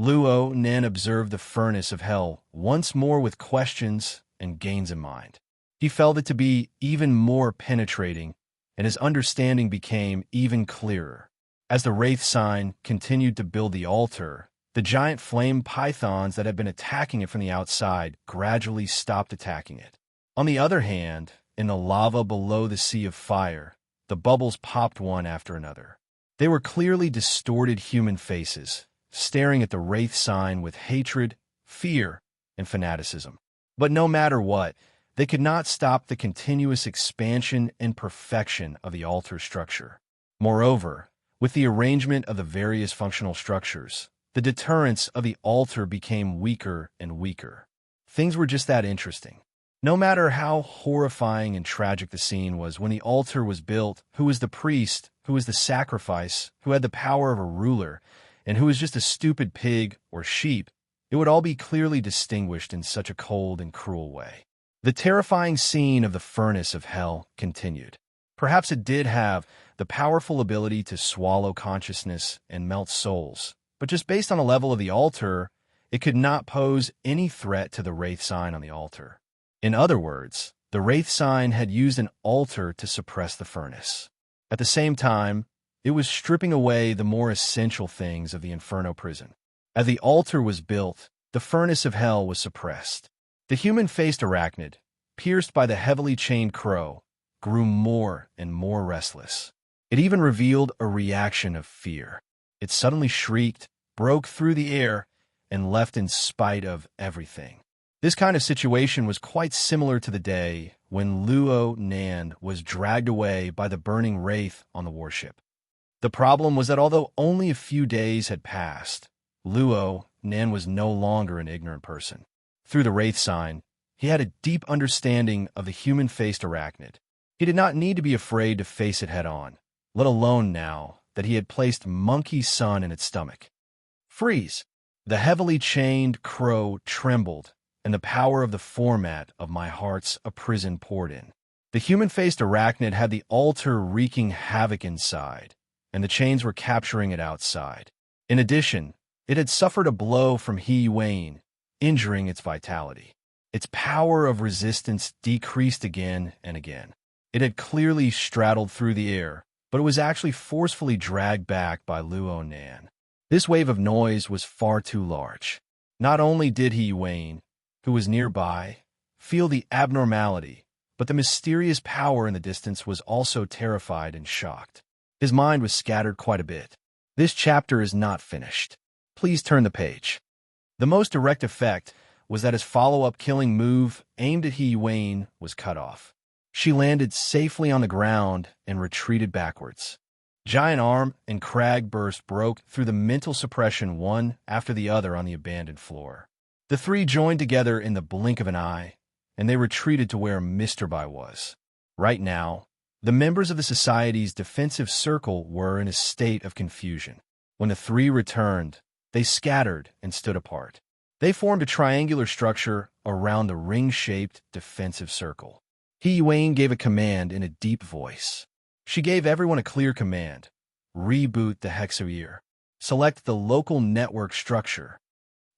Luo Nin observed the furnace of hell once more with questions and gains in mind. He felt it to be even more penetrating, and his understanding became even clearer. As the Wraith sign continued to build the altar, the giant flame pythons that had been attacking it from the outside gradually stopped attacking it. On the other hand, in the lava below the sea of fire, the bubbles popped one after another. They were clearly distorted human faces, staring at the Wraith sign with hatred, fear, and fanaticism. But no matter what, they could not stop the continuous expansion and perfection of the altar structure. Moreover, with the arrangement of the various functional structures, the deterrence of the altar became weaker and weaker. Things were just that interesting. No matter how horrifying and tragic the scene was when the altar was built, who was the priest, who was the sacrifice, who had the power of a ruler, and who was just a stupid pig or sheep, it would all be clearly distinguished in such a cold and cruel way. The terrifying scene of the furnace of hell continued. Perhaps it did have the powerful ability to swallow consciousness and melt souls, but just based on the level of the altar, it could not pose any threat to the Wraith sign on the altar. In other words, the Wraith sign had used an altar to suppress the furnace. At the same time, it was stripping away the more essential things of the Inferno prison. As the altar was built, the furnace of hell was suppressed. The human-faced arachnid, pierced by the heavily chained crow, grew more and more restless. It even revealed a reaction of fear. It suddenly shrieked, broke through the air, and left in spite of everything. This kind of situation was quite similar to the day when Luo Nan was dragged away by the burning wraith on the warship. The problem was that although only a few days had passed, Luo Nan was no longer an ignorant person. Through the Wraith sign, he had a deep understanding of the human-faced arachnid. He did not need to be afraid to face it head-on, let alone now that he had placed Monkey Sun in its stomach. Freeze! The heavily chained crow trembled, and the power of the format of my heart's a prison poured in. The human-faced arachnid had the altar wreaking havoc inside, and the chains were capturing it outside. In addition, it had suffered a blow from He Wayne, injuring its vitality. Its power of resistance decreased again and again. It had clearly straddled through the air, but it was actually forcefully dragged back by Luo Nan. This wave of noise was far too large. Not only did He Wayne, who was nearby, feel the abnormality, but the mysterious power in the distance was also terrified and shocked. His mind was scattered quite a bit. This chapter is not finished. Please turn the page. The most direct effect was that his follow-up killing move aimed at He Wayne was cut off. She landed safely on the ground and retreated backwards. Giant Arm and Crag Burst broke through the mental suppression one after the other on the abandoned floor. The three joined together in the blink of an eye, and they retreated to where Mr. By was. Right now, the members of the Society's defensive circle were in a state of confusion. When the three returned, they scattered and stood apart. They formed a triangular structure around the ring-shaped defensive circle. He Yuan gave a command in a deep voice. She gave everyone a clear command. Reboot the hexayear. Select the local network structure.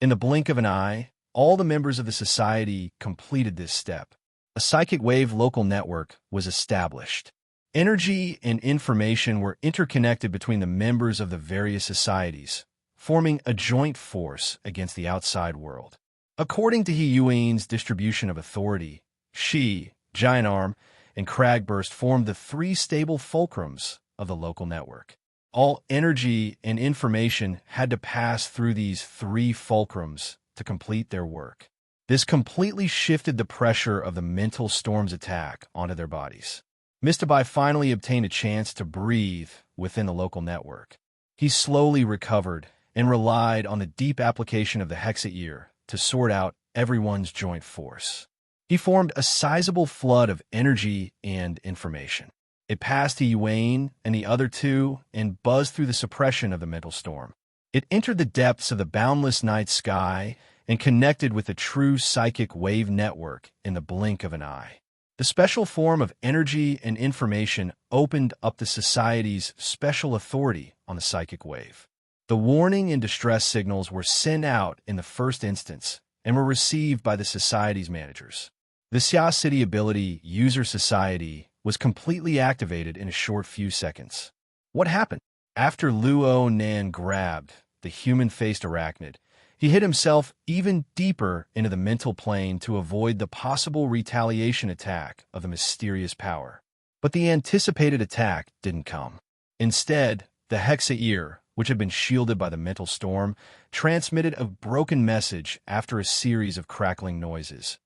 In the blink of an eye, all the members of the Society completed this step. A psychic wave local network was established. Energy and information were interconnected between the members of the various societies, forming a joint force against the outside world. According to He Yuan's distribution of authority, she, Giant Arm, and Cragburst formed the three stable fulcrums of the local network. All energy and information had to pass through these three fulcrums to complete their work. This completely shifted the pressure of the mental storm's attack onto their bodies. Mr. Bai finally obtained a chance to breathe within the local network. He slowly recovered and relied on the deep application of the hexayear to sort out everyone's joint force. He formed a sizable flood of energy and information. It passed to Yuan and the other two and buzzed through the suppression of the mental storm. It entered the depths of the boundless night sky and connected with the true psychic wave network in the blink of an eye. The special form of energy and information opened up the Society's special authority on the psychic wave. The warning and distress signals were sent out in the first instance and were received by the Society's managers. The Xia City ability User Society was completely activated in a short few seconds. What happened? After Luo Nan grabbed the human-faced arachnid, he hid himself even deeper into the mental plane to avoid the possible retaliation attack of the mysterious power. But the anticipated attack didn't come. Instead, the hexayear, which had been shielded by the mental storm, transmitted a broken message after a series of crackling noises.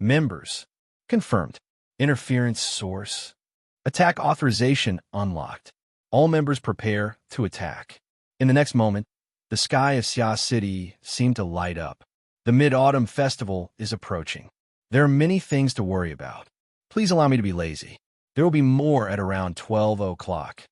Members. Confirmed. Interference source. Attack authorization unlocked. All members prepare to attack. In the next moment, the sky of Xia City seemed to light up. The Mid-Autumn Festival is approaching. There are many things to worry about. Please allow me to be lazy. There will be more at around 12 o'clock.